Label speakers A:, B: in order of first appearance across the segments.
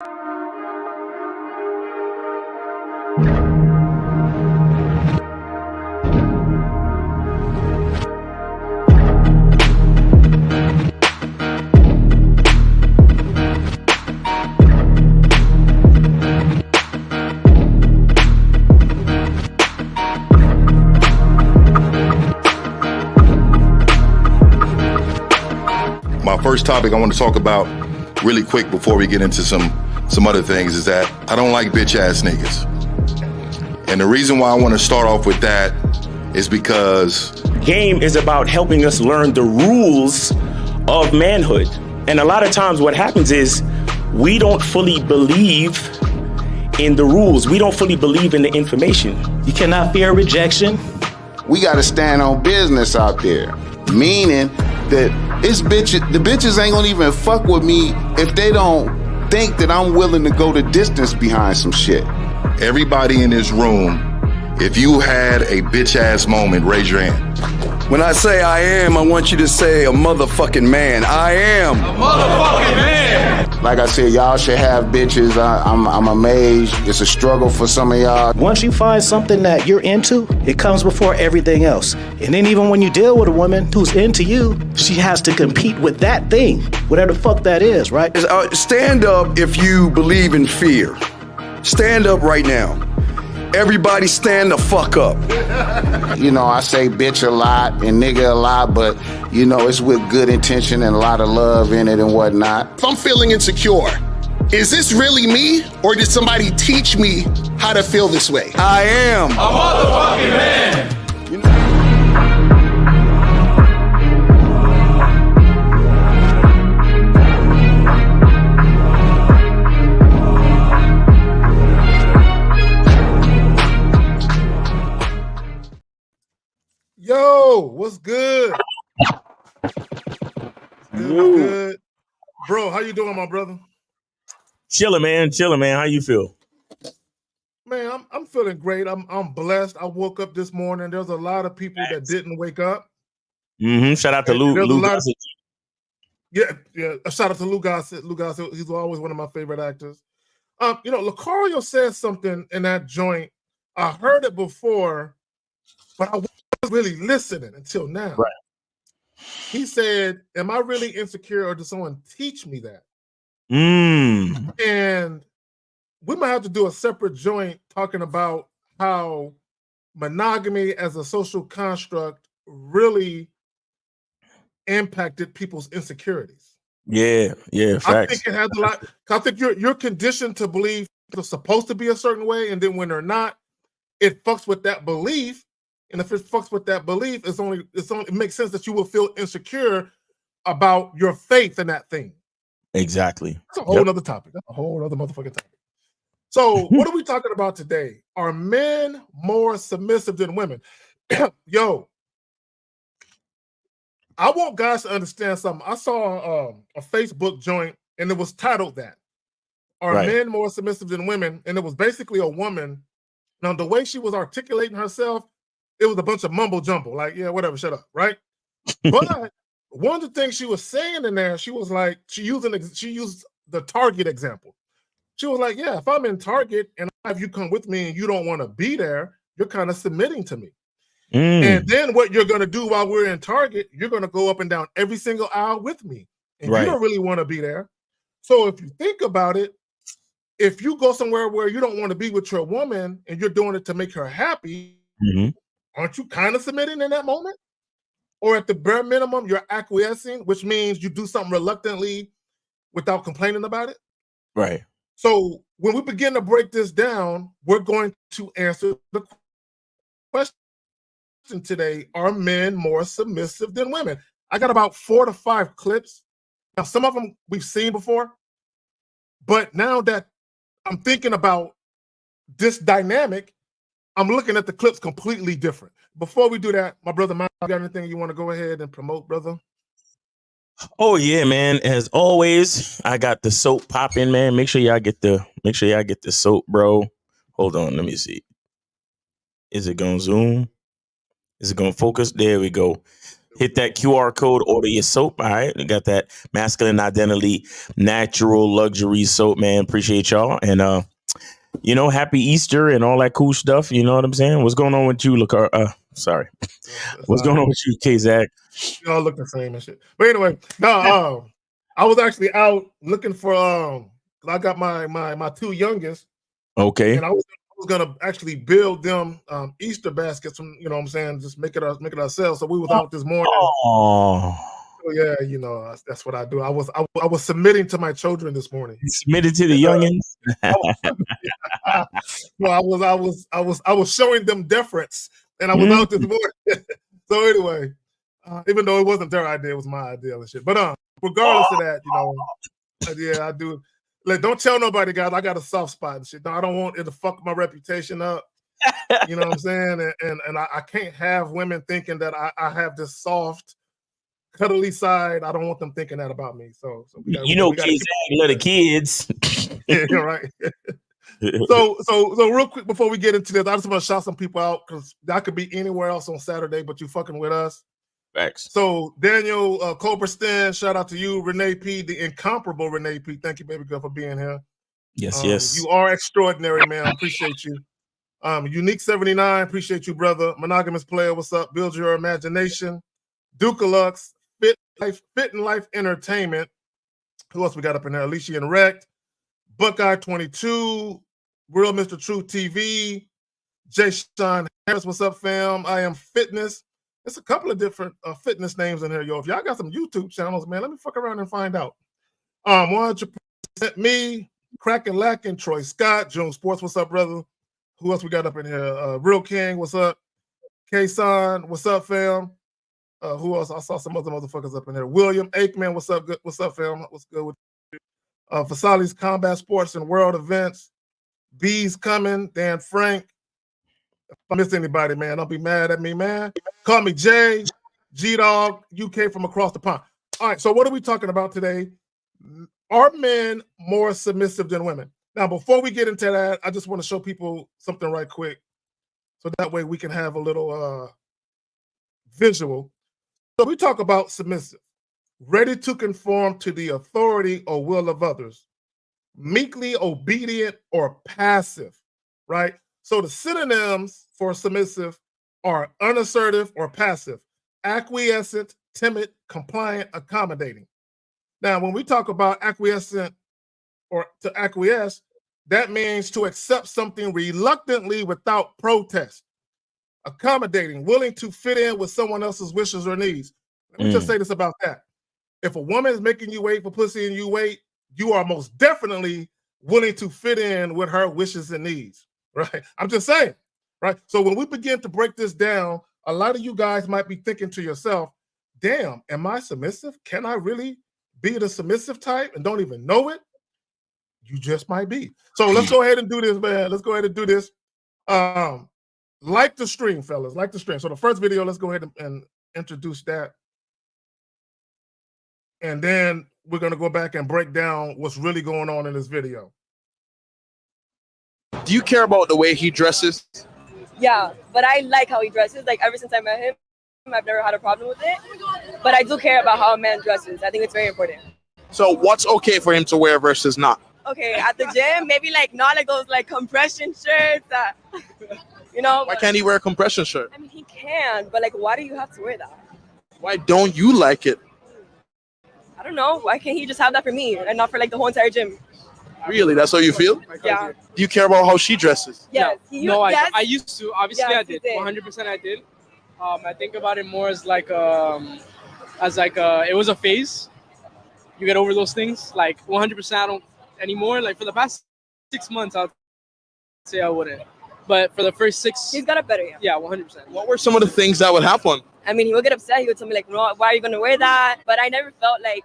A: My first topic I want to talk about really quick before we get into some other things is that I don't like bitch ass niggas. And the reason why I want to start off with that is because
B: game is about helping us learn the rules of manhood. And a lot of times what happens is we don't fully believe in the rules. We don't fully believe in the information.
C: You cannot fear rejection.
D: We got to stand on business out there, meaning that the bitches ain't gonna even fuck with me if they don't think that I'm willing to go the distance behind some shit.
A: everybody in this room, if you had a bitch ass moment, raise your hand.
E: When I say I am, I want you to say a motherfucking man. I am a motherfucking man.
D: Like I said, y'all should have bitches. I'm amazed. It's a struggle for some of y'all.
C: Once you find something that you're into, it comes before everything else. And then even when you deal with a woman who's into you, she has to compete with that thing, whatever the fuck that is, right?
E: Stand up if you believe in fear. Stand up right now. Everybody stand the fuck up.
D: You know, I say bitch a lot and nigga a lot, but, you know, it's with good intention and a lot of love in it and whatnot.
F: If I'm feeling insecure, is this really me, or did somebody teach me how to feel this way?
E: I am a motherfucking man.
G: Yo, what's good? Good. Bro, how you doing, my brother?
B: Chilling, man. How you feel?
G: Man, I'm feeling great. I'm blessed. I woke up this morning. There's a lot of people that didn't wake up.
B: Mm-hmm. Shout out to Lou Gossett.
G: Yeah. Shout out to Lou Gossett. Lou Gossett, he's always one of my favorite actors. You know, Lucario said something in that joint. I heard it before, but I wasn't really listening until now.
B: Right.
G: He said, am I really insecure, or did someone teach me that? And we might have to do a separate joint talking about how monogamy as a social construct really impacted people's insecurities.
B: Yeah, facts.
G: I think it has a lot. I think you're conditioned to believe they're supposed to be a certain way, and then when they're not, it fucks with that belief. And if it fucks with that belief, it makes sense that you will feel insecure about your faith in that thing.
B: Exactly.
G: That's a whole other topic. That's a whole other motherfucking topic. So what are we talking about today? Are men more submissive than women? Yo, I want guys to understand something. I saw a Facebook joint, and it was titled that. Are men more submissive than women? And it was basically a woman. Now, the way she was articulating herself, it was a bunch of mumble jumble, like, yeah, whatever, shut up, right? But one of the things she was saying in there, she was like, she used the Target example. She was like, yeah, if I'm in Target and I have you come with me and you don't want to be there, you're kind of submitting to me. And then what you're going to do while we're in Target, you're going to go up and down every single aisle with me. And you don't really want to be there. So if you think about it, if you go somewhere where you don't want to be with your woman and you're doing it to make her happy, aren't you kind of submitting in that moment? Or at the bare minimum, you're acquiescing, which means you do something reluctantly without complaining about it.
B: Right.
G: So when we begin to break this down, we're going to answer the question today. Are men more submissive than women? I got about 4 to 5 clips. Now, some of them we've seen before, but now that I'm thinking about this dynamic, I'm looking at the clips completely different. Before we do that, my brother, Mike, you got anything you want to go ahead and promote, brother?
B: Oh yeah, man. As always, I got the soap popping, man. Make sure y'all get the soap, bro. Hold on, let me see. Is it gonna zoom? Is it gonna focus? There we go. Hit that QR code, order your soap. All right. We got that masculine identity, natural luxury soap, man. Appreciate y'all. And, happy Easter and all that cool stuff. You know what I'm saying? What's going on with you, sorry. What's going on with you, K-Zach?
G: You all look the same and shit. But anyway, no, I was actually out looking for, I got my two youngest.
B: Okay.
G: And I was gonna actually build them Easter baskets from, you know what I'm saying, just make it ourselves. So we was out this morning.
B: Oh,
G: so yeah, that's what I do. I was submitting to my children this morning.
B: You submitted to the youngins.
G: No, I was showing them deference, and I was out this morning. So anyway, even though it wasn't their idea, it was my idea and shit. But regardless of that, yeah, I do. Like, don't tell nobody, guys. I got a soft spot and shit. No, I don't want it to fuck my reputation up. You know what I'm saying? And I can't have women thinking that I have this soft, cuddly side. I don't want them thinking that about me. So
B: kids love the kids.
G: Yeah, right. So real quick before we get into this, I just want to shout some people out because that could be anywhere else on Saturday, but you fucking with us.
B: Facts.
G: So Daniel Coberstein, shout out to you. Renee P, the incomparable Renee P. Thank you, baby girl, for being here.
B: Yes.
G: You are extraordinary, man. I appreciate you. Unique 79, appreciate you, brother. Monogamous Player, what's up? Build Your Imagination. Dukalux, Fit and Life Entertainment. Who else we got up in there? Alicia and Wrecked. Buckeye 22, Real Mr. True TV. Jay Sean Harris, what's up, fam? I Am Fitness. It's a couple of different fitness names in here, yo. If y'all got some YouTube channels, man, let me fuck around and find out. 100% me, Crack and Lack, and Troy Scott, June Sports, what's up, brother? Who else we got up in here? Real King, what's up? K-Son, what's up, fam? Who else? I saw some other motherfuckers up in there. William Aikman, what's up? Good. What's up, fam? What's good with you? Fasali's Combat Sports and World Events. B's coming. Dan Frank. If I missed anybody, man, don't be mad at me, man. Call me Jay, G-Dog, UK from across the pond. All right, so what are we talking about today? Are men more submissive than women? Now, before we get into that, I just want to show people something right quick so that way we can have a little visual. So we talk about submissive, ready to conform to the authority or will of others, meekly obedient or passive, right? So the synonyms for submissive are unassertive or passive, acquiescent, timid, compliant, accommodating. Now, when we talk about acquiescent or to acquiesce, that means to accept something reluctantly without protest. Accommodating, willing to fit in with someone else's wishes or needs. Let me just say this about that. If a woman is making you wait for pussy and you wait, you are most definitely willing to fit in with her wishes and needs, right? I'm just saying, right? So when we begin to break this down, a lot of you guys might be thinking to yourself, damn, am I submissive? Can I really be the submissive type and don't even know it? You just might be. So let's go ahead and do this, man. Let's go ahead and do this. Like the stream, fellas. Like the stream. So the first video, let's go ahead and introduce that. And then we're going to go back and break down what's really going on in this video.
H: Do you care about the way he dresses?
I: Yeah, but I like how he dresses. Like, ever since I met him, I've never had a problem with it. But I do care about how a man dresses. I think it's very important.
H: So what's okay for him to wear versus not?
I: Okay, at the gym, maybe like not like those like compression shirts. You know?
H: Why can't he wear a compression shirt?
I: I mean, he can, but like, why do you have to wear that?
H: Why don't you like it?
I: I don't know. Why can't he just have that for me and not for like the whole entire gym?
H: Really? That's how you feel?
I: Yeah.
H: Do you care about how she dresses?
I: Yes.
J: No,
I: yes.
J: I used to. Obviously,
I: Yes,
J: I did. 100% I did. I think about it more as like it was a phase. You get over those things. Like 100% I don't anymore. Like for the past 6 months, I'll say I wouldn't. But for the first 6,
I: He's got it better,
J: yeah, 100%.
H: What were some of the things that would happen?
I: I mean, he would get upset. He would tell me like, no, why are you gonna wear that? But I never felt like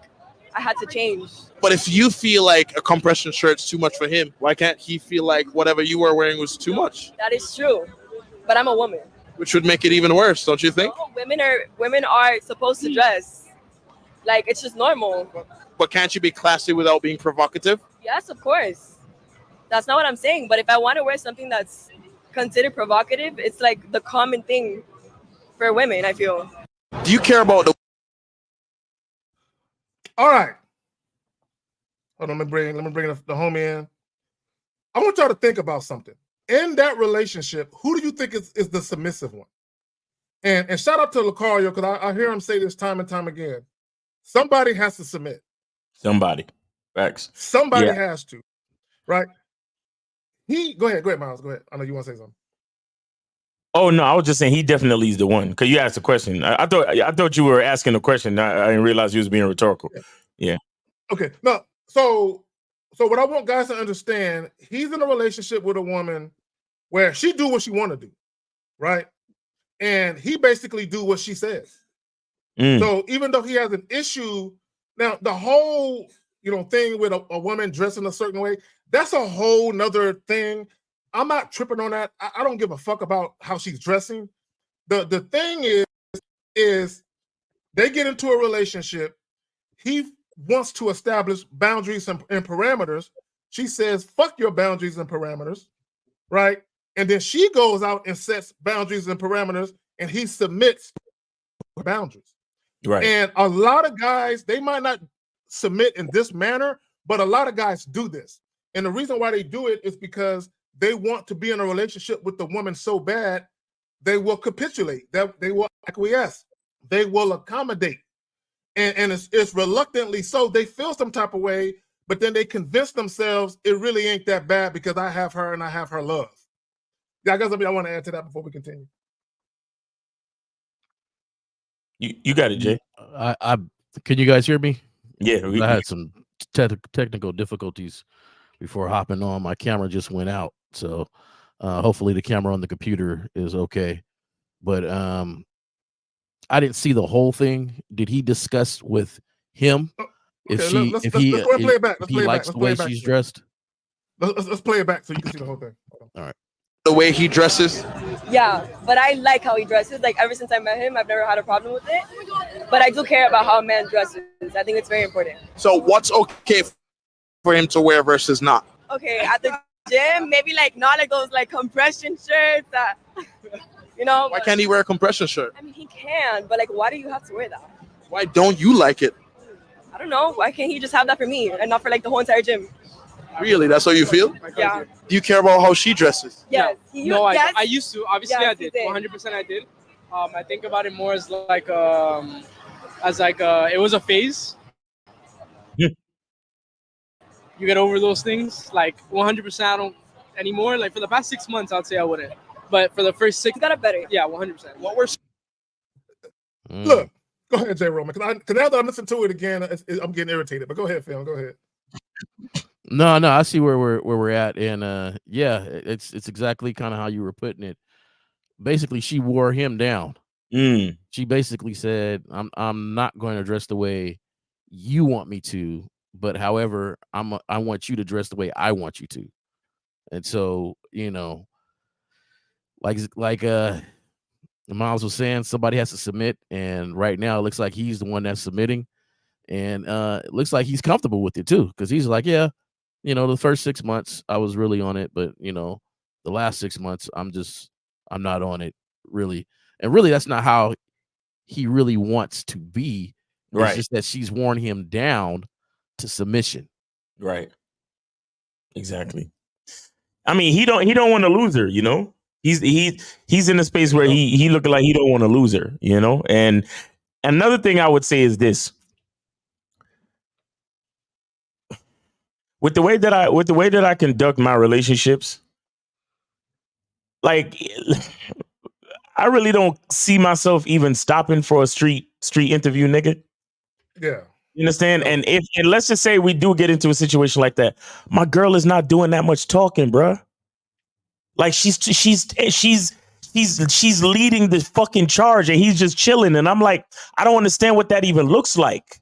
I: I had to change.
H: But if you feel like a compression shirt's too much for him, why can't he feel like whatever you were wearing was too much?
I: That is true. But I'm a woman.
H: Which would make it even worse, don't you think?
I: No, women are supposed to dress. Like, it's just normal.
H: But can't you be classy without being provocative?
I: Yes, of course. That's not what I'm saying. But if I want to wear something that's considered provocative, it's like the common thing for women, I feel.
H: Do you care about the?
G: All right. Hold on, let me bring the homie in. I want y'all to think about something. In that relationship, who do you think is the submissive one? And shout out to Lucario, because I hear him say this time and time again. Somebody has to submit.
B: Somebody. Facts.
G: Somebody has to, right? Go ahead, Miles. Go ahead. I know you want to say something.
B: Oh no, I was just saying he definitely is the one. Because you asked a question. I thought you were asking a question. I didn't realize you was being rhetorical. Yeah.
G: Okay. No. So what I want guys to understand, he's in a relationship with a woman where she do what she want to do, right? And he basically do what she says. So even though he has an issue, now the whole thing with a woman dressing a certain way, that's a whole nother thing. I'm not tripping on that. I don't give a fuck about how she's dressing. The thing is they get into a relationship. He wants to establish boundaries and parameters. She says, fuck your boundaries and parameters, right? And then she goes out and sets boundaries and parameters, and he submits boundaries.
B: Right.
G: And a lot of guys, they might not submit in this manner, but a lot of guys do this. And the reason why they do it is because they want to be in a relationship with the woman so bad, they will capitulate, that they will acquiesce, they will accommodate. And it's reluctantly so. They feel some type of way, but then they convince themselves it really ain't that bad because I have her and I have her love. Yeah, I guess I want to add to that before we continue.
B: You got it, Jay.
K: I can you guys hear me?
B: Yeah,
K: I had some technical difficulties before hopping on. My camera just went out, so hopefully the camera on the computer is okay. But I didn't see the whole thing. Did he discuss with him if he likes the way she's dressed?
G: Let's play it back so you can see the whole thing.
K: All right.
H: The way he dresses.
I: Yeah, but I like how he dresses. Like ever since I met him, I've never had a problem with it. But I do care about how a man dresses. I think it's very important.
H: So what's okay for him to wear versus not?
I: Okay, at the gym, maybe not like those compression shirts.
H: Why can't he wear a compression shirt?
I: I mean, he can, but why do you have to wear that?
H: Why don't you like it?
I: I don't know. Why can't he just have that for me and not for the whole entire gym?
H: Really? That's how you feel?
I: Yeah.
H: Do you care about how she dresses?
I: Yes.
J: No,
I: yes.
J: I used to. Obviously,
I: Yes,
J: I did. 100% I did. I think about it more as it was a phase.
B: Yeah.
J: You get over those things. 100% I don't anymore. For the past 6 months, I'd say I wouldn't. But for the first 6,
I: you got it better.
J: Yeah, 100%.
H: What were?
G: Look, go ahead, Jay Roman. Because now that I'm listening to it again, I'm getting irritated. But go ahead, Phil. Go ahead.
K: No, I see where we're at, and yeah, it's exactly kind of how you were putting it. Basically, she wore him down. She basically said, "I'm not going to dress the way you want me to, but however, I want you to dress the way I want you to." And so, like Miles was saying, somebody has to submit, and right now it looks like he's the one that's submitting, and it looks like he's comfortable with it too, because he's like, yeah. The first 6 months I was really on it, but the last 6 months I'm not on it really. And really that's not how he really wants to be. Right. It's just that she's worn him down to submission.
B: Right. Exactly. I mean, he don't want to lose her, He's in a space where he looking like he don't want to lose her, And another thing I would say is this. With the way that I conduct my relationships, I really don't see myself even stopping for a street interview, nigga.
G: Yeah.
B: You understand? And let's just say we do get into a situation like that, my girl is not doing that much talking, bruh. She's leading the fucking charge and he's just chilling. And I'm like, I don't understand what that even looks like.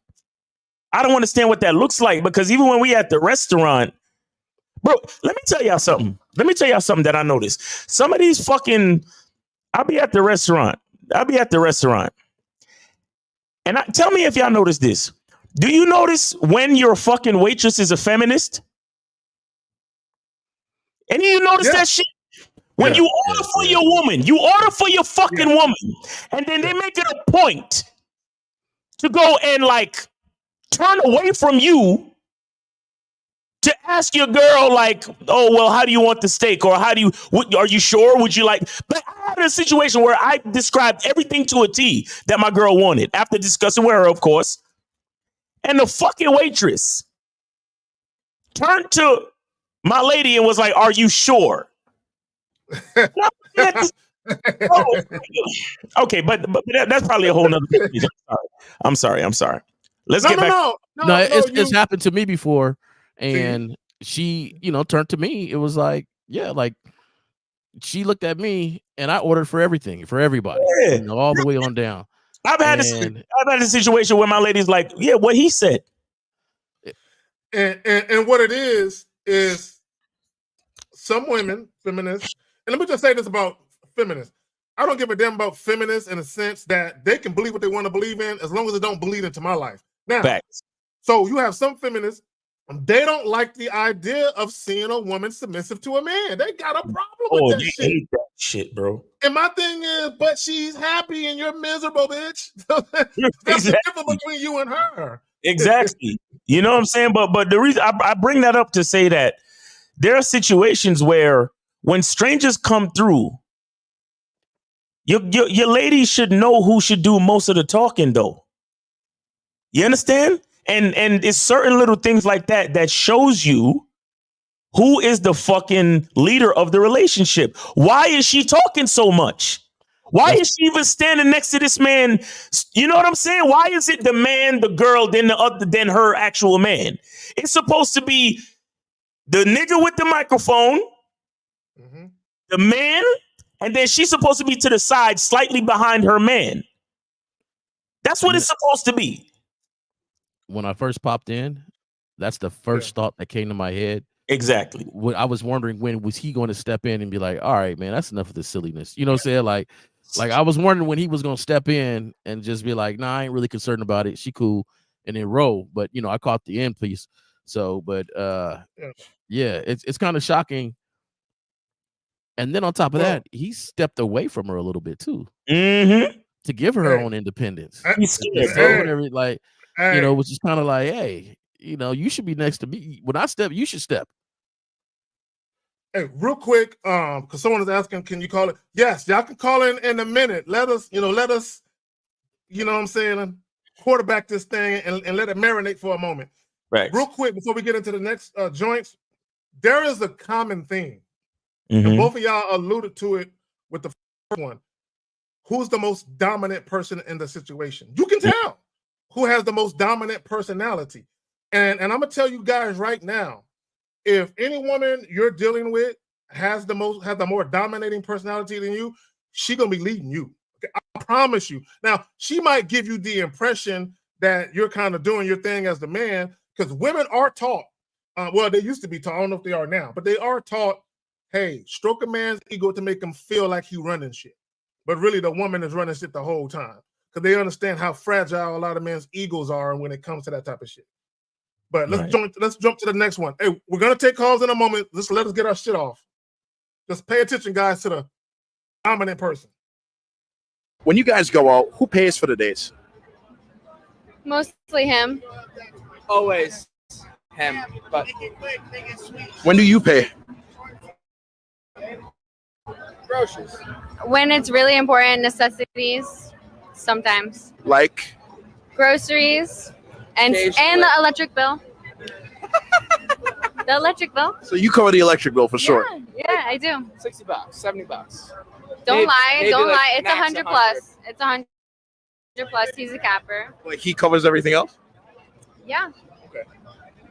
B: I don't understand what that looks like, because even when we at the restaurant, bro, let me tell y'all something. That I noticed. Some of these I'll be at the restaurant. And tell me if y'all notice this. Do you notice when your fucking waitress is a feminist? And you notice that shit? When you order for your woman, you order for your fucking woman, and then they make it a point to go and like turn away from you to ask your girl, like, oh, well, how do you want the steak? Or are you sure? Would you like, but I had a situation where I described everything to a T that my girl wanted after discussing with her, of course. And the fucking waitress turned to my lady and was like, are you sure? Okay, but that's probably a whole nother thing. I'm sorry. Let's get back.
K: No, it's happened to me before. And she, turned to me. It was like, like she looked at me and I ordered for everything, for everybody, all the way on down.
B: I've had a situation where my lady's like, yeah, what he said.
G: And what it is some women, feminists, and let me just say this about feminists. I don't give a damn about feminists in a sense that they can believe what they want to believe in as long as it don't bleed into my life. Now, so you have some feminists, they don't like the idea of seeing a woman submissive to a man. They got a problem with that shit.
B: Hate that shit, bro.
G: And my thing is, but she's happy and you're miserable, bitch. That's the difference between you and her.
B: Exactly. You know what I'm saying? But the reason I bring that up to say that there are situations where when strangers come through, your lady should know who should do most of the talking, though. You understand? And it's certain little things like that shows you who is the fucking leader of the relationship. Why is she talking so much? Why is she even standing next to this man? You know what I'm saying? Why is it the man, the girl, then her actual man? It's supposed to be the nigga with the microphone, the man, and then she's supposed to be to the side, slightly behind her man. That's what it's supposed to be.
K: When I first popped in, that's the first thought that came to my head.
B: Exactly.
K: I was wondering, when was he going to step in and be like, all right, man, that's enough of the silliness. You know what I'm saying? Like I was wondering when he was going to step in and just be like, nah, I ain't really concerned about it. She cool. And then roll. But, I caught the end piece. So, but it's kind of shocking. And then on top of that, he stepped away from her a little bit too. To give her own independence. He's scared. Which is kind of like, hey, you should be next to me. When I step, you should step.
G: Hey, real quick, because someone is asking, can you call it? Yes, y'all can call in a minute. Let us, you know what I'm saying, quarterback this thing and let it marinate for a moment.
B: Right.
G: Real quick, before we get into the next joints, there is a common theme. And both of y'all alluded to it with the first one. Who's the most dominant person in the situation? You can tell who has the most dominant personality. And I'm going to tell you guys right now, if any woman you're dealing with has the more dominating personality than you, she's going to be leading you. Okay? I promise you. Now, she might give you the impression that you're kind of doing your thing as the man, because women are taught, they used to be taught, I don't know if they are now, but they are taught, hey, stroke a man's ego to make him feel like he running shit. But really, the woman is running shit the whole time, because they understand how fragile a lot of men's egos are when it comes to that type of shit. But let's jump to the next one. Hey, we're gonna take calls in a moment. Just let us get our shit off. Just pay attention, guys, to the dominant person.
H: When you guys go out, who pays for the dates?
L: Mostly him.
J: Always him. But
H: when do you pay?
J: Groceries.
L: When it's really important, necessities, sometimes.
H: Like?
L: Groceries and the electric bill. The electric bill.
H: So you cover the electric bill for sure.
L: Yeah, I do.
J: $60, $70.
L: Don't lie. It's 100 plus. It's 100 plus. He's a capper.
H: Like he covers everything else?
L: Yeah.
H: Okay.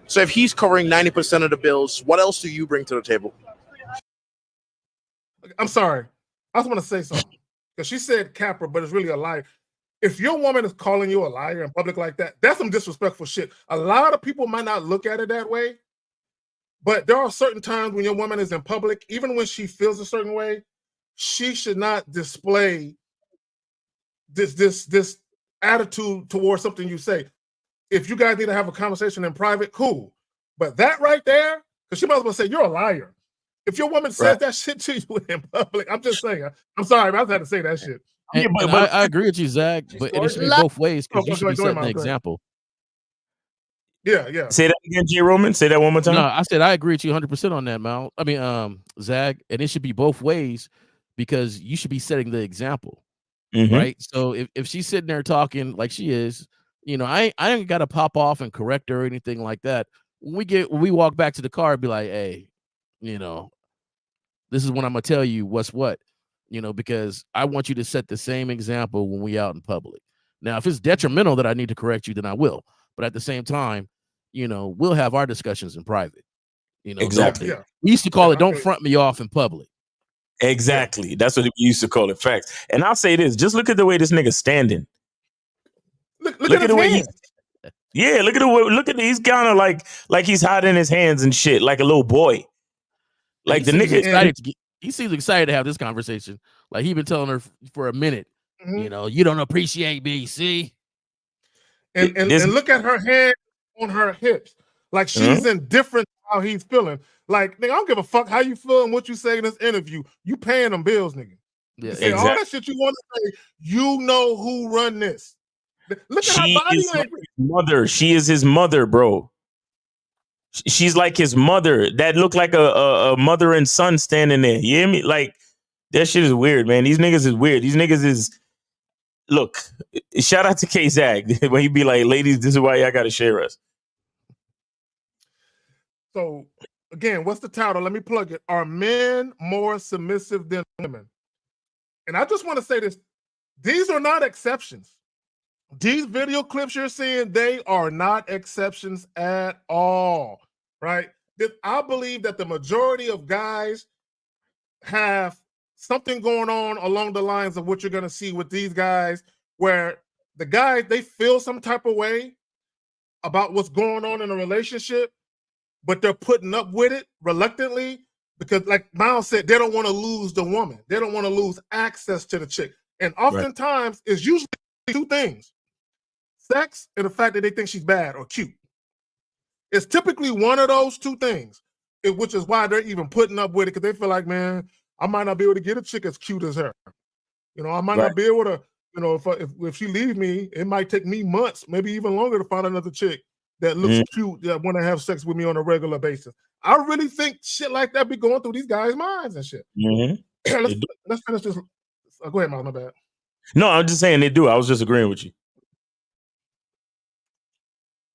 H: So if he's covering 90% of the bills, what else do you bring to the table?
G: I'm sorry. I just want to say something. Because she said capper, but it's really a liar. If your woman is calling you a liar in public like that, that's some disrespectful shit. A lot of people might not look at it that way, but there are certain times when your woman is in public, even when she feels a certain way, she should not display this attitude towards something you say. If you guys need to have a conversation in private, cool. But that right there, because she might as well say, you're a liar. If your woman says that shit to you in public, I'm just saying. I'm sorry, I had to say that shit.
K: And I agree with you, Zach, but it should be both ways because you should be setting the example.
G: Yeah.
B: Say that again, J. Roman. Say that one more time.
K: No, I said I agree with you 100% on that, Mal. I mean, Zach, and it should be both ways because you should be setting the example, right? So if she's sitting there talking like she is, I ain't got to pop off and correct her or anything like that. When we walk back to the car, be like, hey, this is when I'm gonna tell you what's what, because I want you to set the same example when we out in public. Now, if it's detrimental that I need to correct you, then I will. But at the same time, we'll have our discussions in private.
B: Exactly.
K: We used to call it "Don't front me off in public."
B: Exactly. That's what we used to call it. Facts. And I'll say this: just look at the way this nigga's standing.
G: Look at the way
B: yeah. Look at he's kind of like he's hiding his hands and shit, like a little boy. Like the nigga,
K: he seems excited to have this conversation. Like he been telling her for a minute. You don't appreciate me, see?
G: And look at her hand on her hips. Like she's indifferent how he's feeling. Like, nigga, I don't give a fuck how you feel and what you say in this interview. You paying them bills, nigga.
K: Yeah,
G: exactly. All that shit you want to say, you know who run this. Look at her body language.
B: Mother. She is his mother, bro. She's like his mother. That looked like a mother and son standing there. You hear me? Like, that shit is weird, man. These niggas is weird. These niggas is... Look, shout out to K-Zag when he be like, ladies, this is why y'all got to share us.
G: So, again, what's the title? Let me plug it. Are men more submissive than women? And I just want to say this. These are not exceptions. These video clips you're seeing, they are not exceptions at all, right? I believe that the majority of guys have something going on along the lines of what you're going to see with these guys, where the guys, they feel some type of way about what's going on in a relationship, but they're putting up with it reluctantly because, like Miles said, they don't want to lose the woman. They don't want to lose access to the chick. And oftentimes, it's usually two things: sex and the fact that they think she's bad or cute. It's typically one of those two things, which is why they're even putting up with it, because they feel like, man, I might not be able to get a chick as cute as her. I might not be able to, if she leaves me, it might take me months, maybe even longer to find another chick that looks cute, that want to have sex with me on a regular basis. I really think shit like that be going through these guys' minds and shit. Let's finish this. Go ahead, Miles, my bad.
B: No, I'm just saying they do. I was just agreeing with you.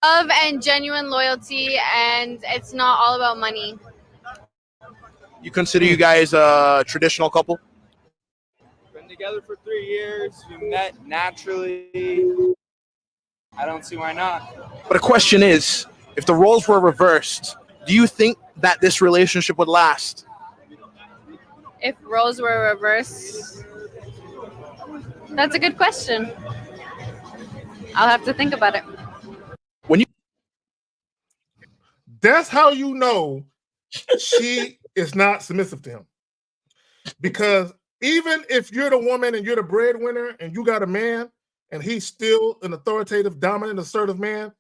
L: Love and genuine loyalty, and it's not all about money.
H: You consider you guys a traditional couple?
J: Been together for 3 years. We met naturally. I don't see why not.
H: But the question is, if the roles were reversed, do you think that this relationship would last?
L: If roles were reversed, that's a good question. I'll have to think about it.
G: That's how you know she is not submissive to him. Because even if you're the woman and you're the breadwinner and you got a man and he's still an authoritative, dominant, assertive man,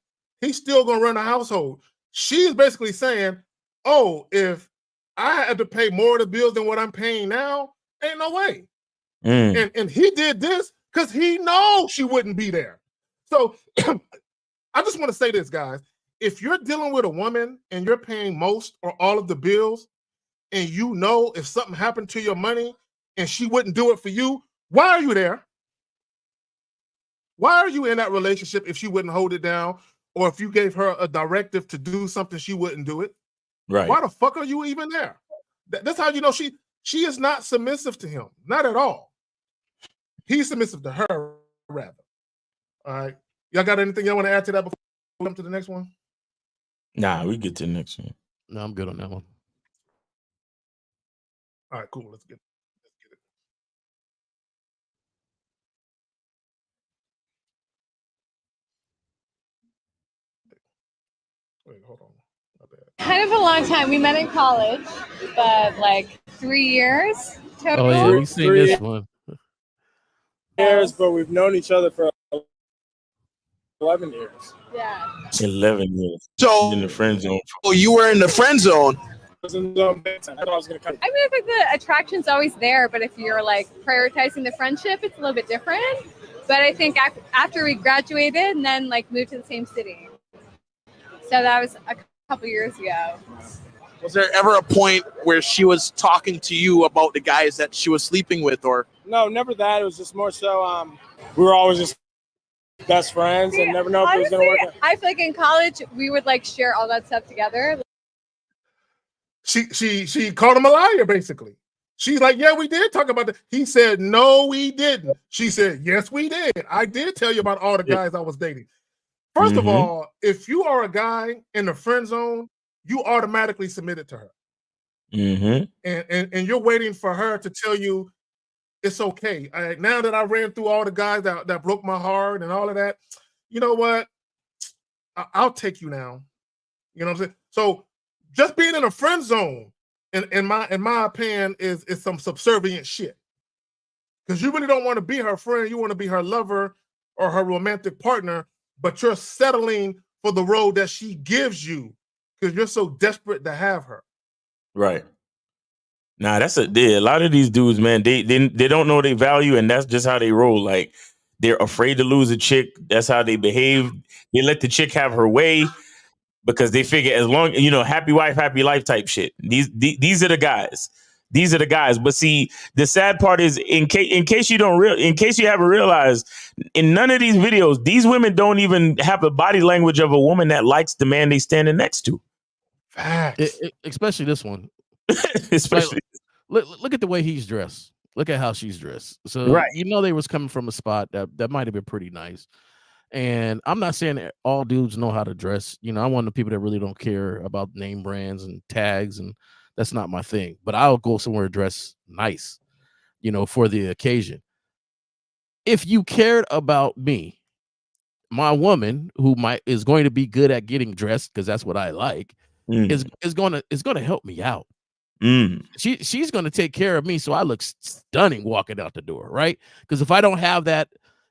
G: he's still going to run a household. She's basically saying, oh, if I had to pay more of the bills than what I'm paying now, ain't no way. And he did this because he knows she wouldn't be there. So I just want to say this, guys. If you're dealing with a woman and you're paying most or all of the bills, and you know if something happened to your money and she wouldn't do it for you, why are you there? Why are you in that relationship if she wouldn't hold it down, or if you gave her a directive to do something, she wouldn't do it?
B: Right.
G: Why the fuck are you even there? That's how you know she is not submissive to him. Not at all. He's submissive to her, rather. All right. Y'all got anything y'all want to add to that before we come to the next one?
B: Nah, we get to the next one.
K: No, I'm good on that one.
G: All right, cool. Let's get it. Wait, hold on. My bad.
M: Kind of a long time. We met in college, but like 3 years total.
K: Oh yeah, we've seen this one.
J: Years, but we've known each other for 11 years.
M: Yeah.
B: 11 years.
H: So
B: in the friend zone.
H: you were in the friend zone.
J: was in the zone. I thought I was gonna cut.
M: I mean, I think the attraction's always there, but if you're like prioritizing the friendship, it's a little bit different. But I think after we graduated and then like moved to the same city, so that was a couple years ago.
H: Was there ever a point where she was talking to you about the guys that she was sleeping with, or?
J: No, never that. It was just more so we were always just best friends and never know if it was gonna work out.
M: I feel like in college we would like share all that stuff together.
G: She called him a liar, basically. She's like, yeah, we did talk about that. He said, no, we didn't. She said, yes, we did. I did tell you about all the guys I was dating. First of all, if you are a guy in the friend zone, you automatically submitted to her. And you're waiting for her to tell you it's okay. Now that I ran through all the guys that broke my heart and all of that, you know what? I'll take you now. You know what I'm saying? So just being in a friend zone, in my opinion, is some subservient shit. Because you really don't want to be her friend. You want to be her lover or her romantic partner, but you're settling for the role that she gives you because you're so desperate to have her.
N: Right. Nah, a lot of these dudes, man, they don't know their value, and that's just how they roll. Like, they're afraid to lose a chick. That's how they behave. They let the chick have her way because they figure as long, happy wife, happy life type shit. These are the guys. These are the guys. But see, the sad part is, in case you haven't realized, in none of these videos, these women don't even have the body language of a woman that likes the man they standing next to.
G: Facts.
K: Especially this one.
N: Especially,
K: look at the way he's dressed. Look at how she's dressed. So
N: right.
K: They was coming from a spot that might have been pretty nice. And I'm not saying that all dudes know how to dress. I'm one of the people that really don't care about name brands and tags, and that's not my thing. But I'll go somewhere dressed nice, for the occasion. If you cared about me, my woman, who is going to be good at getting dressed, because that's what I like, is gonna help me out. She's gonna take care of me, so I look stunning walking out the door, right? Because if I don't have that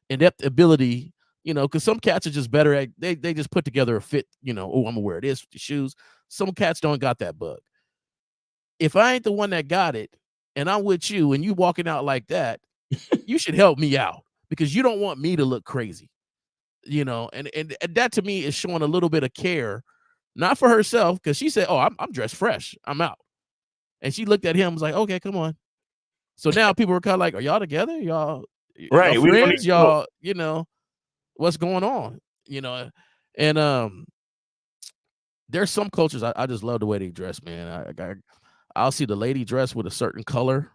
K: in-depth ability, because some cats are just better at they just put together a fit, I'm gonna wear this with the shoes. Some cats don't got that bug. If I ain't the one that got it, and I'm with you, and you walking out like that, you should help me out because you don't want me to look crazy, and that to me is showing a little bit of care, not for herself, because she said, "Oh, I'm dressed fresh, I'm out," and she looked at him, was like, "Okay, come on." So now people were kind of like, "Are y'all together? Y'all
N: right?
K: Y'all friends? Y'all, what's going on?" And there's some cultures I just love the way they dress, man. I'll see the lady dress with a certain color,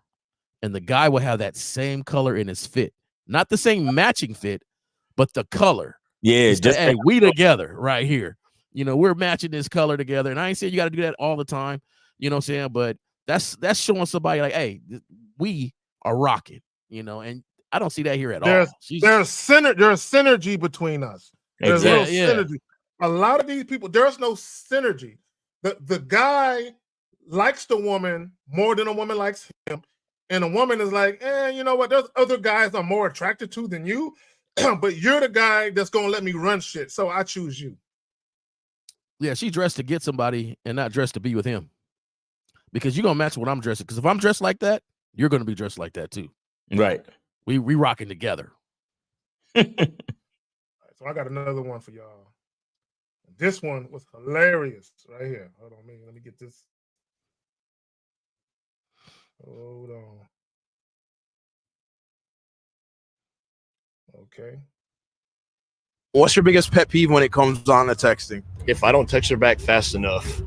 K: and the guy will have that same color in his fit, not the same matching fit, but the color.
N: Yeah,
K: hey, we together right here. We're matching this color together, and I ain't saying you got to do that all the time. You know what I'm saying? But that's showing somebody like, hey, we are rocking. And I don't see that here at all.
G: There's synergy between us. There's no synergy. A lot of these people, there's no synergy. The guy likes the woman more than a woman likes him. And a woman is like, you know what? There's other guys I'm more attracted to than you, but you're the guy that's going to let me run shit. So I choose you.
K: Yeah, she dressed to get somebody and not dressed to be with him. Because you're going to match what I'm dressing. Because if I'm dressed like that, you're going to be dressed like that too.
N: Right.
K: We rocking together.
G: All right, so I got another one for y'all. This one was hilarious right here. Hold on, let me get this. Hold on. Okay.
H: What's your biggest pet peeve when it comes on to texting?
O: If I don't text her back fast enough,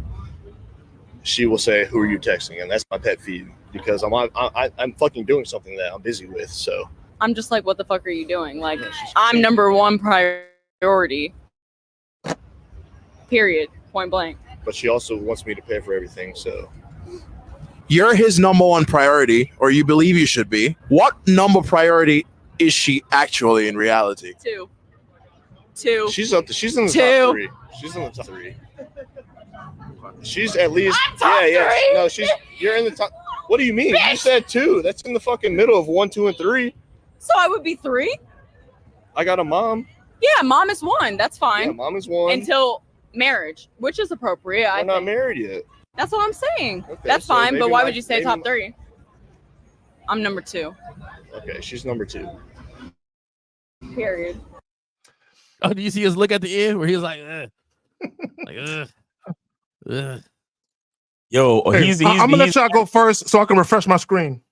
O: she will say, "Who are you texting?" And that's my pet peeve because I'm fucking doing something that I'm busy with. So
P: I'm just like, what the fuck are you doing? Like, I'm number one priority. Period. Point blank.
O: But she also wants me to pay for everything. So
H: you're his number one priority, or you believe you should be. What number priority is she actually in reality?
P: Two.
O: She's in the top three. She's in the top three. She's at least three? No, you're in the top. What do you mean? Bitch. You said two. That's in the fucking middle of 1, 2, and 3.
P: So I would be 3?
O: I got a mom.
P: Yeah, mom is 1. That's fine.
O: Yeah, mom is 1.
P: Until marriage, which is appropriate.
O: I'm not married yet.
P: That's what I'm saying.
O: Okay,
P: That's
O: so
P: fine,
O: maybe
P: but why
O: my-
P: would you say
O: maybe
P: top
O: my-
P: 3? I'm number 2.
O: Okay, she's number 2.
P: Period.
K: Oh, do you see his look at the end where he was like,
N: Yo,
G: Hey, I'm gonna let y'all go first so I can refresh my screen.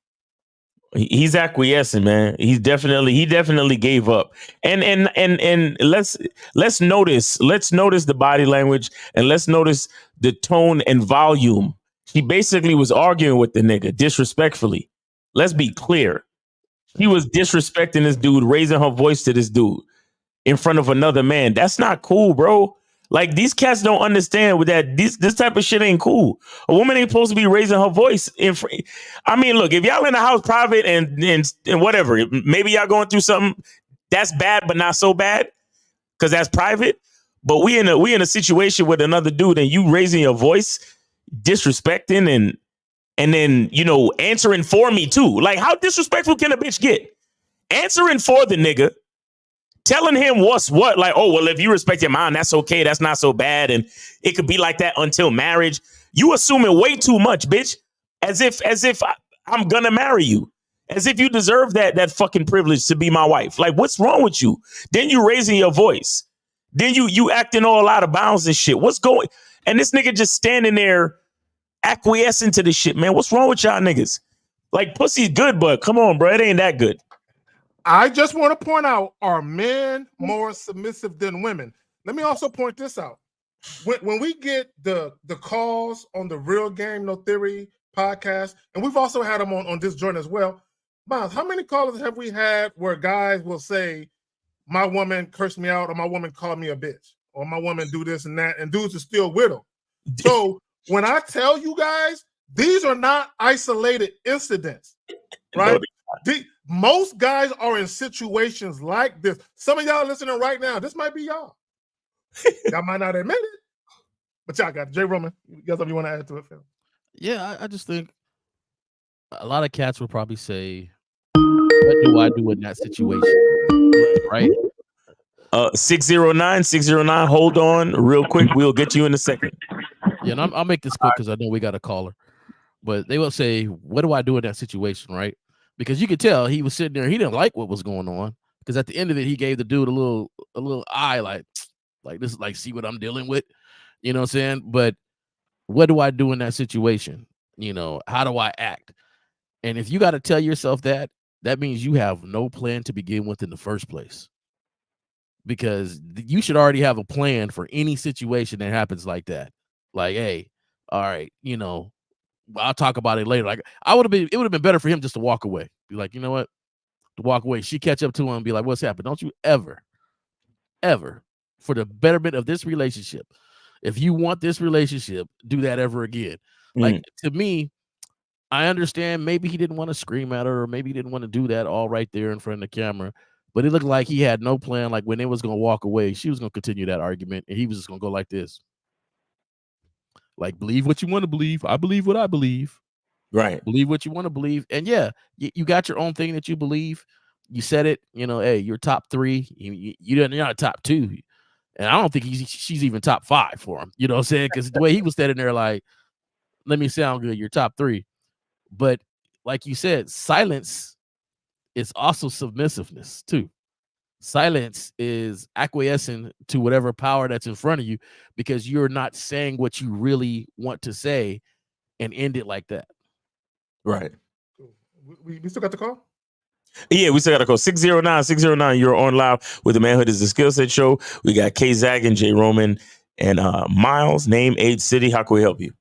N: He's acquiescing, man. He definitely gave up. And let's notice the body language, and let's notice the tone and volume. She basically was arguing with the nigga disrespectfully. Let's be clear. She was disrespecting this dude, raising her voice to this dude in front of another man. That's not cool, bro. Like, these cats don't understand with that. This type of shit ain't cool. A woman ain't supposed to be raising her voice I mean, look, if y'all in the house private and whatever, maybe y'all going through something that's bad, but not so bad because that's private. But we in a situation with another dude, and you raising your voice, disrespecting, and then, you know, answering for me too. Like, how disrespectful can a bitch get? Answering for the nigga, telling him what's what, like, oh, well, if you respect your mind, that's okay. That's not so bad. And it could be like that until marriage. You assuming way too much, bitch. As if I'm gonna marry you. As if you deserve that fucking privilege to be my wife. Like, what's wrong with you? Then you raising your voice. Then you acting all out of bounds and shit. What's going? And this nigga just standing there acquiescing to this shit, man. What's wrong with y'all niggas? Like, pussy's good, but come on, bro. It ain't that good.
G: I just want to point out, are men more submissive than women? Let me also point this out. When we get the calls on the Real Game No Theory podcast, and we've also had them on this joint as well. Miles, how many callers have we had where guys will say, my woman cursed me out, or my woman called me a bitch, or my woman do this and that, and dudes are still with them? So when I tell you guys, these are not isolated incidents, right? Most guys are in situations like this. Some of y'all listening right now, this might be y'all. Y'all might not admit it, but y'all got it. Jay Roman, you got something you want to add to it, Phil?
K: Yeah, I just think a lot of cats will probably say, what do I do in that situation? Right?
N: 609, hold on real quick. We'll get you in a second.
K: Yeah, and I'll make this quick because I know we got a caller. But they will say, what do I do in that situation, right? Because you could tell he was sitting there, he didn't like what was going on. Because at the end of it, he gave the dude a little eye, like this, like, see what I'm dealing with. You know what I'm saying? But what do I do in that situation? You know, how do I act? And if you got to tell yourself that means you have no plan to begin with in the first place. Because you should already have a plan for any situation that happens like that. Like, hey, all right, you know, I'll talk about it later. Like, it would have been better for him just to walk away. Be like, you know what? To walk away. She catch up to him and be like, what's happened? Don't you ever, for the betterment of this relationship, if you want this relationship, do that ever again. Like, to me, I understand maybe he didn't want to scream at her, or maybe he didn't want to do that all right there in front of the camera. But it looked like he had no plan. Like, when they was going to walk away, she was going to continue that argument, and he was just going to go like this. Like, believe what you want to believe. I believe what I believe.
N: Right.
K: Believe what you want to believe. And yeah, you got your own thing that you believe. You said it, you know, hey, you're top 3. You're not top 2. And I don't think she's even top 5 for him. You know what I'm saying? Because the way he was standing there, like, let me sound good. You're top 3. But like you said, silence is also submissiveness too. Silence is acquiescing to whatever power that's in front of you because you're not saying what you really want to say and end it like that.
N: Right.
G: We still got the call?
N: Yeah, we still got to call 609. You're on live with the Manhood is the Skill Set Show. We got K Zag and J Roman and Miles, name, age, city. How can we help you?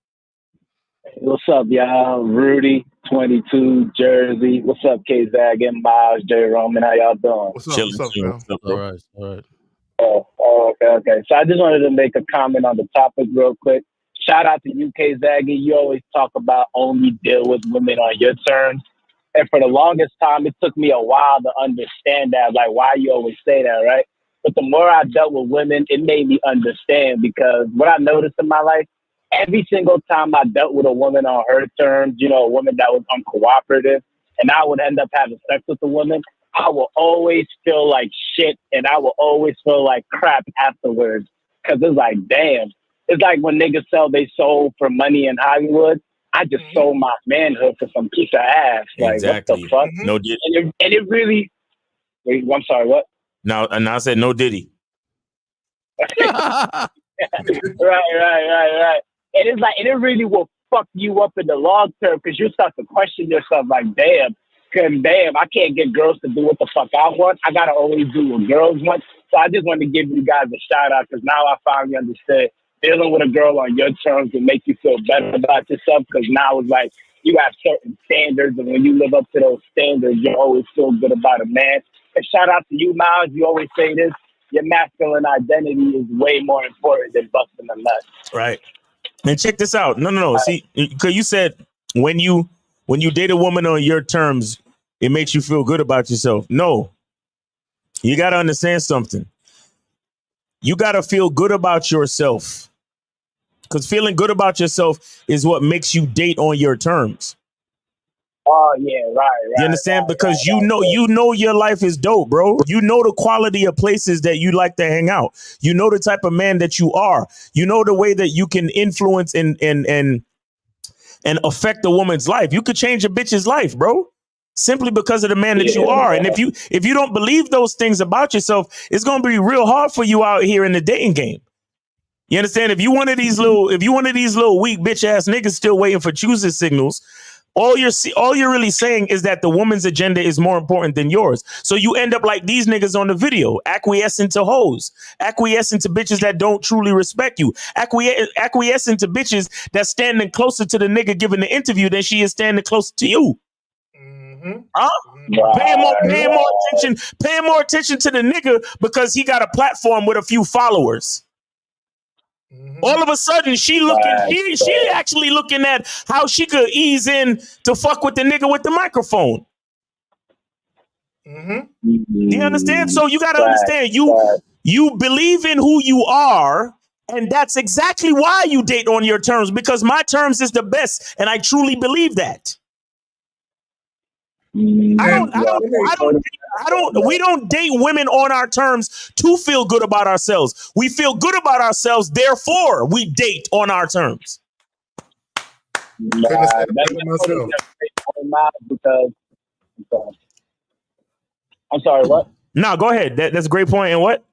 Q: What's up, y'all? Rudy, 22, Jersey. What's up, K Zag and Miles, J Roman? How y'all doing?
G: What's up,
K: All right.
Q: Oh, okay. So I just wanted to make a comment on the topic real quick. Shout out to UK Zaggy. You always talk about only deal with women on your terms. And for the longest time, it took me a while to understand that, like, why you always say that, right? But the more I dealt with women, it made me understand, because what I noticed in my life, every single time I dealt with a woman on her terms, you know, a woman that was uncooperative, and I would end up having sex with the woman, I will always feel like shit, and I will always feel like crap afterwards. Because it's like, damn, It's like when niggas sell they soul for money in Hollywood. I just sold my manhood for some piece of ass. Like,
N: Exactly.
Q: what the fuck?
N: No did.
Q: And it really. Wait, I'm sorry. What?
N: Now I said no Diddy.
Q: Right. And it's like, and it really will fuck you up in the long term because you start to question yourself. Like, damn, I can't get girls to do what the fuck I want. I gotta always do what girls want. So I just wanted to give you guys a shout out because now I finally understood dealing with a girl on your terms will make you feel better about yourself. Because now it's like you have certain standards, and when you live up to those standards, you always feel good about a man. And shout out to you, Miles. You always say this. Your masculine identity is way more important than busting a nut.
N: Right. And check this out. No. See, because you said when you date a woman on your terms, it makes you feel good about yourself. No. You got to understand something. You got to feel good about yourself. Because feeling good about yourself is what makes you date on your terms.
Q: Oh yeah, right.
N: You understand? Because you know your life is dope, bro. You know the quality of places that you like to hang out. You know the type of man that you are. You know the way that you can influence and affect a woman's life. You could change a bitch's life, bro, simply because of the man that you are. And if you don't believe those things about yourself, it's gonna be real hard for you out here in the dating game. You understand? If you one of these little weak bitch ass niggas still waiting for choosing signals, all you're really saying is that the woman's agenda is more important than yours. So you end up like these niggas on the video, acquiescing to hoes, acquiescing to bitches that don't truly respect you, acquiescing to bitches that's standing closer to the nigga giving the interview than she is standing closer to you. Huh? Paying more attention to the nigga because he got a platform with a few followers. All of a sudden, she actually looking at how she could ease in to fuck with the nigga with the microphone. You understand? So you got to understand, you believe in who you are, and that's exactly why you date on your terms, because my terms is the best, and I truly believe that. We don't date women on our terms to feel good about ourselves. We feel good about ourselves, therefore we date on our terms.
Q: Because I'm sorry, what?
N: No, go ahead. That's a great point. And what?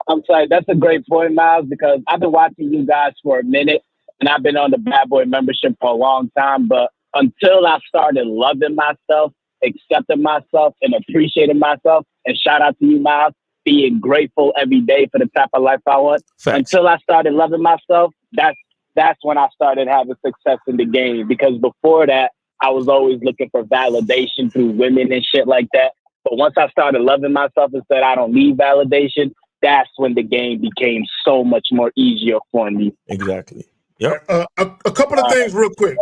Q: I'm sorry, that's a great point, Miles, because I've been watching you guys for a minute, and I've been on the Bad Boy membership for a long time, but until I started loving myself, accepting myself, and appreciating myself, and shout out to you, Miles, being grateful every day for the type of life I want.
N: Facts.
Q: Until I started loving myself, that's when I started having success in the game. Because before that, I was always looking for validation through women and shit like that. But once I started loving myself and said I don't need validation, that's when the game became so much more easier for me.
N: Exactly. Yep.
G: A couple of things real quick.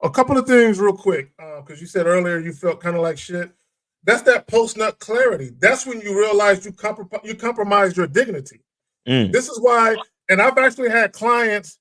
G: Because you said earlier you felt kind of like shit. That's that post-nut clarity. That's when you realize you compromised your dignity. This is why, and I've actually had clients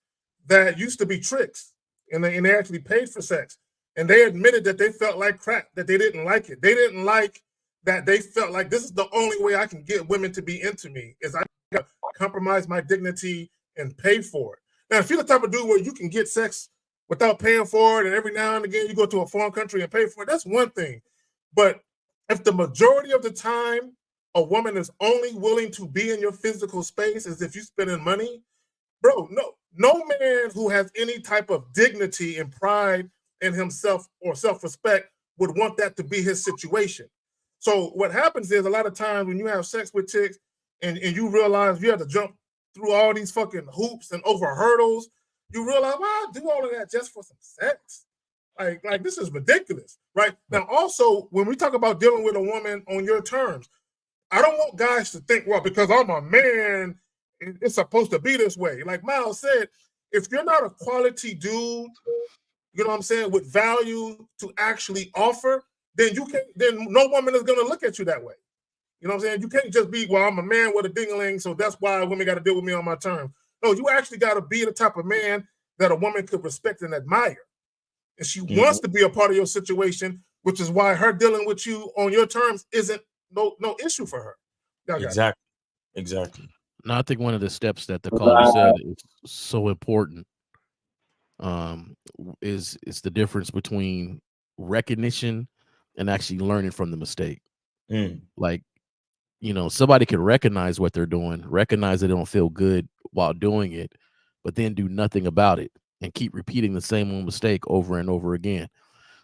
G: that used to be tricks, and they actually paid for sex, and they admitted that they felt like crap, that they didn't like it. They didn't like that. They felt like this is the only way I can get women to be into me is I gotta compromise my dignity and pay for it. Now, if you're the type of dude where you can get sex without paying for it, and every now and again you go to a foreign country and pay for it, that's one thing. But if the majority of the time a woman is only willing to be in your physical space as if you're spending money, bro, no man who has any type of dignity and pride in himself or self-respect would want that to be his situation. So what happens is a lot of times when you have sex with chicks and you realize you have to jump through all these fucking hoops and over hurdles, you realize, well, I do all of that just for some sex. Like this is ridiculous, right? Now, also, when we talk about dealing with a woman on your terms, I don't want guys to think, well, because I'm a man, it's supposed to be this way. Like Miles said, if you're not a quality dude, you know what I'm saying, with value to actually offer, then no woman is gonna look at you that way. You know what I'm saying? You can't just be, well, I'm a man with a ding-a-ling, so that's why women got to deal with me on my terms. No, you actually got to be the type of man that a woman could respect and admire. And she wants to be a part of your situation, which is why her dealing with you on your terms isn't no issue for her.
N: Exactly.
K: No, I think one of the steps that the caller said is so important. Is the difference between recognition and actually learning from the mistake. Like, somebody can recognize what they're doing, recognize they don't feel good while doing it, but then do nothing about it and keep repeating the same old mistake over and over again.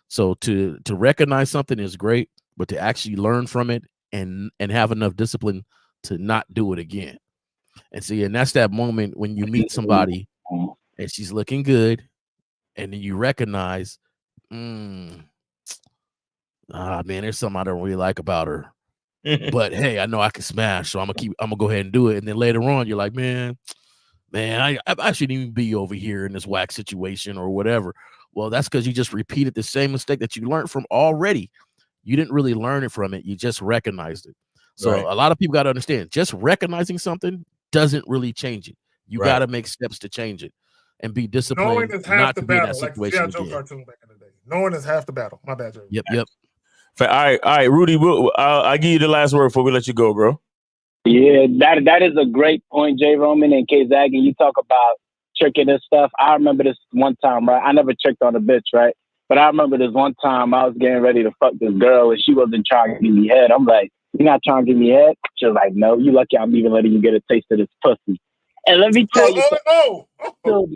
K: So to recognize something is great, but to actually learn from it and have enough discipline to not do it again. And see, and that's that moment when you meet somebody and she's looking good, and then you recognize, man, there's something I don't really like about her. But hey, I know I can smash, so I'm gonna go ahead and do it. And then later on, you're like, man, I shouldn't even be over here in this whack situation or whatever. Well, that's because you just repeated the same mistake that you learned from already. You didn't really learn it from it. You just recognized it. So
N: Right.
K: a lot of people got to understand, just recognizing something doesn't really change it. You got to make steps to change it and be
G: Knowing
K: disciplined
G: is half
K: not
G: the
K: to be in that
G: battle, like the
K: situation
G: G.I. Joe
K: again.
G: cartoon back in the day. Knowing is half the battle. My bad, Joe.
K: Yep.
N: All right, Rudy. I'll give you the last word before we let you go, bro.
Q: Yeah, that is a great point, J. Roman and K. Zaggy. You talk about tricking and stuff. I remember this one time, right? I never tricked on a bitch, right? But I remember this one time I was getting ready to fuck this girl and she wasn't trying to give me head. I'm like, "You're not trying to give me head?" She was like, "No, you lucky I'm even letting you get a taste of this pussy." And let me tell you, still,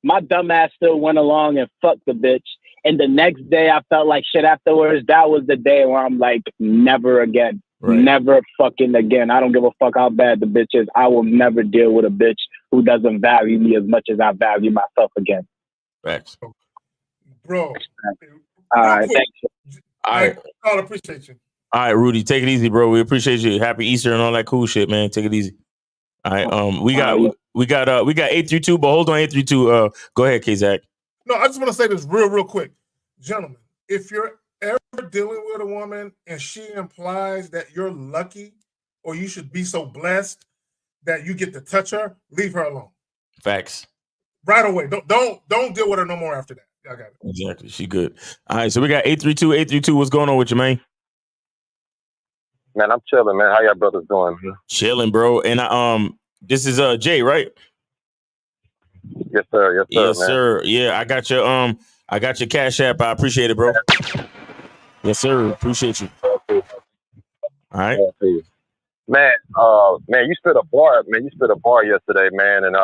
Q: my dumbass still went along and fucked the bitch. And the next day I felt like shit afterwards. That was the day where I'm like, never again. Right. Never fucking again. I don't give a fuck how bad the bitch is. I will never deal with a bitch who doesn't value me as much as I value myself again.
N: Facts.
G: Bro.
Q: All right, thank you.
N: All right.
G: I appreciate you.
N: All right, Rudy, take it easy, bro. We appreciate you. Happy Easter and all that cool shit, man. Take it easy. All right. We got 832, but hold on, 832. Go ahead, K-Zach.
G: No, I just want to say this real quick. Gentlemen, if you're ever dealing with a woman and she implies that you're lucky or you should be so blessed that you get to touch her, leave her alone.
N: Facts.
G: Right away. Don't deal with her no more after that. I got it.
N: Exactly. She good. All right, so we got 832. What's going on with you, man?
R: Man, I'm chilling, man. How y'all brothers doing?
N: Chilling, bro. And this is Jay, right?
R: Yes, sir.
N: Yes,
R: man.
N: sir. Yeah, I got your Cash App. I appreciate it, bro. Yes, sir. Appreciate you. All right.
R: Man, you spit a bar. Man, you spit a bar yesterday, man. And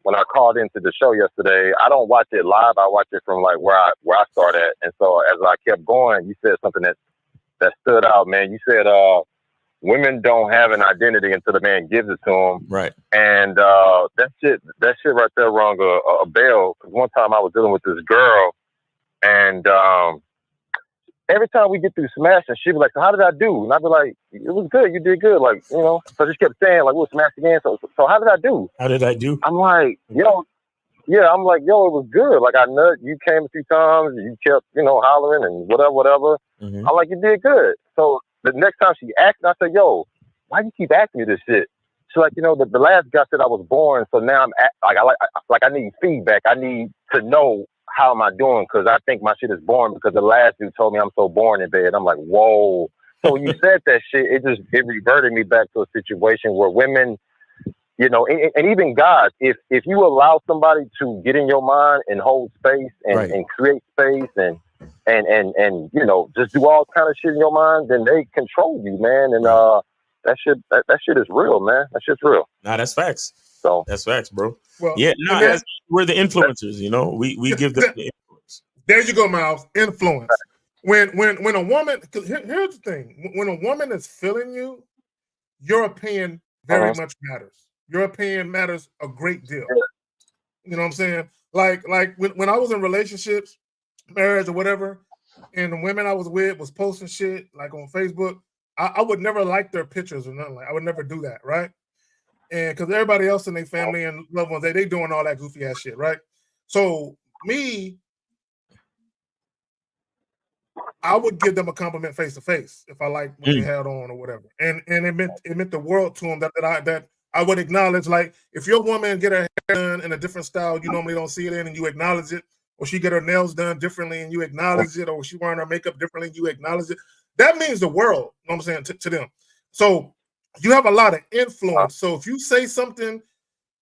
R: when I called into the show yesterday, I don't watch it live. I watch it from like where I start at. And so as I kept going, you said something that stood out, man. You said women don't have an identity until the man gives it to them.
N: Right.
R: And that shit right there rung a bell. Because one time I was dealing with this girl, and every time we get through smashing, she'd be like, "So how did I do?" And I'd be like, "It was good. You did good." Like, So she kept saying, like, "We'll smash again." So how did I do?
N: How did I do?
R: I'm like, yeah, I'm like, yo, it was good. Like, I know you came a few times, you kept, hollering and whatever.
N: Mm-hmm.
R: I'm like, you did good. So the next time she asked me, I said, yo, why you keep asking me this shit? She's like, the last guy said I was boring, so now I need feedback. I need to know how am I doing, because I think my shit is boring because the last dude told me I'm so boring in bed. I'm like, whoa. So when you said that shit, it reverted me back to a situation where women, and even guys, if you allow somebody to get in your mind and hold space and create space and just do all kind of shit in your mind, then they control you, man. And that shit is real, man. That shit's real.
N: Nah, that's facts.
R: So
N: that's facts, bro.
G: Well,
N: we're the influencers, we give them the influence.
G: There you go, Miles. Influence. When a woman, because here's the thing: when a woman is feeling you, your opinion very much matters. Your opinion matters a great deal. You know what I'm saying? Like when I was in relationships, marriage or whatever, and the women I was with was posting shit like on Facebook, I would never like their pictures or nothing. I would never do that, right? And because everybody else in their family and loved ones, they doing all that goofy ass shit, right? So me, I would give them a compliment face to face if I liked what they had on or whatever, and it meant the world to them that I would acknowledge. Like, if your woman get her hair done in a different style you normally don't see it in, and you acknowledge it, or she get her nails done differently and you acknowledge it, or she wearing her makeup differently and you acknowledge it, that means the world. You know what I'm saying, to them. So you have a lot of influence. So if you say something,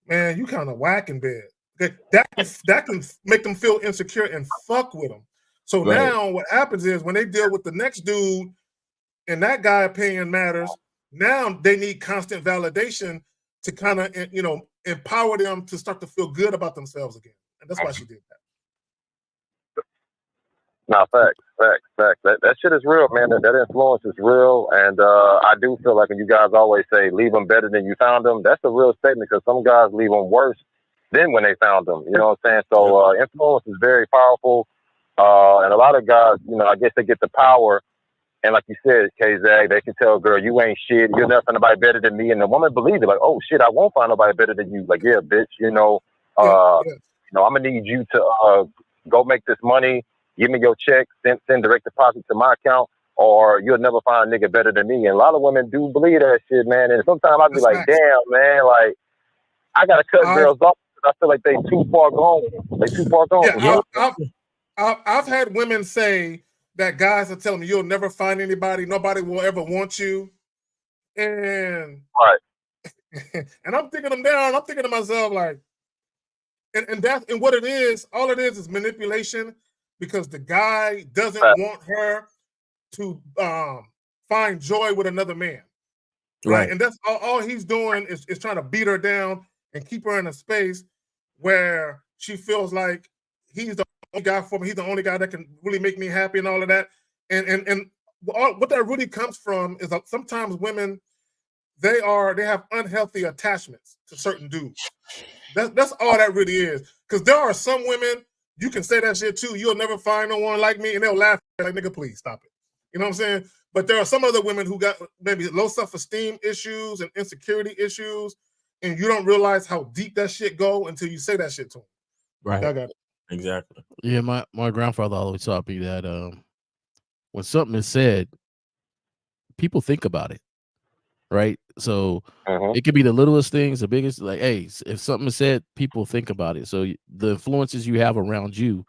G: man, you kind of whack in bed. Okay? That can make them feel insecure and fuck with them. So now what happens is when they deal with the next dude and that guy opinion matters, now they need constant validation to kind of, empower them to start to feel good about themselves again. And that's why she did that.
R: Nah, facts. That shit is real, man. That influence is real, and I do feel like when you guys always say leave them better than you found them, that's a real statement because some guys leave them worse than when they found them. You know what I'm saying? So influence is very powerful, and a lot of guys, I guess they get the power, and like you said, K-Zag, they can tell a girl, you ain't shit, you'll never find nobody better than me, and the woman believes it, like, oh shit, I won't find nobody better than you. Like, yeah, bitch, I'm gonna need you to go make this money. Give me your check, send direct deposit to my account, or you'll never find a nigga better than me. And a lot of women do believe that shit, man. And sometimes I'd be like, damn, man, like, I gotta cut girls off because I feel like they too far gone.
G: I've had women say that guys are telling me you'll never find anybody, nobody will ever want you. And and I'm thinking them down, I'm thinking to myself, like, and what it is, all it is manipulation. Because the guy doesn't want her to find joy with another man. Right. And that's all he's doing is trying to beat her down and keep her in a space where she feels like he's the only guy for me. He's the only guy that can really make me happy and all of that. And what that really comes from is that sometimes women, they have unhealthy attachments to certain dudes. That's all that really is. Because there are some women, you can say that shit too. You'll never find no one like me, and they'll laugh like, nigga, please stop it. You know what I'm saying? But there are some other women who got maybe low self-esteem issues and insecurity issues, and you don't realize how deep that shit go until you say that shit to them.
N: Right.
G: I got it.
N: Exactly.
K: Yeah, my grandfather always taught me that when something is said, people think about it. Right. So it could be the littlest things, the biggest, like, hey, if something is said, people think about it. So the influences you have around you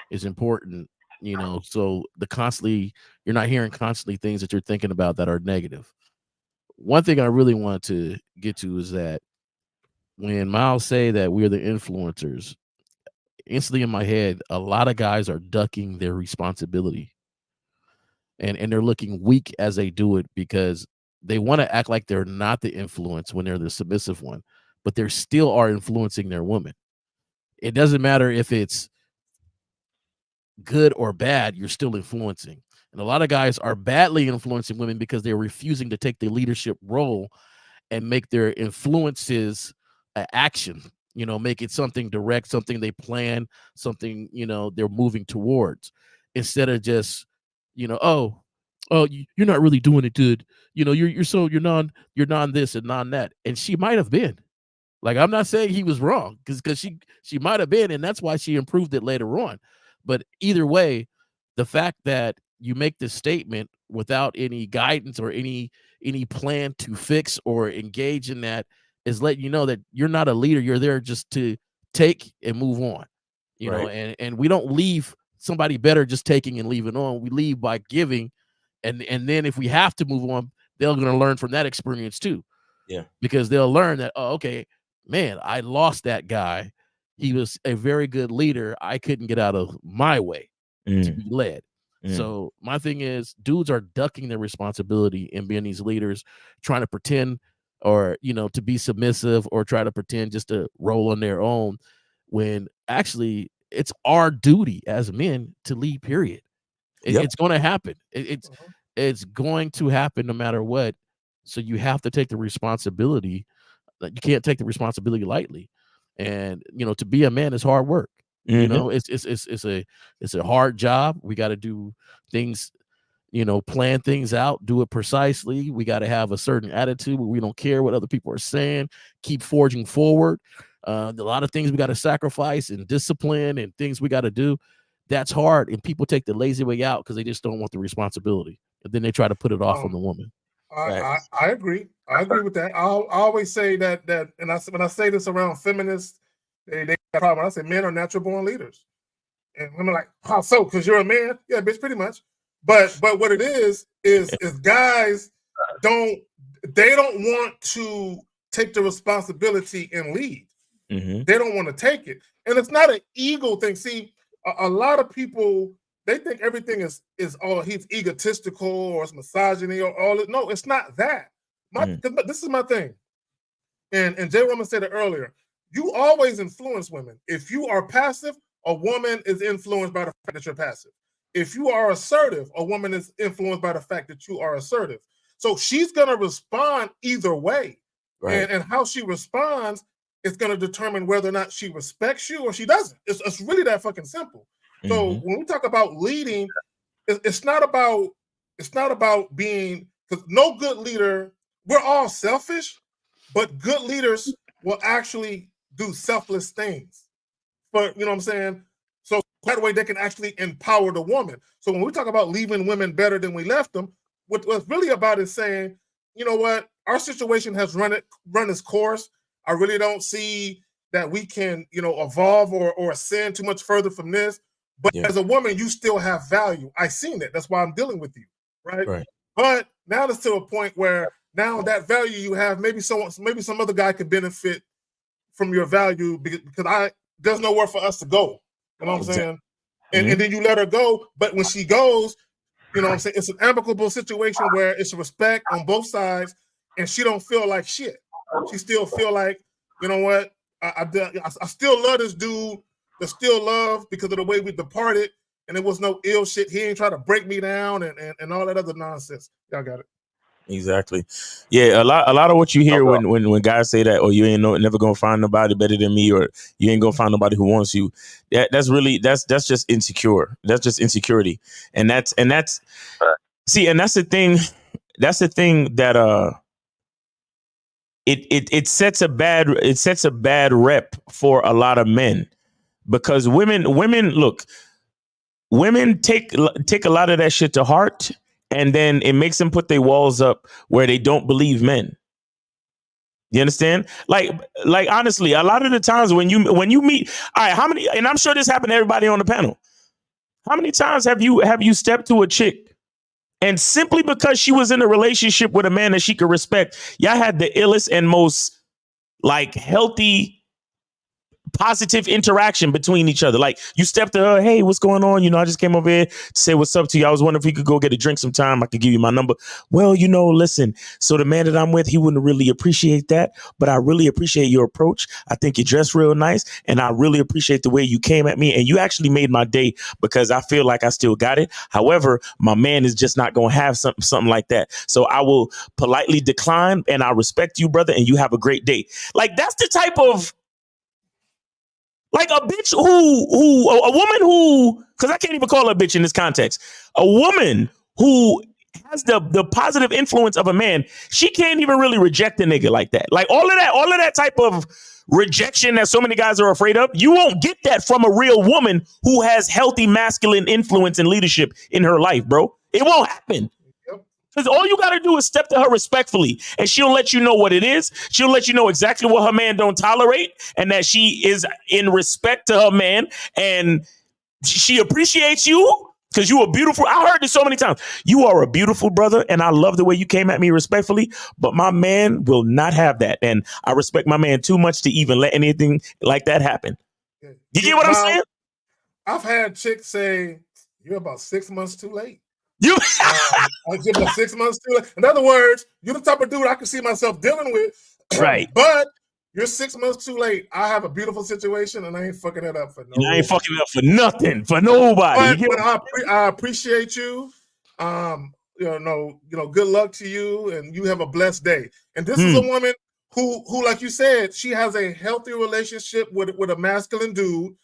K: is important, so you're not hearing constantly things that you're thinking about that are negative. One thing I really want to get to is that when Miles say that we're the influencers, instantly in my head, a lot of guys are ducking their responsibility and they're looking weak as they do it because they want to act like they're not the influence when they're the submissive one, but they still are influencing their woman. It doesn't matter if it's good or bad, you're still influencing. And a lot of guys are badly influencing women because they're refusing to take the leadership role and make their influences action, make it something direct, something they plan, something, they're moving towards, instead of just, you're not really doing it good. You're non this and non that. And she might have been. Like, I'm not saying he was wrong because she might have been, and that's why she improved it later on. But either way, the fact that you make this statement without any guidance or any plan to fix or engage in that is letting you know that you're not a leader. You're there just to take and move on, and we don't leave somebody better just taking and leaving on. We leave by giving. And then if we have to move on, they're going to learn from that experience too.
N: Yeah.
K: Because they'll learn that, oh, okay, man, I lost that guy. He was a very good leader. I couldn't get out of my way to be led. So my thing is, dudes are ducking their responsibility in being these leaders, trying to pretend or, to be submissive or try to pretend just to roll on their own, when actually it's our duty as men to lead, period. It's going to happen. It's going to happen no matter what. So you have to take the responsibility. You can't take the responsibility lightly. And, to be a man is hard work. It's a hard job. We got to do things, plan things out, do it precisely. We got to have a certain attitude where we don't care what other people are saying, keep forging forward. A lot of things we got to sacrifice and discipline and things we got to do. That's hard. And people take the lazy way out because they just don't want the responsibility. And then they try to put it off on the woman.
G: I agree. I agree with that. I always say that, and when I say this around feminists, they have a problem. I say men are natural born leaders, and women are like, how so? Because you're a man? Yeah, bitch, pretty much. But what it is guys don't. they don't want to take the responsibility and lead.
N: Mm-hmm.
G: They don't want to take it. And it's not an ego thing. See, a lot of people, they think everything is he's egotistical or it's misogyny or all it. No, it's not that. This is my thing. And Jay Roman said it earlier. You always influence women. If you are passive, a woman is influenced by the fact that you're passive. If you are assertive, a woman is influenced by the fact that you are assertive. So she's going to respond either way.
N: Right.
G: And how she responds is going to determine whether or not she respects you or she doesn't. It's really that fucking simple. So when we talk about leading, it's not about being, because no good leader, we're all selfish, but good leaders will actually do selfless things. But you know what I'm saying? So that way they can actually empower the woman. So when we talk about leaving women better than we left them, what's really about is saying, you know what, our situation has run its course. I really don't see that we can, evolve or ascend too much further from this. But as a woman, you still have value. I've seen it. That's why I'm dealing with you, right? But now it's to a point where now that value you have, maybe some other guy could benefit from your value because there's nowhere for us to go. You know what I'm saying? And then you let her go. But when she goes, you know what I'm saying? It's an amicable situation where it's respect on both sides, and she don't feel like shit. She still feel like, you know what? I still love this dude. There's still love because of the way we departed, and it was no ill shit. He ain't trying to break me down and all that other nonsense. Y'all got it.
N: Exactly. Yeah, a lot of what you hear when guys say that, or you ain't never gonna find nobody better than me, or you ain't gonna find nobody who wants you. That's just insecure. That's just insecurity, and that's see, and that's the thing. That's the thing that it sets a bad rep for a lot of men, because women take a lot of that shit to heart. And then it makes them put their walls up where they don't believe men. You understand? Like honestly, a lot of the times when you meet, all right, how many? And I'm sure this happened to everybody on the panel. How many times have you stepped to a chick, and simply because she was in a relationship with a man that she could respect, y'all had the illest and most healthy, positive interaction between each other? Like, you stepped to her, hey, what's going on? I just came over here to say what's up to you. I was wondering if we could go get a drink sometime. I could give you my number. Well, listen, so the man that I'm with, he wouldn't really appreciate that, but I really appreciate your approach. I think you dress real nice, and I really appreciate the way you came at me, and you actually made my day because I feel like I still got it. However, my man is just not going to have something like that. So I will politely decline, and I respect you, brother, and you have a great day. Like, that's the type of a bitch a woman who, because I can't even call her a bitch in this context, a woman who has the positive influence of a man, she can't even really reject a nigga like that. Like, all of that type of rejection that so many guys are afraid of, you won't get that from a real woman who has healthy masculine influence and leadership in her life, bro. It won't happen. Because all you got to do is step to her respectfully, and she'll let you know what it is. She'll let you know exactly what her man don't tolerate, and that she is in respect to her man, and she appreciates you because you are beautiful. I heard this so many times. You are a beautiful brother, and I love the way you came at me respectfully, but my man will not have that, and I respect my man too much to even let anything like that happen. You get what I'm saying?
G: I've had chicks say, you're about 6 months too late. I give them 6 months too late. In other words, you're the type of dude I can see myself dealing with.
N: Right.
G: But you're 6 months too late. I have a beautiful situation, and I ain't fucking it up for nobody.
N: I ain't fucking it up for nothing, for nobody.
G: But I appreciate you. Good luck to you, and you have a blessed day. And this is a woman who, like you said, she has a healthy relationship with a masculine dude.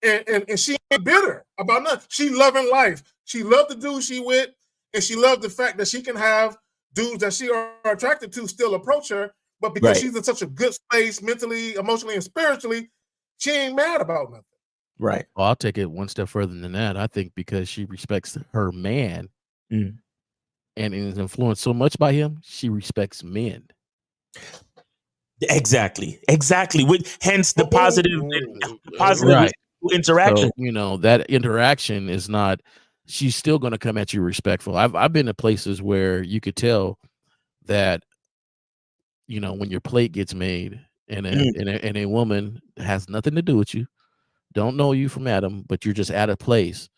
G: And she ain't bitter about nothing. She loving life. She loved the dude she with, and she loved the fact that she can have dudes that she are attracted to still approach her. But because she's in such a good space mentally, emotionally, and spiritually, she ain't mad about nothing.
N: Right.
K: Well, I'll take it one step further than that. I think because she respects her man and is influenced so much by him, she respects men.
N: Exactly. Hence the positive
K: right.
N: interaction.
K: So, that interaction is not, she's still going to come at you respectful. I've been to places where you could tell that when your plate gets made and a woman has nothing to do with you, don't know you from Adam, but you're just at a place,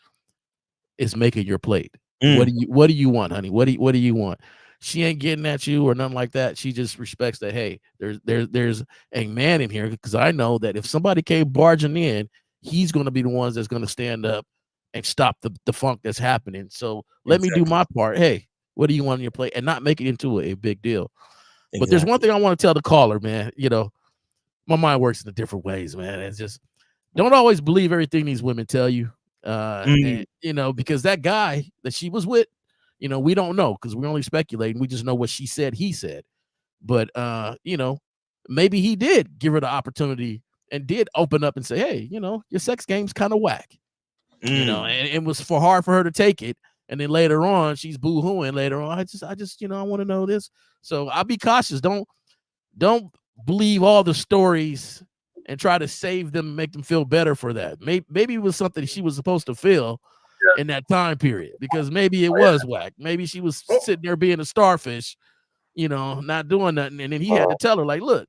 K: is making your plate. What do you want, honey? What do you want? She ain't getting at you or nothing like that. She just respects that, hey, there's a man in here, because I know that if somebody came barging in, he's going to be the ones that's going to stand up and stop the funk that's happening. So let me do my part. Hey, what do you want on your plate? And not make it into a big deal. But there's one thing I want to tell the caller, man. My mind works in different ways, man. It's just, don't always believe everything these women tell you. And, because that guy that she was with, we don't know, because we're only speculating. We just know what she said, he said. But, maybe he did give her the opportunity and did open up and say, hey, your sex game's kind of whack. And it was hard for her to take it. And then later on, she's boo-hooing later on. I just, I want to know this. So I'll be cautious. Don't believe all the stories and try to save them and make them feel better for that. Maybe it was something she was supposed to feel in that time period, because maybe it was whack. Maybe she was sitting there being a starfish, not doing nothing. And then he had to tell her, like, look,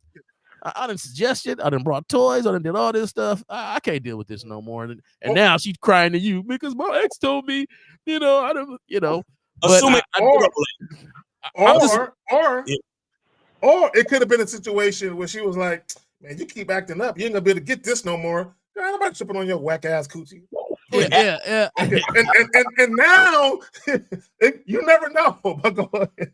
K: I done suggested, I done brought toys, I done did all this stuff. I can't deal with this no more. And now she's crying to you because my ex told me, I don't,
G: Assuming, or it could have been a situation where she was like, man, you keep acting up, you ain't gonna be able to get this no more. I'm about tripping on your whack ass coochie.
K: Yeah.
G: And now you never know. But go ahead.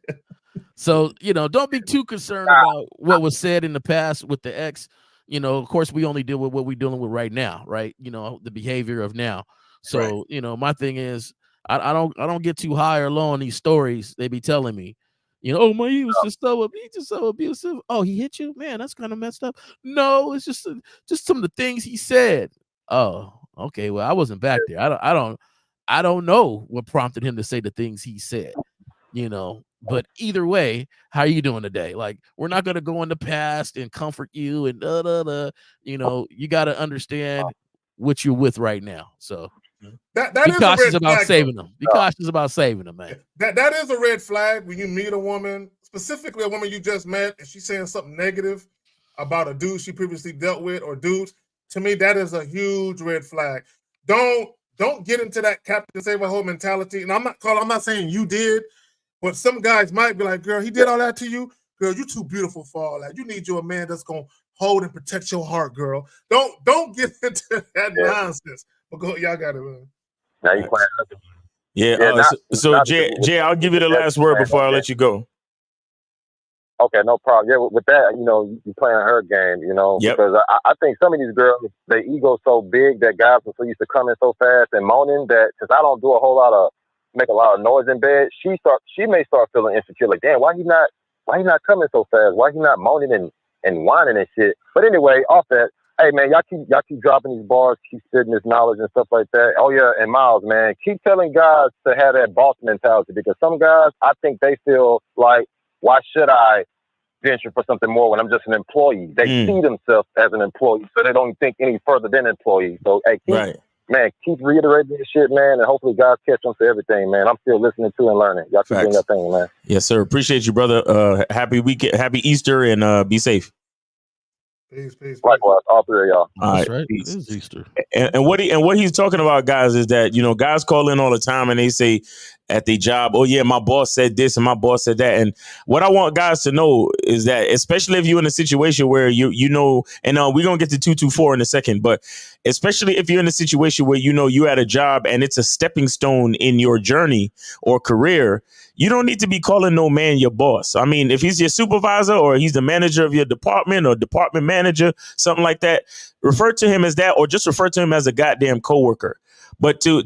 K: So, don't be too concerned about what was said in the past with the ex. Of course, we only deal with what we're dealing with right now, right? The behavior of now. So, my thing is, I don't get too high or low on these stories they be telling me. He was just so abusive. Oh, he hit you? Man, that's kind of messed up. No, it's just some of the things he said. Oh, okay. Well, I wasn't back there. I don't know what prompted him to say the things he said. But either way, how are you doing today? Like, we're not gonna go in the past and comfort you and you got to understand what you're with right now. So
G: that
K: be
G: is
K: cautious
G: a red
K: about
G: flag,
K: saving them. Be cautious about saving them, man.
G: That is a red flag when you meet a woman, specifically a woman you just met, and she's saying something negative about a dude she previously dealt with or dudes. To me, that is a huge red flag. Don't get into that Captain Save-A-Ho mentality. And I'm not saying you did, but some guys might be like, girl, he did all that to you. Girl, you too beautiful for all that. You need you a man that's gonna hold and protect your heart, girl. Don't get into that nonsense. But go, y'all got it, man.
R: Now you playing.
N: Yeah. So Jay, I'll give you the last word before I let you go.
R: Okay, no problem. Yeah, with that, you playing her game, because I think some of these girls, their ego's so big that guys are so used to coming so fast and moaning that, since I don't make a lot of noise in bed, she may start feeling insecure. Like, damn, why he not coming so fast? Why he not moaning and whining and shit? But anyway, off that, hey man, y'all keep dropping these bars, keep spitting this knowledge and stuff like that. Oh yeah, and Miles, man, keep telling guys to have that boss mentality, because some guys, I think they feel like, why should I venture for something more when I'm just an employee? They see themselves as an employee, so they don't think any further than employee. So hey, keep reiterating this shit, man, and hopefully guys catch on to everything, man. I'm still listening to and learning. Y'all keep doing your thing, man.
N: Yes, sir. Appreciate you, brother. Happy weekend, happy Easter, and be safe.
G: Peace.
R: Likewise, all three of y'all.
K: That's right. It is Easter.
N: And what he's talking about, guys, is that guys call in all the time and they say at their job, oh yeah, my boss said this and my boss said that. And what I want guys to know is that, especially if you're in a situation where and we're gonna get to 224 in a second, but especially if you're in a situation where you're at a job and it's a stepping stone in your journey or career, you don't need to be calling no man your boss. I mean, if he's your supervisor or he's the manager of your department or department manager, something like that, refer to him as that, or just refer to him as a goddamn coworker. But to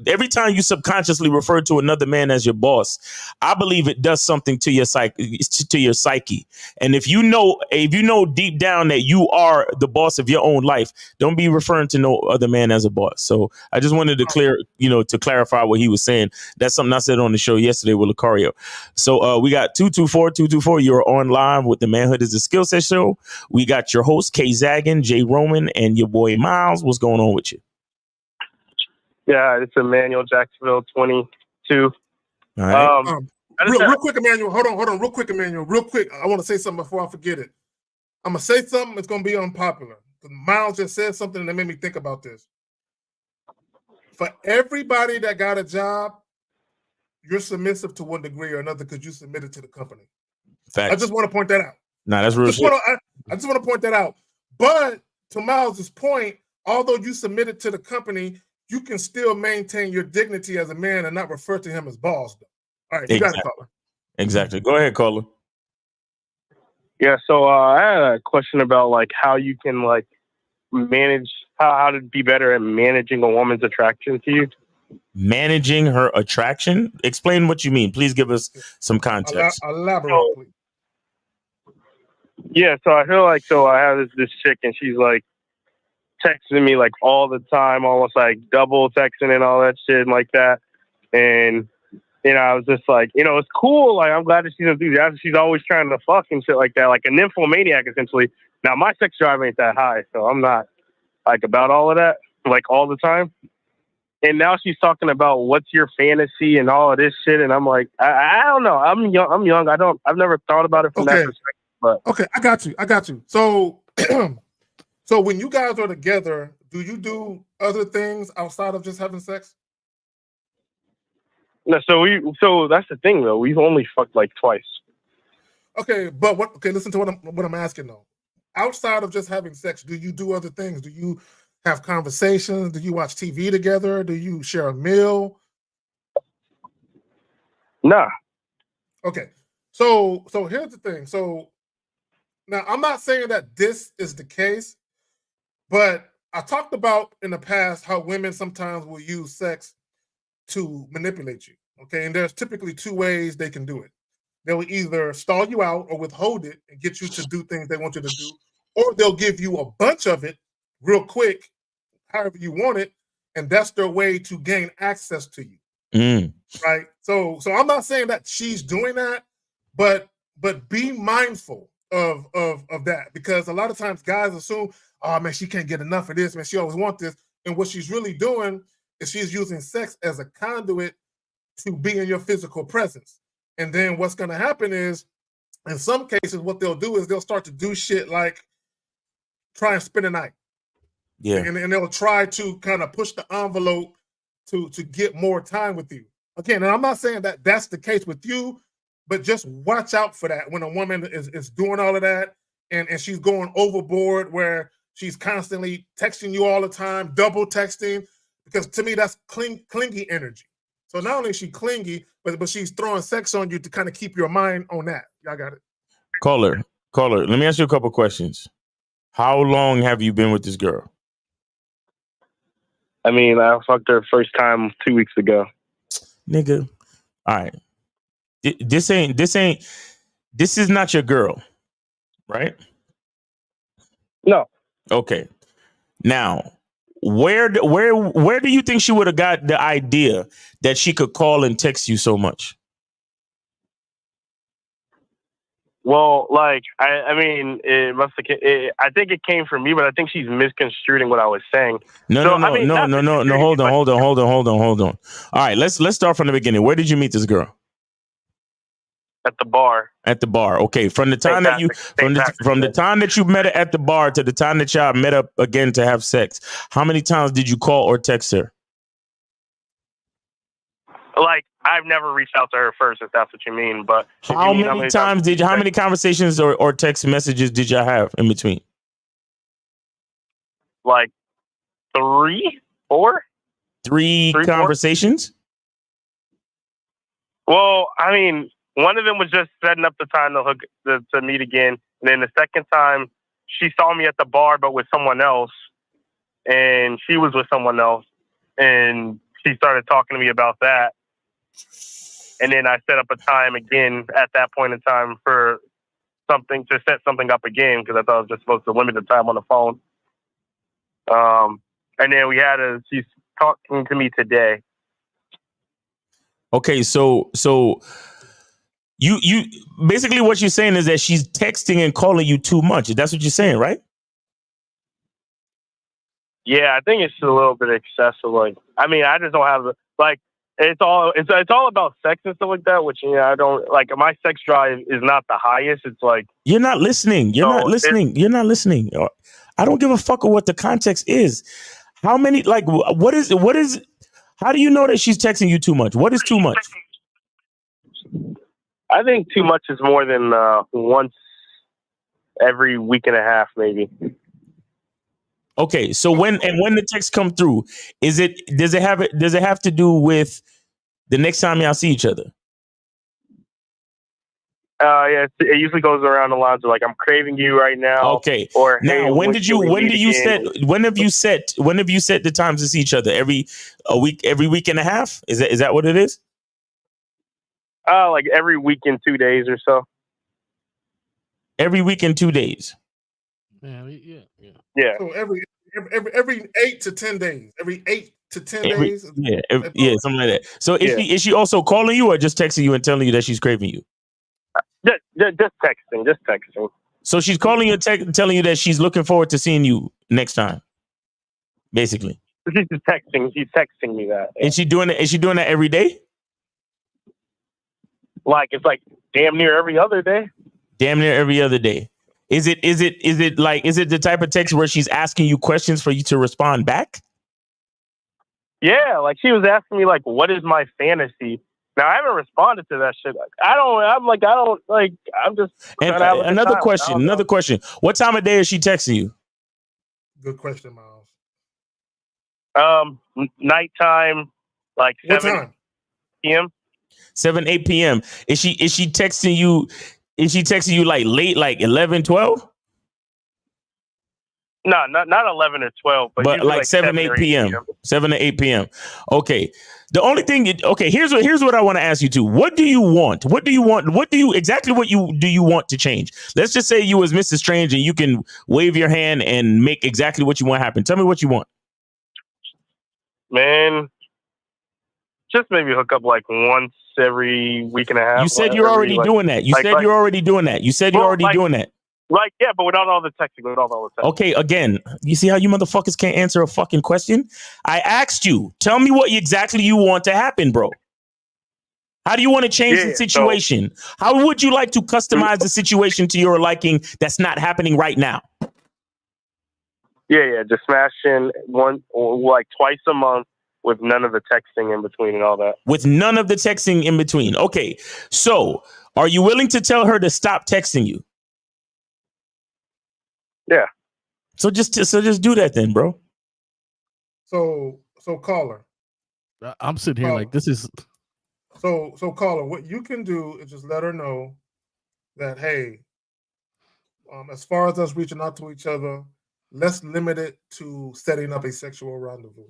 N: every time you subconsciously refer to another man as your boss, I believe it does something to your psyche. And if you know deep down that you are the boss of your own life, don't be referring to no other man as a boss. So I just wanted to clarify what he was saying. That's something I said on the show yesterday with Lucario. So we got 224. You're on live with the Manhood is a Skill Set show. We got your host K Zaggin, Jay Roman, and your boy Miles. What's going on with you?
S: Yeah, it's Emmanuel, Jacksonville, 22.
N: All right.
G: Real quick, Emmanuel. Hold on. Real quick, Emmanuel. Real quick. I want to say something before I forget it. I'm gonna say something. It's gonna be unpopular. Miles just said something that made me think about this. For everybody that got a job, you're submissive to one degree or another because you submitted to the company.
N: Facts.
G: I just want to point that out.
N: Nah, that's real shit.
G: I just want to point that out. But to Miles's point, although you submitted to the company, you can still maintain your dignity as a man and not refer to him as boss. All right, you got it, caller.
N: Exactly. Go ahead, caller.
S: Yeah, so I had a question about like how you can like manage how to be better at managing a woman's attraction to you.
N: Managing her attraction? Explain what you mean. Please give us some context.
G: Elaborate, please.
S: Yeah, so I feel like I have this chick and she's like texting me like all the time, almost like double texting and all that shit like that. And I was just like, it's cool. Like, I'm glad that she's enthusiastic. She's always trying to fuck and shit like that, like a nymphomaniac, essentially. Now, my sex drive ain't that high, so I'm not, like, about all of that, like, all the time. And now she's talking about what's your fantasy and all of this shit, and I'm like, I don't know. I'm young. I've never thought about it from that perspective. But
G: okay, I got you. So, so when you guys are together, do you do other things outside of just having sex?
S: No, so that's the thing though. We've only fucked like twice.
G: Okay, but listen to what I'm asking though. Outside of just having sex, do you do other things? Do you have conversations? Do you watch TV together? Do you share a meal?
S: Nah.
G: Okay. So here's the thing. So now I'm not saying that this is the case, but I talked about in the past how women sometimes will use sex to manipulate you. Okay. And there's typically two ways they can do it. They will either stall you out or withhold it and get you to do things they want you to do, or they'll give you a bunch of it real quick, however you want it, and that's their way to gain access to you. Right? So I'm not saying that she's doing that, but be mindful of that, because a lot of times guys assume, oh man, she can't get enough of this, man, she always wants this, and what she's really doing is she's using sex as a conduit to be in your physical presence. And then what's going to happen is, in some cases, what they'll do is they'll start to do shit like try and spend a night.
N: Yeah.
G: And they'll try to kind of push the envelope to get more time with you. Again, and I'm not saying that that's the case with you, but just watch out for that when a woman is doing all of that and she's going overboard where she's constantly texting you all the time, double texting, because to me, that's clingy energy. So not only is she clingy, but she's throwing sex on you to kind of keep your mind on that. Y'all got it.
N: Caller, let me ask you a couple questions. How long have you been with this girl?
S: I mean, I fucked her first time 2 weeks ago.
N: Nigga. All right. This is not your girl, right?
S: No.
N: Okay. Now, where do you think she would have got the idea that she could call and text you so much?
S: Well, like, I mean, it must have. I think it came from me, but I think she's misconstruing what I was saying.
N: No. Hold on. All right, let's start from the beginning. Where did you meet this girl?
S: At the bar.
N: At the bar. Okay. From the time that you met her at the bar to the time that y'all met up again to have sex, how many times did you call or text her?
S: Like, I've never reached out to her first, if that's what you mean. But
N: how many conversations or text messages did y'all have in between?
S: Like 3, 4.
N: Three conversations?
S: 4? Well, I mean, one of them was just setting up the time to meet again. And then the second time, she saw me at the bar, but with someone else. And she was with someone else. And she started talking to me about that. And then I set up a time again at that point in time for something to set something up again, because I thought I was just supposed to limit the time on the phone. And then she's talking to me today.
N: Okay, so you basically what you're saying is that she's texting and calling you too much. That's what you're saying, right?
S: Yeah, I think it's a little bit excessive. Like, I mean, I just don't have it's all about sex and stuff like that, which I don't like. My sex drive is not the highest. It's like
N: you're not listening. You're not listening. You're not listening. I don't give a fuck what the context is. How many? Like, what is? How do you know that she's texting you too much? What is too much?
S: I think too much is more than once every week and a half, maybe.
N: Okay, so when the texts come through, does it have to do with the next time y'all see each other?
S: Yeah, it usually goes around the lines of like, I'm craving you right now.
N: Okay.
S: Or
N: now,
S: hey,
N: when have you set the times to see each other? Every week and a half? Is that what it is?
S: Like every week in 2 days or so.
N: Every week in 2 days.
S: Yeah.
G: So every 8 to 10 days. Every 8 to 10 days.
N: Yeah, something like that. So is she also calling you or just texting you and telling you that she's craving you?
S: Just texting.
N: So she's calling you and telling you that she's looking forward to seeing you next time. Basically.
S: She's just texting. She's texting me that. Yeah.
N: Is she doing that every day?
S: Like it's like damn near every other day.
N: Damn near every other day. Is it the type of text where she's asking you questions for you to respond back?
S: Yeah, like she was asking me like, what is my fantasy? Now I haven't responded to that shit. I'm just.
N: And another question. What time of day is she texting you?
G: Good question, Miles.
S: Nighttime, like
G: what
S: 7
G: time?
S: p.m.
N: 7-8 p.m. Is she texting you? Is she texting you like late, like 11, 12?
S: No, not 11 or 12, but
N: like 7, 8 p.m. 7 to 8 p.m. Okay. The only thing, here's what I want to ask you too. What do you want? What do you want to change? Let's just say you was Mr. Strange and you can wave your hand and make exactly what you want happen. Tell me what you want.
S: Man, just maybe hook up like once every week and a half.
N: You said you're already doing that. You said you're already doing that.
S: Like, yeah, but without all the texting,
N: Okay, again, you see how you motherfuckers can't answer a fucking question? I asked you, tell me what exactly you want to happen, bro. How do you want to change the situation? How would you like to customize the situation to your liking that's not happening right now?
S: Yeah, just smashing like twice a month with none of the texting in between and all that.
N: With none of the texting in between. Okay, so are you willing to tell her to stop texting you?
S: Yeah.
N: So just do that then, bro.
G: So caller.
K: I'm sitting here like this is.
G: So caller, what you can do is just let her know that hey, as far as us reaching out to each other, let's limit it to setting up a sexual rendezvous.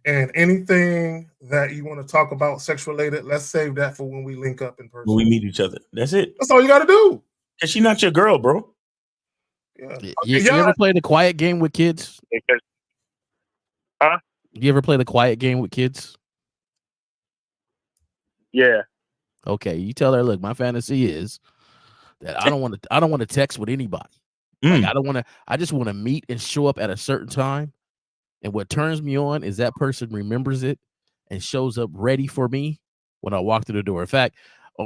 G: And anything that you want to talk about sex related, let's save that for when we link up in person.
N: When we meet each other. That's it.
G: That's all you got to do.
N: Cause she's not your girl, bro.
G: Yeah.
K: You ever play the quiet game with kids?
S: Huh?
K: You ever play the quiet game with kids?
S: Yeah.
K: Okay, you tell her, look, my fantasy is that I don't want to text with anybody. Like I just want to meet and show up at a certain time. And what turns me on is that person remembers it and shows up ready for me when I walk through the door. In fact,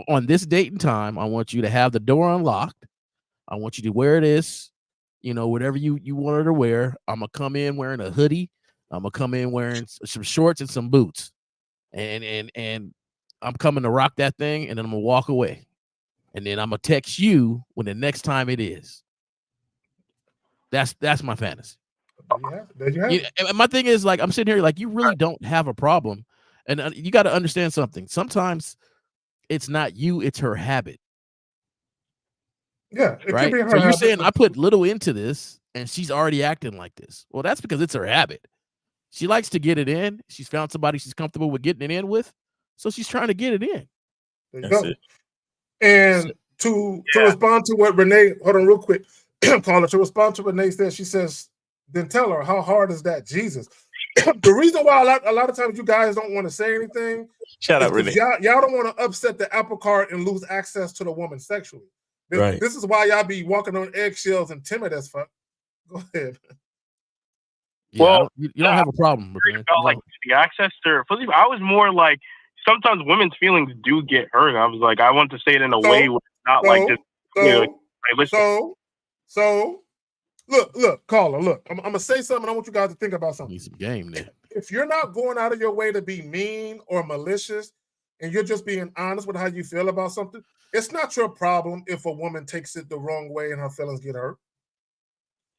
K: on this date and time, I want you to have the door unlocked. I want you to wear this, whatever you want her to wear. I'm going to come in wearing a hoodie. I'm going to come in wearing some shorts and some boots. And I'm coming to rock that thing, and then I'm going to walk away. And then I'm going to text you when the next time it is. That's my fantasy.
G: There you have it.
K: And my thing is, like, I'm sitting here like, you really don't have a problem. And you got to understand something. Sometimes it's not you, it's her habit.
G: Yeah.
K: Right. So you're saying I put little into this and she's already acting like this. Well, that's because it's her habit. She likes to get it in. She's found somebody she's comfortable with getting it in with. So she's trying to get it in.
G: There you go. And to respond to what Renee, hold on real quick, caller, to respond to Renee says, she says, then tell her, how hard is that, Jesus? The reason why a lot of times you guys don't want to say anything,
N: shout out, Renee.
G: Y'all don't want to upset the apple cart and lose access to the woman sexually. This is why y'all be walking on eggshells and timid as fuck. Go ahead.
K: Yeah, well, you don't have a problem with
S: like the access to her. I was more like, sometimes women's feelings do get hurt. And I was like, I want to say it in a way where it's not like just
G: So look, caller, look. I'm gonna say something. I want you guys to think about something.
K: Need some game there.
G: If you're not going out of your way to be mean or malicious, and you're just being honest with how you feel about something, it's not your problem if a woman takes it the wrong way and her feelings get hurt.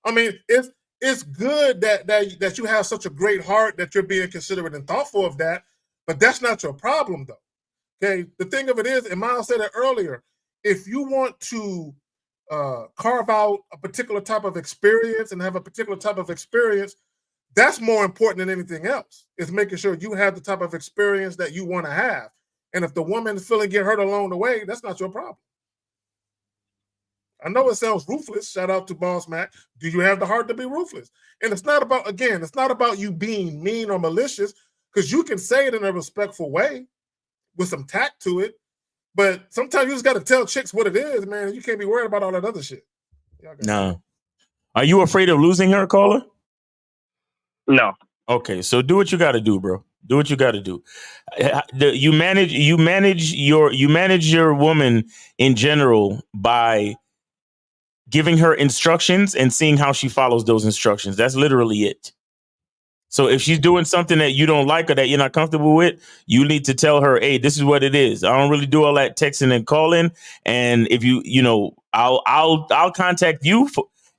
G: I mean, it's good that you have such a great heart that you're being considerate and thoughtful of that, but that's not your problem, though. Okay, the thing of it is, and Miles said it earlier, if you want to carve out a particular type of experience and have a particular type of experience, that's more important than anything else. Is making sure you have the type of experience that you want to have. And if the woman is feeling get hurt along the way, that's not your problem. I know it sounds ruthless. Shout out to Boss Mac. Do you have the heart to be ruthless? And it's not about, again, it's not about you being mean or malicious, because you can say it in a respectful way with some tact to it. But sometimes you just got to tell chicks what it is, man. You can't be worried about all that other shit.
N: No. Are you afraid of losing her, caller?
S: No.
N: Okay, so do what you got to do, bro. Do what you got to do. You manage your woman in general by giving her instructions and seeing how she follows those instructions. That's literally it. So if she's doing something that you don't like or that you're not comfortable with, you need to tell her, hey, this is what it is. I don't really do all that texting and calling. And if I'll contact you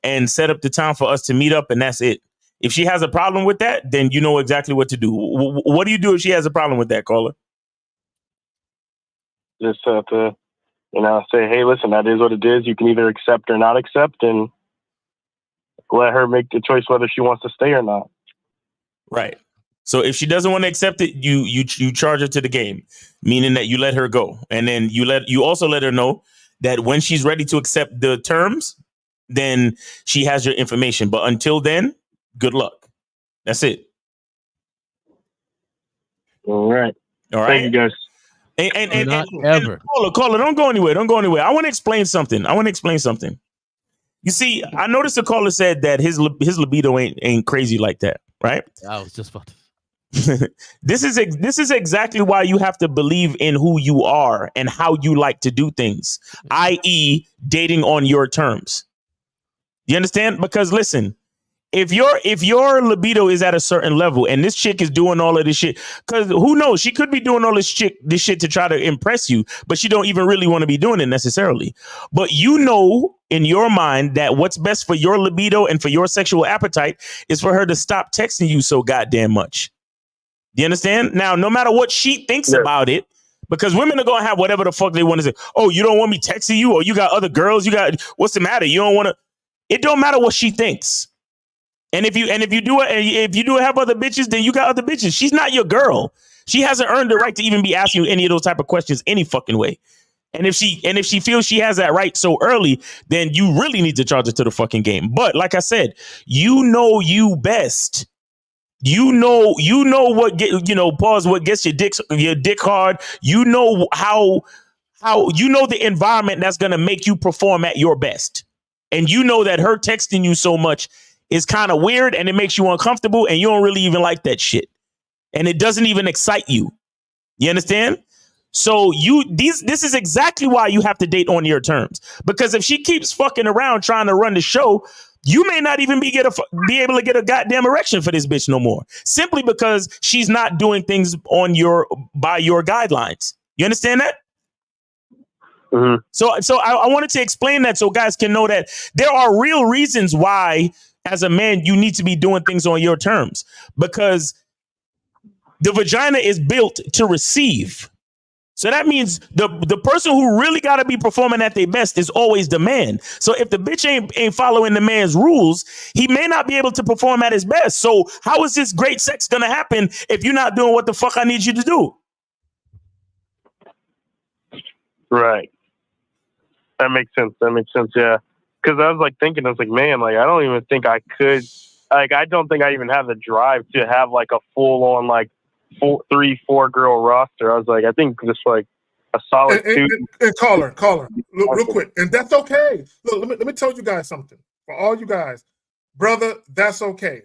N: and set up the time for us to meet up, and that's it. If she has a problem with that, then you know exactly what to do. What do you do if she has a problem with that, caller?
S: Just have to, say, hey, listen, that is what it is. You can either accept or not accept, and let her make the choice whether she wants to stay or not.
N: Right. So if she doesn't want to accept it, you charge her to the game, meaning that you let her go. And then you also let her know that when she's ready to accept the terms, then she has your information. But until then, good luck. That's it.
S: All right. Thank you, guys.
N: And caller, don't go anywhere. Don't go anywhere. I want to explain something. You see, I noticed the caller said that his libido ain't crazy like that, right?
K: I was just about to.
N: This is exactly why you have to believe in who you are and how you like to do things, i.e., dating on your terms. You understand? Because listen, if your libido is at a certain level and this chick is doing all of this shit, because who knows, she could be doing all this shit to try to impress you, but she don't even really want to be doing it necessarily. But you know in your mind that what's best for your libido and for your sexual appetite is for her to stop texting you so goddamn much. Do you understand? Now, no matter what she thinks about it, because women are gonna have whatever the fuck they want to say. Oh, you don't want me texting you, or you got other girls. You got, what's the matter? You don't want to. It don't matter what she thinks. And if you do have other bitches, then you got other bitches. She's not your girl. She hasn't earned the right to even be asking you any of those type of questions any fucking way. And if she feels she has that right so early, then you really need to charge her to the fucking game. But like I said, you know you best. You know what what gets your dick hard. You know how you know the environment that's gonna make you perform at your best. And you know that her texting you so much is kind of weird and it makes you uncomfortable and you don't really even like that shit. And it doesn't even excite you. You understand? So this is exactly why you have to date on your terms. Because if she keeps fucking around trying to run the show, you may not even be able to get a goddamn erection for this bitch no more. Simply because she's not doing things by your guidelines. You understand that?
S: Mm-hmm.
N: So I wanted to explain that so guys can know that there are real reasons why, as a man, you need to be doing things on your terms, because the vagina is built to receive. So that means the person who really got to be performing at their best is always the man. So if the bitch ain't following the man's rules, he may not be able to perform at his best. So how is this great sex going to happen if you're not doing what the fuck I need you to do?
S: Right. That makes sense. Yeah. Because I was like thinking, man, like, I don't even think I could, like, I don't think I even have the drive to have like a full on like 3-4 girl roster. I was like, I think just like a solid two.
G: And caller, real quick, and that's okay. Look, let me tell you guys something. For all you guys, brother, that's okay.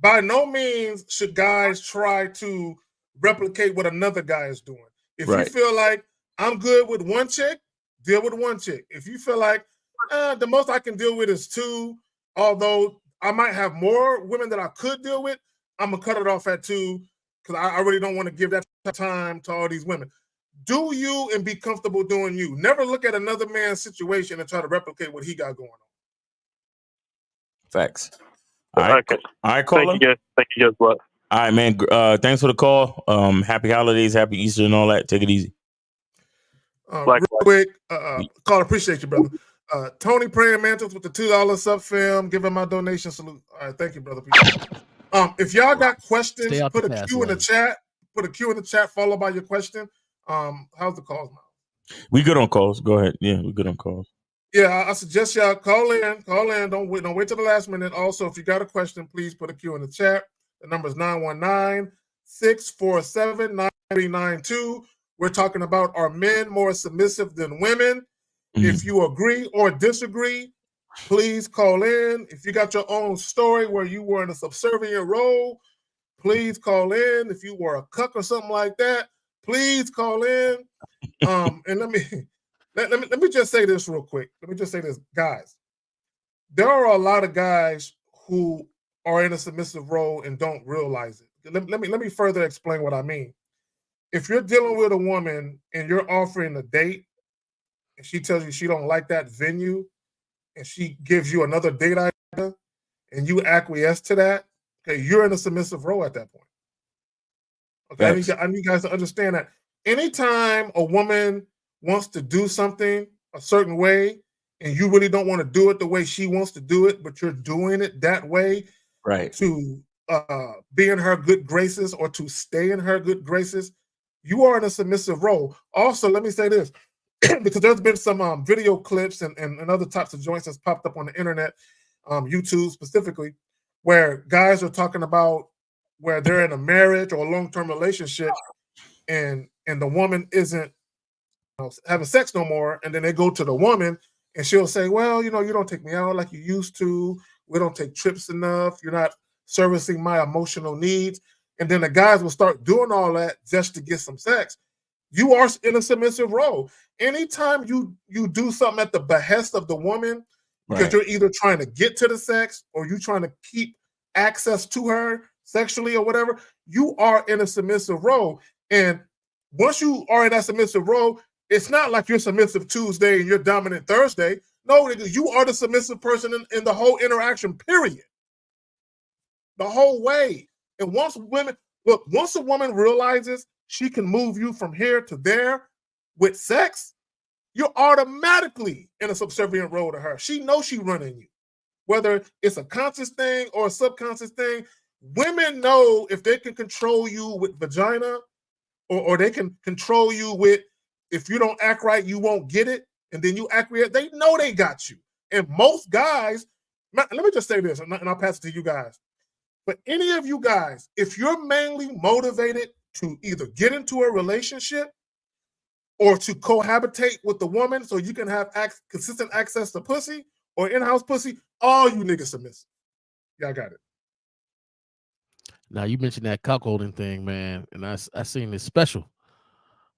G: By no means should guys try to replicate what another guy is doing. If you
N: Right.
G: feel like I'm good with one chick, deal with one chick. If you feel like the most I can deal with is 2, although I might have more women that I could deal with, I'm gonna cut it off at 2 because I really don't want to give that time to all these women. Do you and be comfortable doing you. Never look at another man's situation and try to replicate what he got going on.
N: Facts. All right.
S: Okay.
N: All right, caller.
S: Thank you guys. Thank you guys. What?
N: All right, man. Thanks for the call. Happy holidays, happy Easter, and all that. Take it easy.
G: Real quick, caller, appreciate you, brother. Tony Praying Mantles with the $2 sub film. Give him my donation salute. All right, thank you, brother. Appreciate it. If y'all got questions,
K: Stay out
G: put
K: the
G: a Q in the chat. Put a Q in the chat followed by your question. How's the calls now?
N: We good on calls. Go ahead. Yeah, we good on calls.
G: Yeah, I suggest y'all call in. Call in. Don't wait till the last minute. Also, if you got a question, please put a Q in the chat. The number is 919-647-9392. We're talking about, are men more submissive than women? If you agree or disagree, please call in. If you got your own story where you were in a subservient role, please call in. If you were a cuck or something like that, please call in. And let me just say this real quick. Let me just say this, guys. There are a lot of guys who are in a submissive role and don't realize it. Let me further explain what I mean. If you're dealing with a woman and you're offering a date, and she tells you she don't like that venue, and she gives you another date idea, and you acquiesce to that, okay, you're in a submissive role at that point. Okay, I need you guys to understand that. Anytime a woman wants to do something a certain way, and you really don't want to do it the way she wants to do it, but you're doing it that way,
N: right,
G: to be in her good graces or to stay in her good graces, you are in a submissive role. Also, let me say this, because there's been some video clips and other types of joints that's popped up on the internet, YouTube specifically, where guys are talking about where they're in a marriage or a long-term relationship, and the woman isn't having sex no more, and then they go to the woman and she'll say, well, you don't take me out like you used to. We don't take trips enough. You're not servicing my emotional needs. And then the guys will start doing all that just to get some sex. You are in a submissive role. Anytime you do something at the behest of the woman, because you're either trying to get to the sex or you're trying to keep access to her sexually or whatever, you are in a submissive role. And once you are in that submissive role, it's not like you're submissive Tuesday and you're dominant Thursday. No, you are the submissive person in the whole interaction, period. The whole way. And once a woman realizes she can move you from here to there with sex, you're automatically in a subservient role to her. She knows she's running you. Whether it's a conscious thing or a subconscious thing, women know if they can control you with vagina, or they can control you with, if you don't act right, you won't get it, and then you act right, they know they got you. And most guys, let me just say this, and I'll pass it to you guys. But any of you guys, if you're mainly motivated to either get into a relationship or to cohabitate with the woman so you can have consistent access to pussy or in-house pussy, all you niggas submissive. Y'all got it.
K: Now, you mentioned that cuckolding thing, man, and I seen this special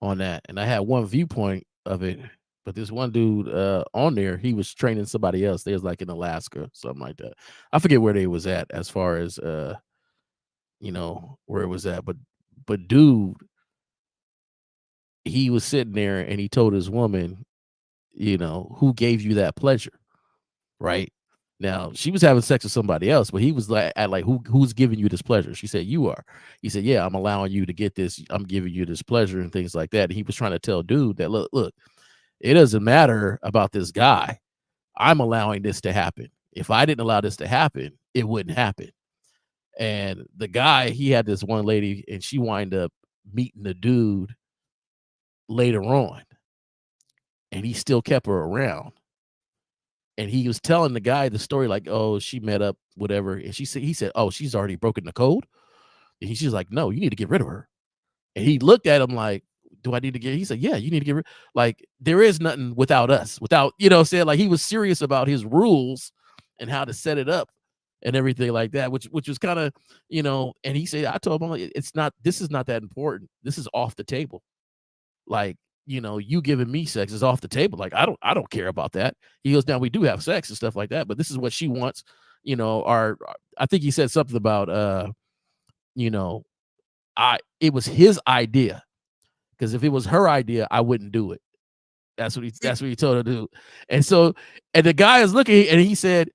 K: on that, and I had one viewpoint of it, but this one dude on there, he was training somebody else. They was like in Alaska, something like that. I forget where they was at as far as where it was at, but dude, he was sitting there and he told his woman, who gave you that pleasure, right? Now, she was having sex with somebody else, but he was like, who's giving you this pleasure? She said, you are. He said, yeah, I'm allowing you to get this. I'm giving you this pleasure and things like that. And he was trying to tell dude that, look, it doesn't matter about this guy. I'm allowing this to happen. If I didn't allow this to happen, it wouldn't happen. And the guy, he had this one lady, and she wound up meeting the dude later on, and he still kept her around. And he was telling the guy the story, like, oh, she met up, whatever. And he said, oh, she's already broken the code. And she's like, no, you need to get rid of her. And he looked at him like, do I need to get? He said, yeah, you need to get rid. Like, there is nothing without us, without, saying, like, he was serious about his rules and how to set it up and everything like that, which was kind of, and he said, I told him, like, this is not that important. This is off the table. Like, you giving me sex is off the table. Like, I don't care about that. He goes, now we do have sex and stuff like that, but this is what she wants. I think he said something about, it was his idea, because if it was her idea, I wouldn't do it. That's what he told her to do. And so, and the guy is looking, and he said,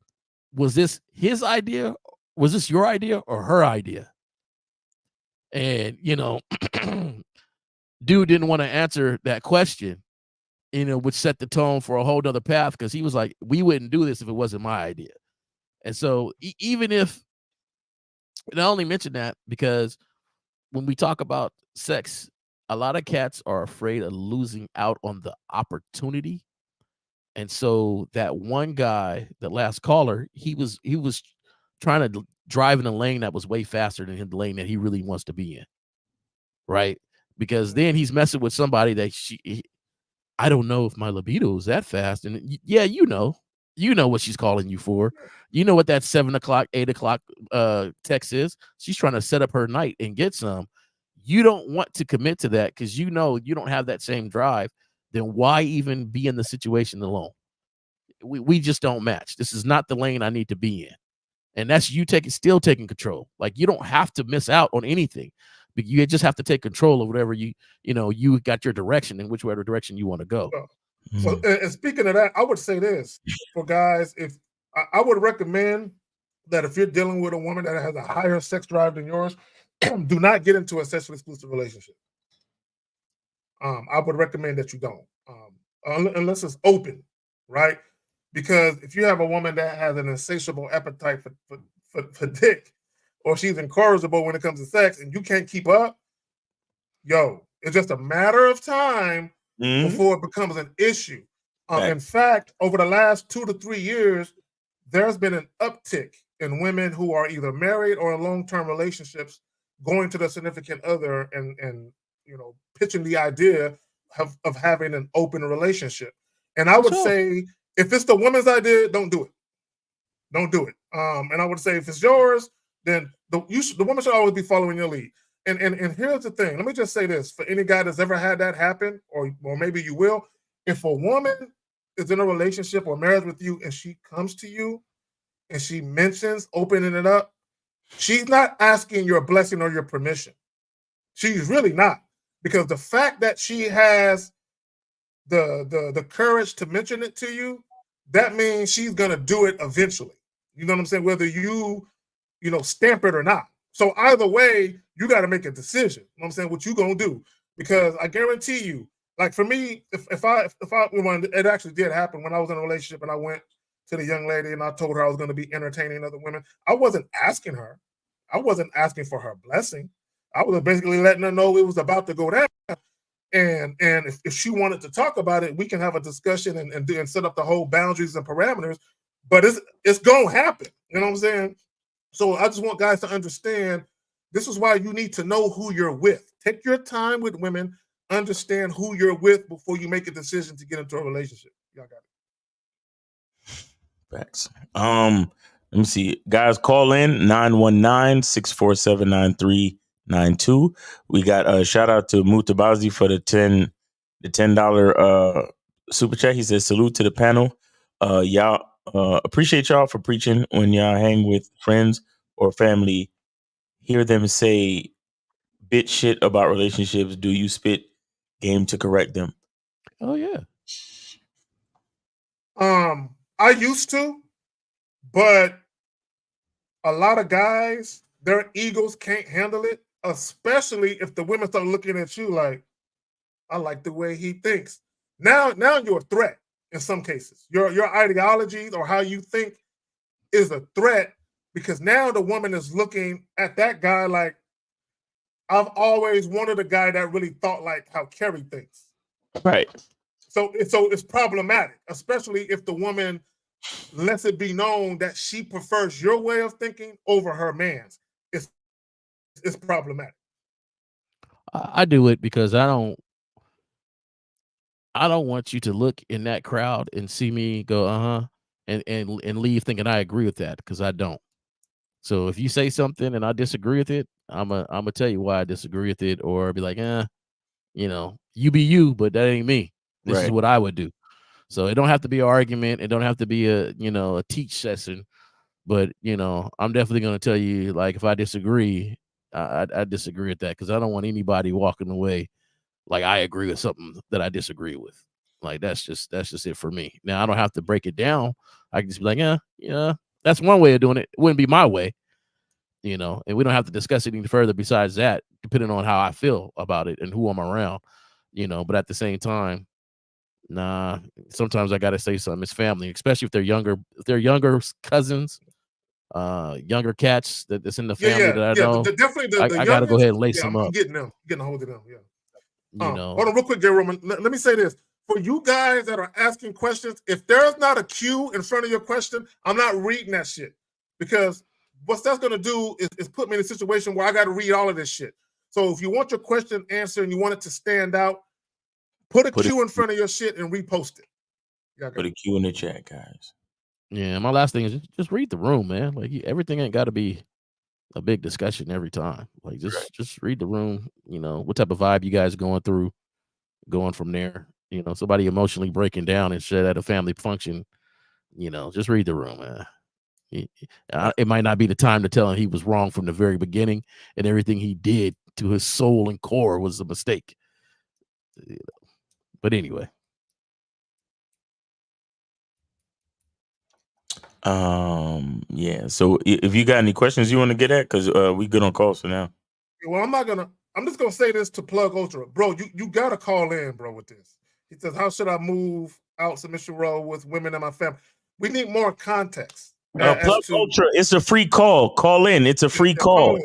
K: was this his idea? Was this your idea or her idea? And, dude didn't want to answer that question, which set the tone for a whole nother path, because he was like, we wouldn't do this if it wasn't my idea. And so even if, and I only mention that because when we talk about sex, a lot of cats are afraid of losing out on the opportunity. And so that one guy, the last caller, he was trying to drive in a lane that was way faster than the lane that he really wants to be in. Right? Because then he's messing with somebody that I don't know if my libido is that fast. And yeah, you know what she's calling you for. You know what that 7 o'clock, 8 o'clock text is. She's trying to set up her night and get some. You don't want to commit to that because you don't have that same drive. Then why even be in the situation alone? We just don't match. This is not the lane I need to be in. And that's you still taking control. Like, you don't have to miss out on anything. But you just have to take control of whatever you got your direction and whichever direction you want to go.
G: So, and speaking of that, I would say this for guys: if I would recommend that if you're dealing with a woman that has a higher sex drive than yours, do not get into a sexually exclusive relationship. I would recommend that you don't, unless it's open, right? Because if you have a woman that has an insatiable appetite for dick, or she's incorrigible when it comes to sex, and you can't keep up, it's just a matter of time before it becomes an issue. In fact, over the last 2 to 3 years, there's been an uptick in women who are either married or in long-term relationships going to their significant other and pitching the idea of having an open relationship. And I would say, if it's the woman's idea, don't do it. Don't do it. And I would say, if it's yours, then the woman should always be following your lead. And here's the thing. Let me just say this for any guy that's ever had that happen, or maybe you will. If a woman is in a relationship or marriage with you and she comes to you and she mentions opening it up, she's not asking your blessing or your permission. She's really not. Because the fact that she has the courage to mention it to you, that means she's gonna do it eventually. You know what I'm saying? Whether you stamp it or not. So either way, you got to make a decision. You know what I'm saying? What you gonna do? Because I guarantee you, like for me, if it actually did happen when I was in a relationship and I went to the young lady and I told her I was going to be entertaining other women, I wasn't asking her. I wasn't asking for her blessing. I was basically letting her know it was about to go down. And if she wanted to talk about it, we can have a discussion and set up the whole boundaries and parameters. But it's gonna happen. You know what I'm saying? So I just want guys to understand, this is why you need to know who you're with. Take your time with women, understand who you're with before you make a decision to get into a relationship. Y'all got it.
N: Facts. Let me see. Guys, call in 919-647-9392. We got a shout out to Mutabazi for the $10 super chat. He says, salute to the panel. Y'all appreciate y'all for preaching when y'all hang with friends or family. Hear them say bitch shit about relationships. Do you spit game to correct them?
K: Oh yeah.
G: I used to, but a lot of guys, their egos can't handle it, especially if the women start looking at you like, I like the way he thinks. Now you're a threat in some cases. Your ideologies or how you think is a threat, because now the woman is looking at that guy like, I've always wanted a guy that really thought like how Kerry thinks.
N: Right.
G: So it's problematic, especially if the woman lets it be known that she prefers your way of thinking over her man's. It's problematic.
K: I do it because I don't want you to look in that crowd and see me go, and leave thinking I agree with that, because I don't. So if you say something and I disagree with it, I'm gonna tell you why I disagree with it, or be like, you be you, but that ain't me. This is
N: Right.
K: what I would do. So it don't have to be an argument. It don't have to be a teach session. But I'm definitely gonna tell you, like, if I disagree, I disagree with that, because I don't want anybody walking away like I agree with something that I disagree with. Like that's just it for me. Now I don't have to break it down. I can just be like, yeah, that's one way of doing it. It wouldn't be my way, and we don't have to discuss it any further besides that, depending on how I feel about it and who I'm around, but at the same time, nah, sometimes I gotta say something. It's family, especially if they're younger cousins, younger cats that's in the family that I know.
G: Definitely the
K: I gotta go
G: youngest.
K: ahead and lace
G: Yeah,
K: them
G: I'm
K: up.
G: getting them, getting a hold of them. Yeah.
K: You know,
G: Hold on, real quick, J. Roman. Let me say this: for you guys that are asking questions, if there's not a cue in front of your question, I'm not reading that shit, because what that's going to do is put me in a situation where I got to read all of this shit. So if you want your question answered and you want it to stand out, put a cue in front of your shit and repost it.
N: Put a cue in the chat, guys.
K: Yeah, my last thing is just read the room, man. Like everything ain't got to be a big discussion every time. Like just read the room. What type of vibe you guys going through, going from there. Somebody emotionally breaking down and shit at a family function. Just read the room, man. It might not be the time to tell him he was wrong from the very beginning, and everything he did to his soul and core was a mistake. But anyway.
N: Yeah. So if you got any questions you want to get at, because we good on calls for now.
G: Well, I'm just gonna say this to Plug Ultra, bro. You gotta call in, bro, with this. He says, "How should I move out submission role with women in my family?" We need more context.
N: Plug Ultra, it's a free call. Call in. It's a free call.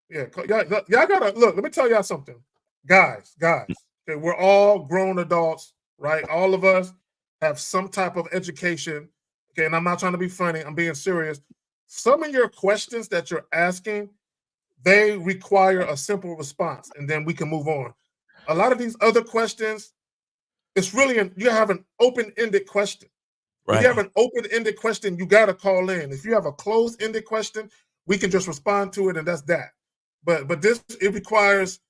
G: Yeah, y'all gotta look. Let me tell y'all something, guys. Okay, we're all grown adults, right? All of us have some type of education. Okay, and I'm not trying to be funny. I'm being serious. Some of your questions that you're asking, they require a simple response, and then we can move on. A lot of these other questions, it's really you have an open-ended question. When you have an open-ended question, you got to call in. If you have a closed-ended question, we can just respond to it, and that's that. But this, it requires,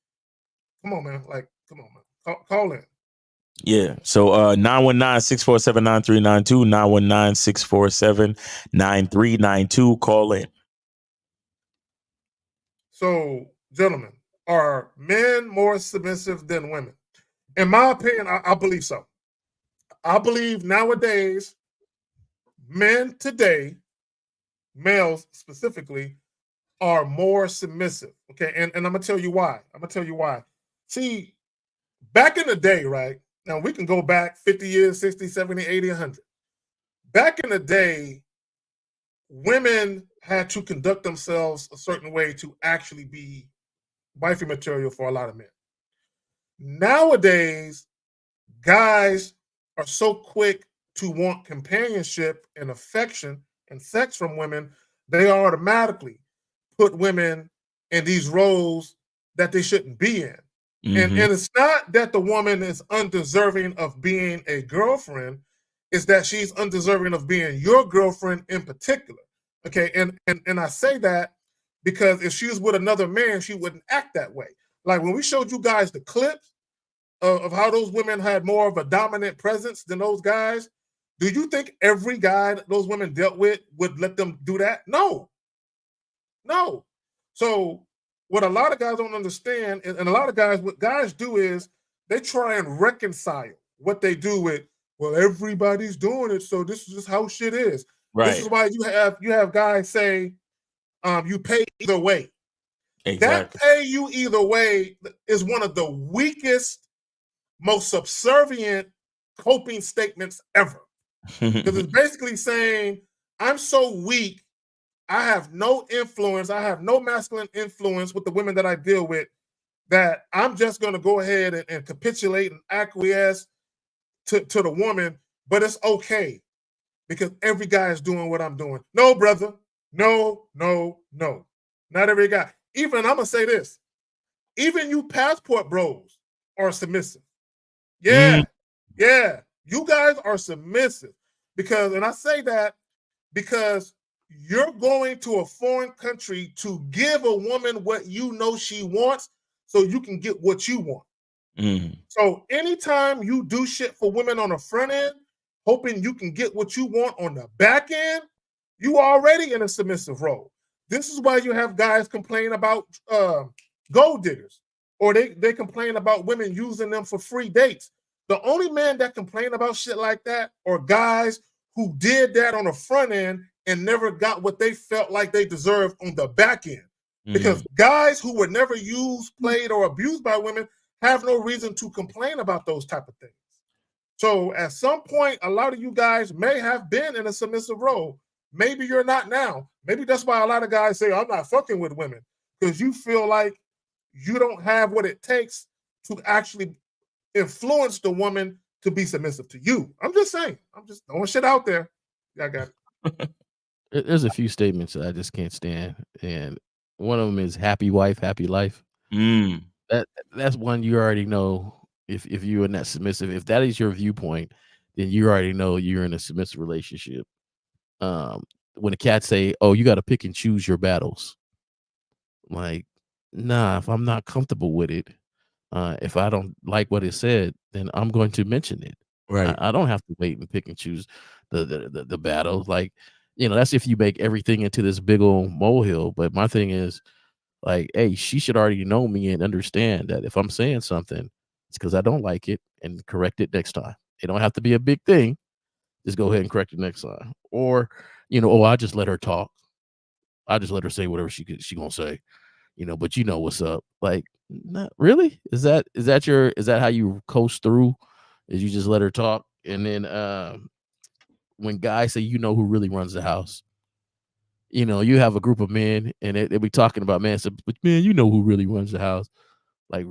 G: come on, man. Like, come on, man. Call in.
N: Yeah. So 919-647-9392, 919-647-9392. Call in.
G: So, gentlemen, are men more submissive than women? In my opinion, I believe so. I believe nowadays, men today, males specifically, are more submissive. Okay, and I'm gonna tell you why. See, back in the day, right? Now we can go back 50 years, 60, 70, 80, 100. Back in the day, women had to conduct themselves a certain way to actually be wifey material for a lot of men. Nowadays, guys are so quick to want companionship and affection and sex from women, they automatically put women in these roles that they shouldn't be in. And it's not that the woman is undeserving of being a girlfriend, it's that she's undeserving of being your girlfriend in particular. Okay, and I say that because if she was with another man, she wouldn't act that way. Like when we showed you guys the clips of how those women had more of a dominant presence than those guys, do you think every guy that those women dealt with would let them do that? No. So what a lot of guys don't understand, and a lot of guys, what guys do is they try and reconcile what they do with, well, everybody's doing it, so this is just how shit is.
N: Right.
G: This is why you have guys say, you pay either way.
N: Exactly.
G: That pay you either way is one of the weakest, most subservient coping statements ever. Because it's basically saying, I'm so weak, I have no influence, I have no masculine influence with the women that I deal with, that I'm just going to go ahead and capitulate and acquiesce to the woman, but it's okay because every guy is doing what I'm doing. No, brother. No. Not every guy. Even, I'm going to say this, even you passport bros are submissive. Yeah. You guys are submissive because, and I say that because you're going to a foreign country to give a woman what you know she wants so you can get what you want. So anytime you do shit for women on the front end, hoping you can get what you want on the back end, you already in a submissive role. This is why you have guys complain about gold diggers, or they complain about women using them for free dates. The only men that complain about shit like that are guys who did that on the front end and never got what they felt like they deserved on the back end. Because guys who were never used, played, or abused by women have no reason to complain about those type of things. So at some point, a lot of you guys may have been in a submissive role. Maybe you're not now. Maybe that's why a lot of guys say, I'm not fucking with women, because you feel like you don't have what it takes to actually influence the woman to be submissive to you. I'm just saying. I'm just throwing shit out there. I got it.
K: There's a few statements that I just can't stand, and one of them is "happy wife, happy life." That's one you already know. If you're in that submissive, if that is your viewpoint, then you already know you're in a submissive relationship. When the cats say, "Oh, you got to pick and choose your battles," like, nah. If I'm not comfortable with it, if I don't like what it said, then I'm going to mention it.
N: Right.
K: I don't have to wait and pick and choose the battle. Like, that's if you make everything into this big old molehill. But my thing is, like, hey, she should already know me and understand that if I'm saying something, it's because I don't like it, and correct it next time. It don't have to be a big thing. Just go ahead and correct it next time. Or, I just let her talk. I just let her say whatever she gonna say. But what's up. Like, not really. Is that how you coast through? Is you just let her talk? And then when guys say who really runs the house, you have a group of men and they be talking about, man, so, but man, who really runs the house? Like,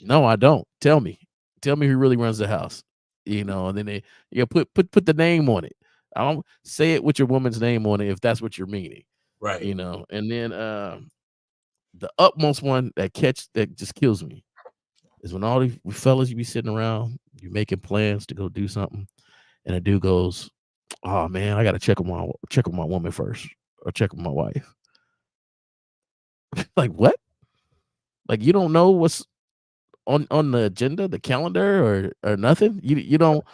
K: no, I don't. Tell me who really runs the house. And then they put the name on it. I don't say it with your woman's name on it if that's what you're meaning.
N: Right.
K: And then the utmost one that just kills me is when all these fellas, you be sitting around, you making plans to go do something, and a dude goes, "Oh man, I gotta check with my woman first, or check with my wife." Like, what? Like, you don't know what's on the agenda, the calendar, or nothing? You don't,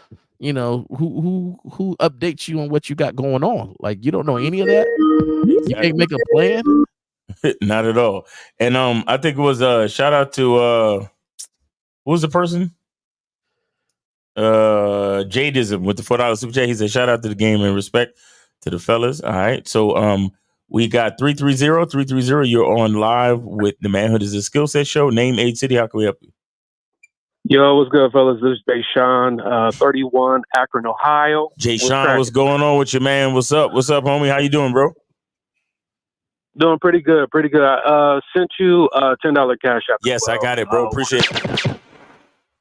K: who updates you on what you got going on? Like, you don't know any of that. You can't make a plan.
N: Not at all. And I think it was shout out to what was the person? Jadism with the $4 super chat. He said, shout out to the game and respect to the fellas. All right. So we got 330. You're on live with the Manhood is a Skill Set show. Name, age, city. How can we help you?
S: Yo, what's good, fellas? This is Jay Sean, 31, Akron, Ohio.
N: Jay Sean, what's going on with you, man? What's up? What's up, homie? How you doing, bro?
S: Doing pretty good. I sent you $10 cash app.
N: Yes, I got it, bro. Appreciate it.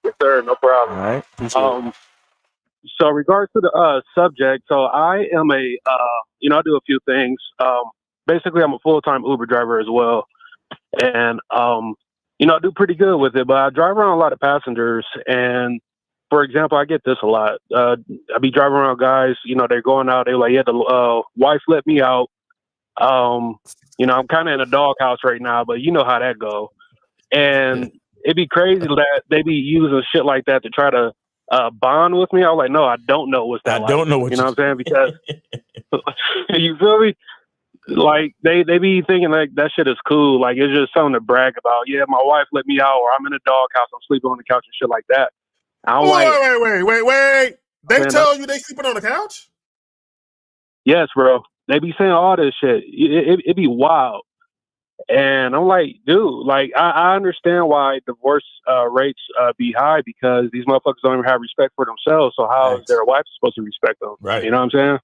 S: Yes, sir. No problem.
N: All right. Appreciate it.
S: So, in regards to the subject, so I am I do a few things. Basically, I'm a full-time Uber driver as well, and I do pretty good with it. But I drive around a lot of passengers, and for example, I get this a lot. I be driving around guys. They're going out. They're like, yeah, the wife let me out. I'm kind of in a doghouse right now, but you know how that go. And it'd be crazy that they be using shit like that to try to bond with me. I was like, no, I don't know what's that.
N: I don't know what
S: you know what I'm saying, because you feel me? Like they be thinking like that shit is cool. Like it's just something to brag about. Yeah, my wife let me out, or I'm in a doghouse. I'm sleeping on the couch and shit like that.
G: Wait. They tell you they sleeping on the couch?
S: Yes, bro. They be saying all this shit. It be wild. And I'm like, dude, like I understand why divorce rates be high, because these motherfuckers don't even have respect for themselves. So how is their wife supposed to respect them?
N: Right.
S: You know what I'm saying?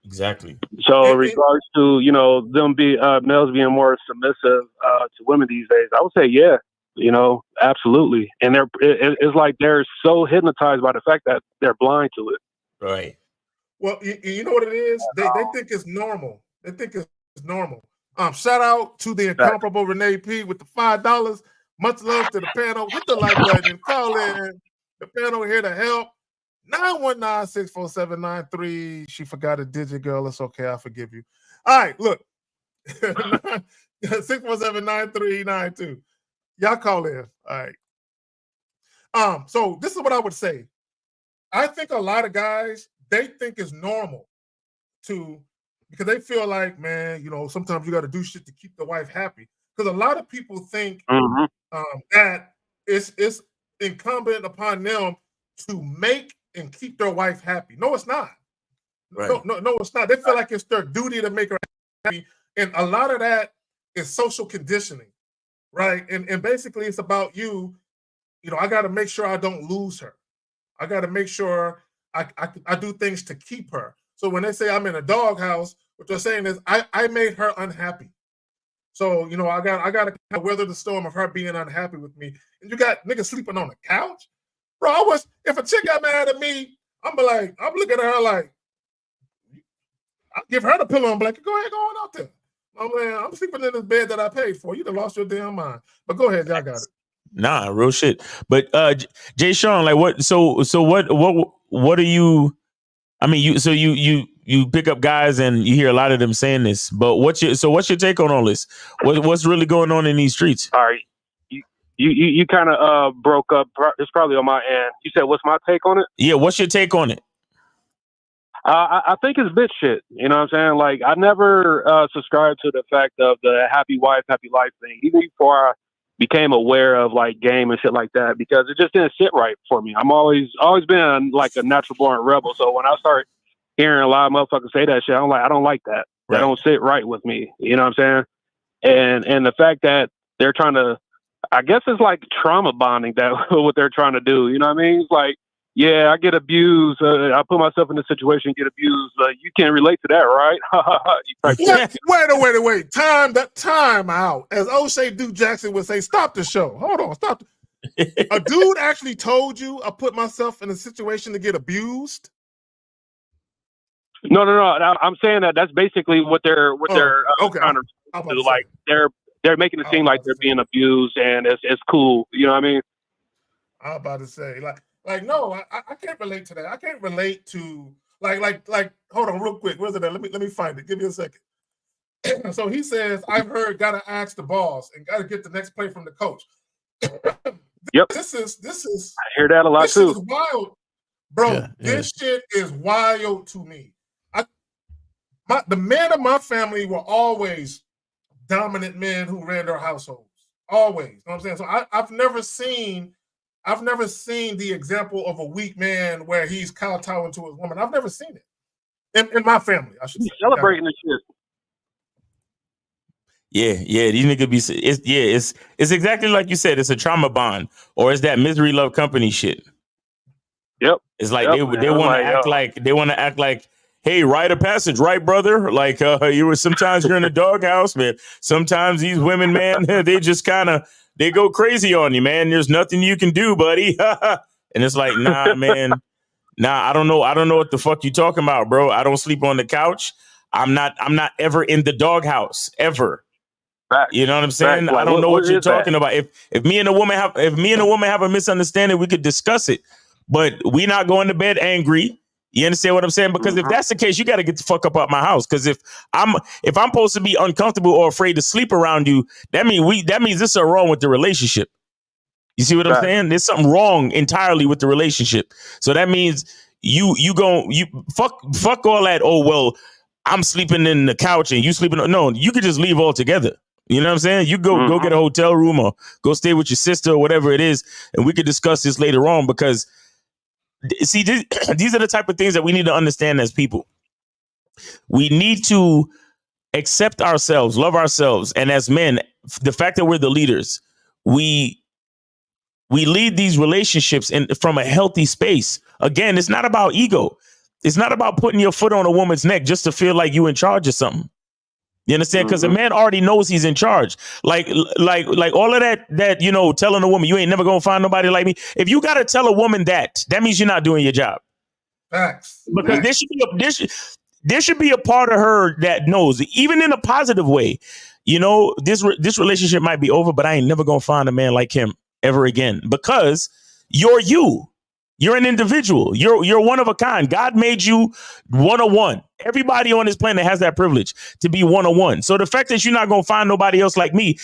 N: Exactly.
S: So in regards to, them males being more submissive to women these days, I would say, yeah, absolutely. And it's like they're so hypnotized by the fact that they're blind to it.
N: Right.
G: Well, you know what it is? They think it's normal. They think it's normal. Shout out to the incomparable Renee P with the $5. Much love to the panel. Hit the like button and call in. The panel here to help. 919-647-93. She forgot a digit, girl. It's okay. I forgive you. All right, look. 617-9392. Y'all call in. All right. So this is what I would say. I think a lot of guys, they think it's normal because they feel like, man, sometimes you got to do shit to keep the wife happy. Because a lot of people think that it's incumbent upon them to make and keep their wife happy. No, it's not. Right. No, it's not. They feel like it's their duty to make her happy. And a lot of that is social conditioning, right? And basically it's about you. I got to make sure I don't lose her. I got to make sure I do things to keep her. So when they say I'm in a doghouse, what they're saying is I made her unhappy. So, I got to weather the storm of her being unhappy with me. And you got niggas sleeping on the couch? Bro, if a chick got mad at me, I'm looking at her like, I'll give her the pillow and blanket. Go ahead, go on out there. Oh man, I'm sleeping in this bed that I paid for. You done lost your damn mind. But go ahead, y'all got it.
N: Nah, real shit. But Jay Sean, like what? So what are you? I mean, you pick up guys and you hear a lot of them saying this. But what's your take on all this? What's really going on in these streets?
S: All right, you kind of broke up. It's probably on my end. You said, "What's my take on it?"
N: Yeah, what's your take on it?
S: I think it's bitch shit. You know what I'm saying? Like, I never subscribed to the fact of the happy wife, happy life thing, even before I became aware of like game and shit like that, because it just didn't sit right for me. I'm always been like a natural born rebel. So when I start hearing a lot of motherfuckers say that shit, I'm like, I don't like that. That don't sit right with me. You know what I'm saying? And the fact that they're trying to, I guess it's like trauma bonding, that what they're trying to do. You know what I mean? It's like, yeah, I get abused. I put myself in this situation, get abused. You can't relate to that, right?
G: Wait. Time out. As O'Shea Duke Jackson would say, stop the show. Hold on, stop. A dude actually told you I put myself in a situation to get abused?
S: No. I'm saying that's basically what they're trying to do. Like they're making it seem like they're being abused and it's cool. You know what I mean?
G: I'm about to say like no, I can't relate to that. I can't relate to like hold on real quick. Where's it at? Let me find it. Give me a second. So he says, I've heard gotta ask the boss and gotta get the next play from the coach.
S: Yep.
G: This is
S: I hear that a lot too.
G: This is wild. Bro, this shit is wild to me. The men of my family were always dominant men who ran their households. Always. You know what I'm saying? So I've never seen the example of a weak man where he's kowtowing to his woman. I've never seen it in my family. I should say.
S: Celebrating this shit.
N: Yeah. These niggas be it's exactly like you said. It's a trauma bond, or it's that misery love company shit.
S: Yep.
N: It's like they want to act like, hey, rite of passage, right, brother? Like sometimes you're in a doghouse, man. Sometimes these women, man, they just they go crazy on you, man. There's nothing you can do, buddy. And it's like, nah, man. Nah, I don't know what the fuck you talking about, bro. I don't sleep on the couch. I'm not ever in the doghouse, ever.
S: Facts.
N: You know what I'm saying?
S: Facts. Like,
N: I don't know what you're talking
S: that?
N: about. If me and a woman have a misunderstanding, we could discuss it. But we not going to bed angry. You understand what I'm saying? Because if that's the case, you got to get the fuck up out my house. Because if I'm supposed to be uncomfortable or afraid to sleep around you, that means there's something wrong with the relationship. You see what I'm saying? There's something wrong entirely with the relationship. So that means you fuck all that. Oh well, I'm sleeping in the couch and you sleeping. No, you could just leave altogether. You know what I'm saying? You go get a hotel room or go stay with your sister or whatever it is, and we could discuss this later on. Because see, these are the type of things that we need to understand as people. We need to accept ourselves, love ourselves, and as men, the fact that we're the leaders, we lead these relationships from a healthy space. Again, it's not about ego. It's not about putting your foot on a woman's neck just to feel like you in charge of something. You understand? Because a man already knows he's in charge. Like all of that, telling a woman you ain't never gonna find nobody like me. If you gotta tell a woman that means you're not doing your job.
G: Facts.
N: Because there should be a part of her that knows, even in a positive way. This relationship might be over, but I ain't never gonna find a man like him ever again, because you're you. You're an individual. You're one of a kind. God made you 101. Everybody on this planet has that privilege to be 101. So the fact that you're not going to find nobody else like me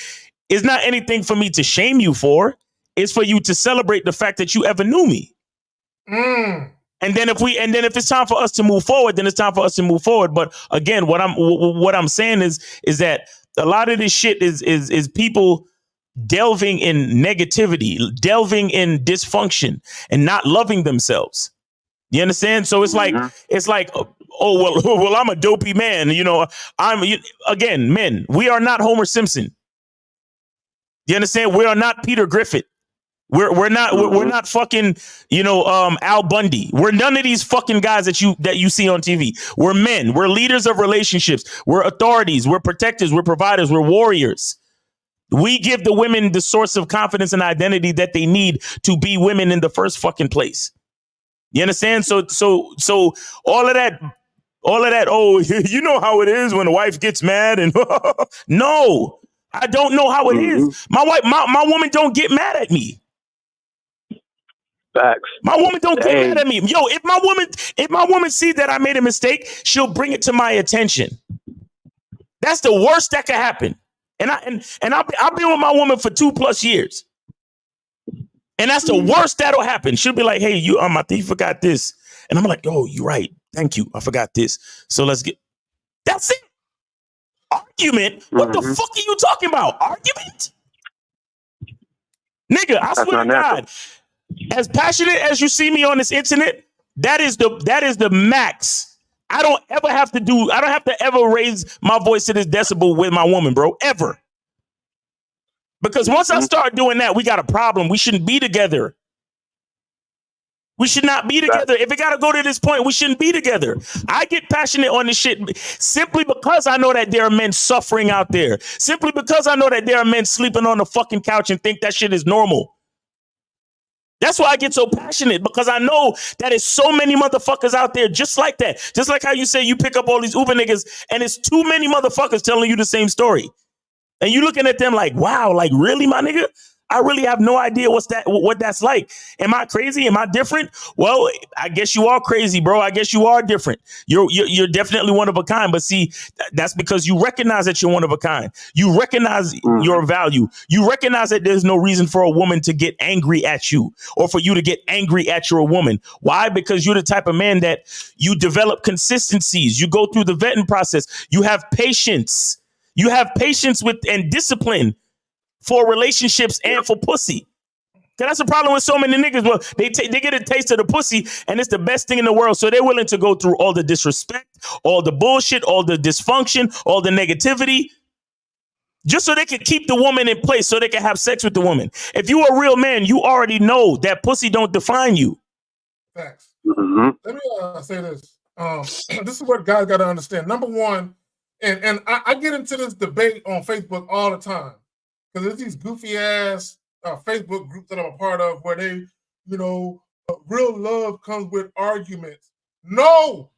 N: is not anything for me to shame you for. It's for you to celebrate the fact that you ever knew me. And then if it's time for us to move forward, then it's time for us to move forward. But again, what I'm saying is that a lot of this shit is people delving in negativity, delving in dysfunction, and not loving themselves. You understand? So it's like oh well I'm a dopey man. You know, again, men. We are not Homer Simpson. You understand? We are not Peter Griffin. We're not fucking, Al Bundy. We're none of these fucking guys that you see on TV. We're men. We're leaders of relationships. We're authorities. We're protectors. We're providers. We're warriors. We give the women the source of confidence and identity that they need to be women in the first fucking place. You understand? So all of that. Oh, you know how it is when a wife gets mad and no, I don't know how it is. My woman don't get mad at me.
S: Facts.
N: My woman don't get mad at me. Yo, if my woman sees that I made a mistake, she'll bring it to my attention. That's the worst that could happen. And I've been with my woman for 2+ years. And that's the worst that'll happen. She'll be like, hey, I think you forgot this. And I'm like, oh, you're right. Thank you. I forgot this. So let's get. That's it. Argument? What the fuck are you talking about? Argument? Nigga, I swear to God. As passionate as you see me on this internet, that is the max. I don't have to ever raise my voice to this decibel with my woman, bro. Ever. Because once I start doing that, we got a problem. We shouldn't be together. We should not be together. If it got to go to this point, we shouldn't be together. I get passionate on this shit simply because I know that there are men suffering out there. Simply because I know that there are men sleeping on the fucking couch and think that shit is normal. That's why I get so passionate, because I know that it's so many motherfuckers out there just like that. Just like how you say you pick up all these Uber niggas and it's too many motherfuckers telling you the same story. And you looking at them like, wow, like really, my nigga? I really have no idea what that's like. Am I crazy? Am I different? Well, I guess you are crazy, bro. I guess you are different. You're definitely one of a kind. But see, that's because you recognize that you're one of a kind. You recognize your value. You recognize that there's no reason for a woman to get angry at you or for you to get angry at your woman. Why? Because you're the type of man that you develop consistencies. You go through the vetting process. You have patience. You have patience with and discipline for relationships and for pussy. That's the problem with so many niggas. Well, they get a taste of the pussy and it's the best thing in the world. So they're willing to go through all the disrespect, all the bullshit, all the dysfunction, all the negativity, just so they can keep the woman in place, so they can have sex with the woman. If you are a real man, you already know that pussy don't define you.
G: Facts. Let me say this. This is what guys got to understand. Number one, and I get into this debate on Facebook all the time. Because there's these goofy ass Facebook groups that I'm a part of where they, real love comes with arguments. No,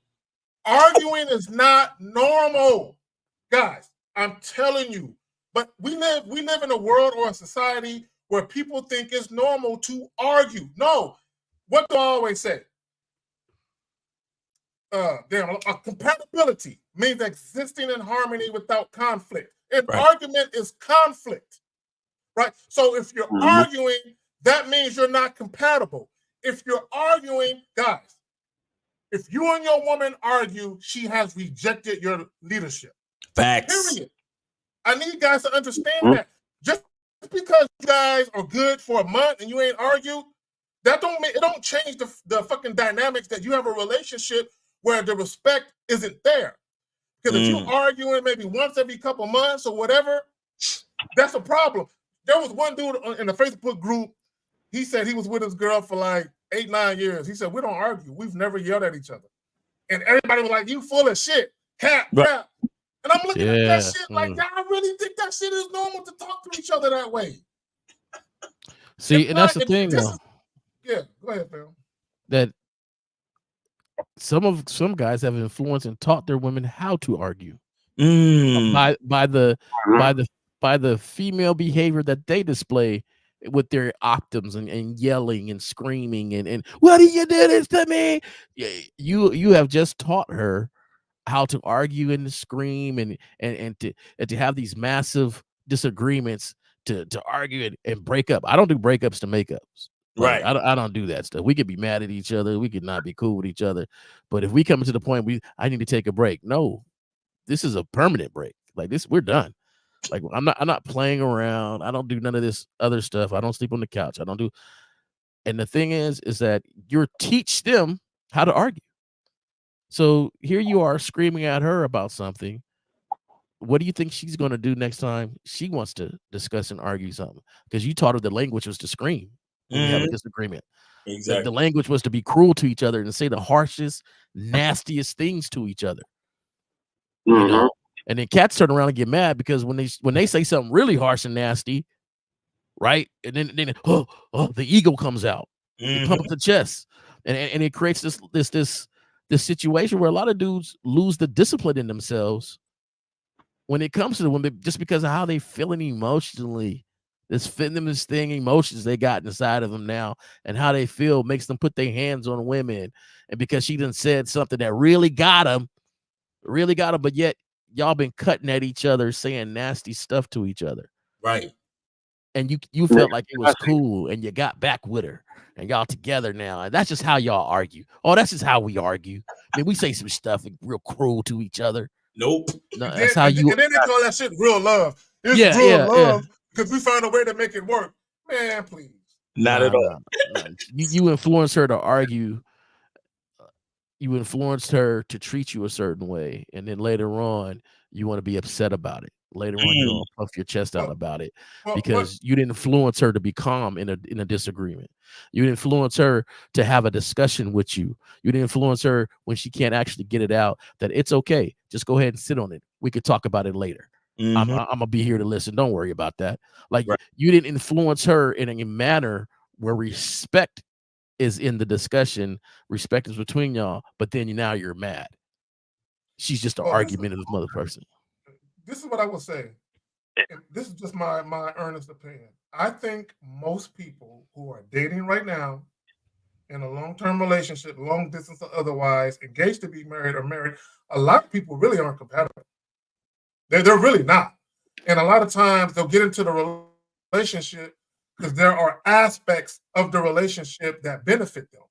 G: arguing is not normal, guys. I'm telling you. But we live in a world or a society where people think it's normal to argue. No, what do I always say? Compatibility means existing in harmony without conflict. An argument is conflict, right? So if you're arguing, that means you're not compatible. If you're arguing, guys, if you and your woman argue, she has rejected your leadership.
N: Facts.
G: Period. I need guys to understand that. Just because you guys are good for a month and you ain't argued, that don't change the fucking dynamics that you have a relationship where the respect isn't there. Because if you're arguing maybe once every couple months or whatever, that's a problem. There was one dude in the Facebook group, he said he was with his girl for like 8-9 years. He said, we don't argue. We've never yelled at each other. And everybody was like, you full of shit. Cap. And I'm looking at that shit like, I really think that shit is normal to talk to each other that way.
K: See, and that's the thing, though.
G: Yeah, go ahead, Phil.
K: That some guys have influenced and taught their women how to argue by the female behavior that they display with their optims and yelling and screaming and what do you do this to me? You have just taught her how to argue and to scream and to have these massive disagreements to argue and break up. I don't do breakups to makeups. Like,
N: Right.
K: I don't do that stuff. We could be mad at each other. We could not be cool with each other. But if we come to the point I need to take a break. No, this is a permanent break. Like this, we're done. Like I'm not playing around. I don't do none of this other stuff. I don't sleep on the couch. I don't do. And the thing is that you teach them how to argue. So here you are screaming at her about something. What do you think she's going to do next time she wants to discuss and argue something? Because you taught her the language was to scream when you have a disagreement.
N: Exactly.
K: The language was to be cruel to each other and say the harshest, nastiest things to each other. You know, and then cats turn around and get mad because when they say something really harsh and nasty, right? And then the ego comes out. They pump up the chest, and it creates this situation where a lot of dudes lose the discipline in themselves when it comes to the women, just because of how they feeling emotionally. This venomous thing, emotions they got inside of them now, and how they feel makes them put their hands on women. And because she done said something that really got them, but yet y'all been cutting at each other, saying nasty stuff to each other.
N: Right.
K: And you felt like it was cool, and you got back with her, and y'all together now. And that's just how y'all argue. Oh, that's just how we argue. I mean, we say some stuff real cruel to each other.
N: Nope.
K: No, that's how you.
G: And then they call that shit real love. It's real love because we found a way to make it work. Man, please.
N: Not at all.
K: No. You influence her to argue. You influenced her to treat you a certain way, and then later on, you want to be upset about it. Later on, you want to puff your chest out about it because you didn't influence her to be calm in a disagreement. You didn't influence her to have a discussion with you. You didn't influence her when she can't actually get it out that it's okay. Just go ahead and sit on it. We could talk about it later. I'm gonna be here to listen. Don't worry about that. Like you didn't influence her in a manner where respect is in the discussion. Respect is between y'all, but then now you're mad. She's just an argumentative mother person.
G: This is what I will say. This is just my earnest opinion. I think most people who are dating right now in a long-term relationship, long distance or otherwise, engaged to be married or married, a lot of people really aren't compatible. They're really not. And a lot of times they'll get into the relationship because there are aspects of the relationship that benefit them.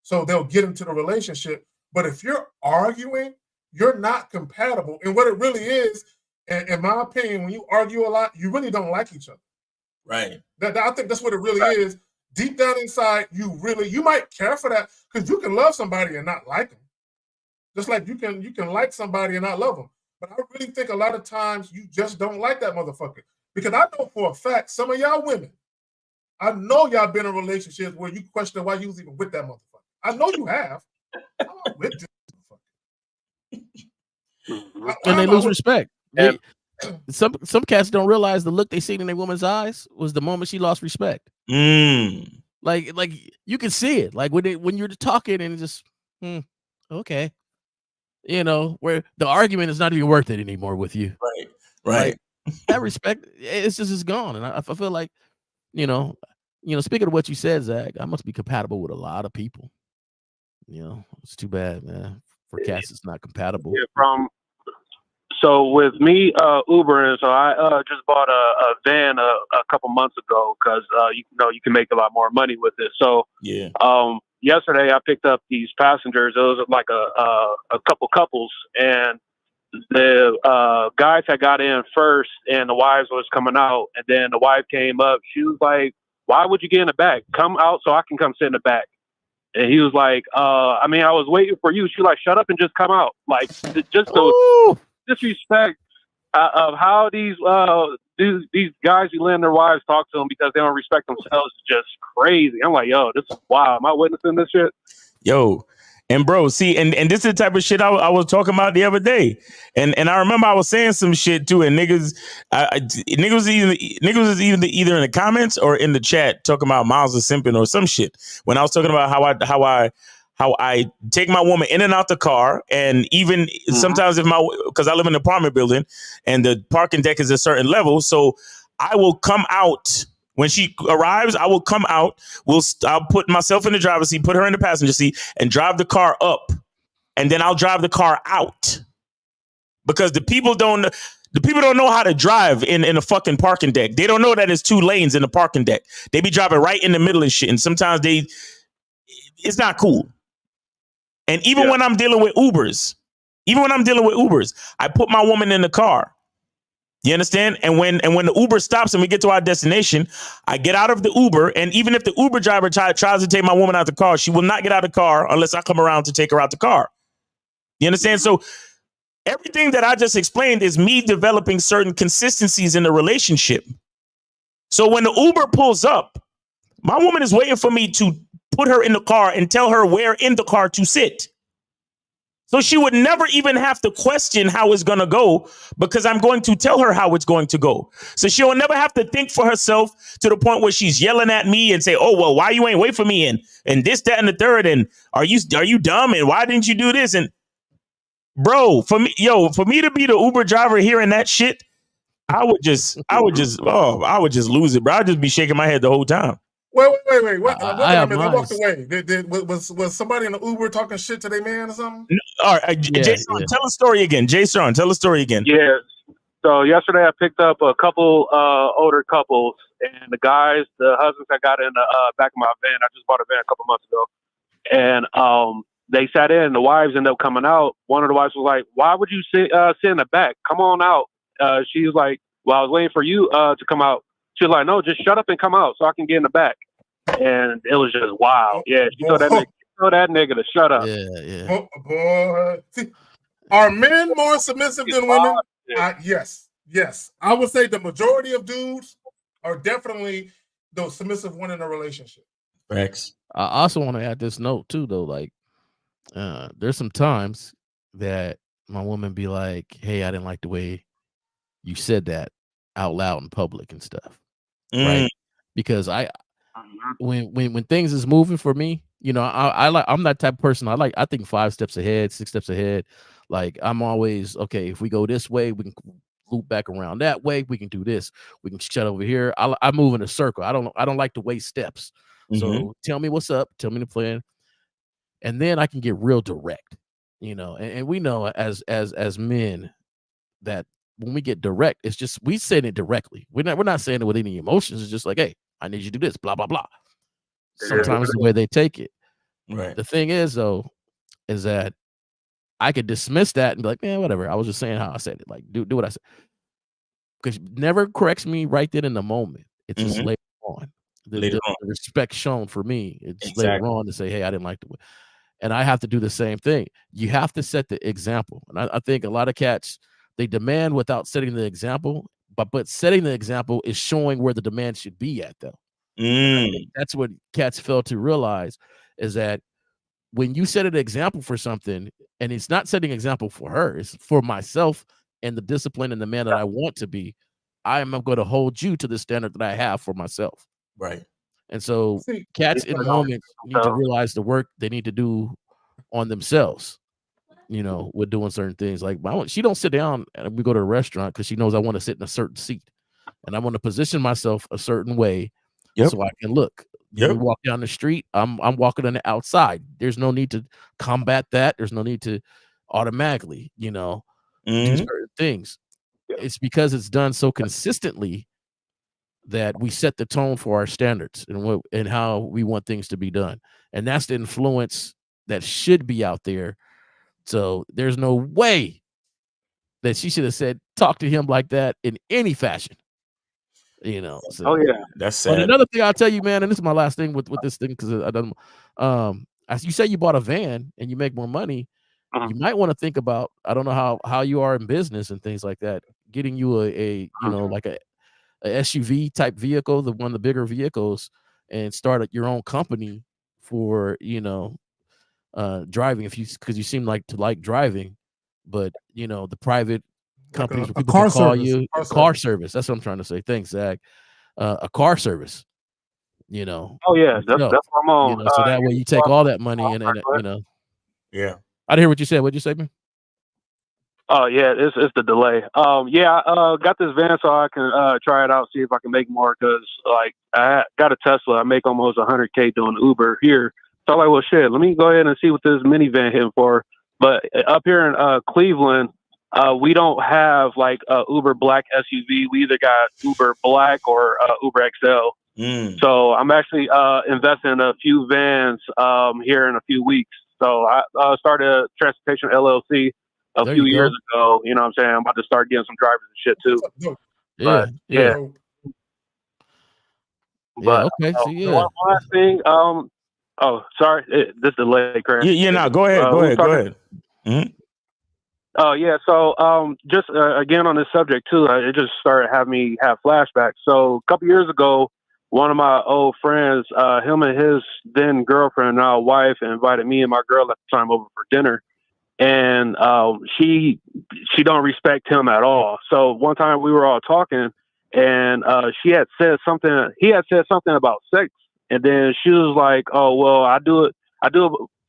G: So they'll get into the relationship. But if you're arguing, you're not compatible. And what it really is, in my opinion, when you argue a lot, you really don't like each other.
N: Right.
G: I think that's what it really is. Deep down inside, you might care for that because you can love somebody and not like them. Just like you can like somebody and not love them. But I really think a lot of times you just don't like that motherfucker. Because I know for a fact, some of y'all women, I know y'all been in relationships where you question why you was even with that motherfucker. I know you have. I'm not with this motherfucker.
K: And they lose respect. Some cats don't realize the look they seen in a woman's eyes was the moment she lost respect. Like you can see it. Like when you're talking and just okay, you know, where the argument is not even worth it anymore with you.
N: Right.
K: Like, that respect, it's gone. And I feel like, you know, speaking of what you said, Zach, I must be compatible with a lot of people. You know, it's too bad, man. For cats, it's not compatible.
S: Yeah, so with me, Ubering, so I just bought a van a couple months ago because you can make a lot more money with it. So yesterday I picked up these passengers. It was like a couple couples, and the guys had got in first, and the wives was coming out, and then the wife came up. She was like, "Why would you get in the back? Come out so I can come sit in the back." And he was like, I was waiting for you. She like, shut up and just come out. Like, just the disrespect of how these guys who let their wives talk to them because they don't respect themselves is just crazy. I'm like, yo, this is wild. Am I witnessing this shit?
N: Yo. And bro, see, and this is the type of shit I was talking about the other day, and I remember I was saying some shit too, and niggas was either in the comments or in the chat talking about Miles is simping or some shit when I was talking about how I take my woman in and out the car, and even sometimes because I live in an apartment building and the parking deck is a certain level, so I will come out When she arrives, I will come out. I'll put myself in the driver's seat, put her in the passenger seat, and drive the car up. And then I'll drive the car out. Because the people don't know how to drive in a fucking parking deck. They don't know that it's 2 lanes in the parking deck. They be driving right in the middle of shit. And sometimes it's not cool. And even when I'm dealing with Ubers, I put my woman in the car. You understand? And when the Uber stops and we get to our destination, I get out of the Uber. And even if the Uber driver tries to take my woman out the car, she will not get out of the car unless I come around to take her out the car. You understand? So everything that I just explained is me developing certain consistencies in the relationship. So when the Uber pulls up, my woman is waiting for me to put her in the car and tell her where in the car to sit. So she would never even have to question how it's going to go because I'm going to tell her how it's going to go. So she'll never have to think for herself to the point where she's yelling at me and say, oh, well, why you ain't wait for me? And this, that, and the third. And are you dumb? And why didn't you do this? And bro, for me to be the Uber driver hearing that shit, I would just lose it, bro. I'd just be shaking my head the whole time.
G: Wait. I walked away. Was somebody in the Uber talking shit to their man or something?
N: No, all right, Jason, tell a story again. Jason, tell a story again.
T: Yeah. So yesterday I picked up a couple older couples, and the husbands that got in the back of my van. I just bought a van a couple months ago, and they sat in. The wives ended up coming out. One of the wives was like, "Why would you sit in the back? Come on out." She was like, "Well, I was waiting for you to come out." She was like, "No, just shut up and come out so I can get in the back." And it was just wild. Yeah, she told that nigga to shut up.
K: Yeah.
G: Boy. See, are men more submissive than women? Yes. I would say the majority of dudes are definitely the submissive one in a relationship.
N: Facts.
K: I also want to add this note too, though. Like, there's some times that my woman be like, "Hey, I didn't like the way you said that out loud in public and stuff," right? Because when things is moving for me, I'm that type of person. I think 5 steps ahead, 6 steps ahead. Like, I'm always, okay, if we go this way, we can loop back around that way. We can do this. We can shut over here. I move in a circle. I don't like to waste steps. So tell me what's up. Tell me the plan. And then I can get real direct, and we know as men that when we get direct, it's just, we saying it directly. We're not saying it with any emotions. It's just like, hey, I need you to do this, blah, blah, blah. Sometimes the way they take it.
N: Right.
K: The thing is, though, is that I could dismiss that and be like, man, whatever. I was just saying how I said it. Like, do what I said. Because never corrects me right then in the moment. It's just later on. The respect shown for me. It's later on to say, hey, I didn't like the way. And I have to do the same thing. You have to set the example. And I think a lot of cats, they demand without setting the example, but setting the example is showing where the demand should be at, though. That's what cats fail to realize, is that when you set an example for something, and it's not setting an example for her, it's for myself and the discipline and the man that I want to be, I am going to hold you to the standard that I have for myself.
N: Right.
K: And so cats in the moment need to realize the work they need to do on themselves, with doing certain things. Like, she don't sit down and we go to a restaurant because she knows I want to sit in a certain seat, and I want to position myself a certain way so I can look. You walk down the street, I'm walking on the outside. There's no need to combat that. There's no need to automatically, do certain things. It's because it's done so consistently that we set the tone for our standards and how we want things to be done. And that's the influence that should be out there. So there's no way that she should have said, talk to him like that in any fashion. So,
T: oh yeah,
N: that's sad.
K: But another thing I'll tell you, man, and this is my last thing with this thing, because I don't. As you say, you bought a van and you make more money. You might want to think about, I don't know how you are in business and things like that, getting you a like a SUV type vehicle, one of the bigger vehicles, and start your own company for driving, because you seem to like driving, but the private companies where people can call you, car service. That's what I'm trying to say. Thanks, Zach. A car service.
T: Oh yeah, that's what I'm on.
K: So that way you take all that money and
N: Yeah.
K: I didn't hear what you said. What'd you say, man?
T: Oh yeah, it's the delay. Yeah, I got this van so I can try it out, see if I can make more. Cause like got a Tesla, I make almost 100K doing Uber here. So I'm like, well, shit, let me go ahead and see what this minivan hitting for. But up here in Cleveland, we don't have like a Uber Black SUV. We either got Uber Black or Uber XL. So I'm actually investing in a few vans here in a few weeks. So I started Transportation LLC a few years ago. You know what I'm saying? I'm about to start getting some drivers and shit too.
K: Yeah, yeah.
T: But
K: okay. So
T: one last thing. Oh, sorry, this delay crash.
N: Yeah, no, go ahead, go ahead. Mm-hmm.
T: Oh yeah, so just again on this subject too, it just started having me have flashbacks. So a couple years ago, one of my old friends, him and his then girlfriend, now wife, invited me and my girl at the time over for dinner, and she don't respect him at all. So one time we were all talking, and he had said something about sex, and then she was like, "Oh well, I do it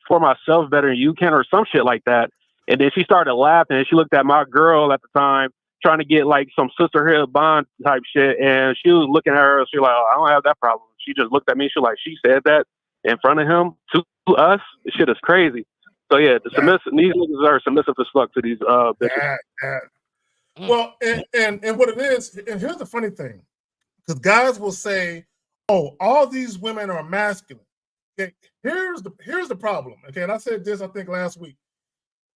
T: for myself better than you can," or some shit like that. And then she started laughing, and she looked at my girl at the time, trying to get like some sisterhood bond type shit. And she was looking at her, she was like, "Oh, I don't have that problem." She just looked at me. She was like, "She said that in front of him to us? This shit is crazy." So yeah, these niggas are submissive as fuck to these bitches.
G: Well, and what it is, and here's the funny thing, because guys will say, "Oh, all these women are masculine." Okay, here's the problem. Okay, and I said this I think last week.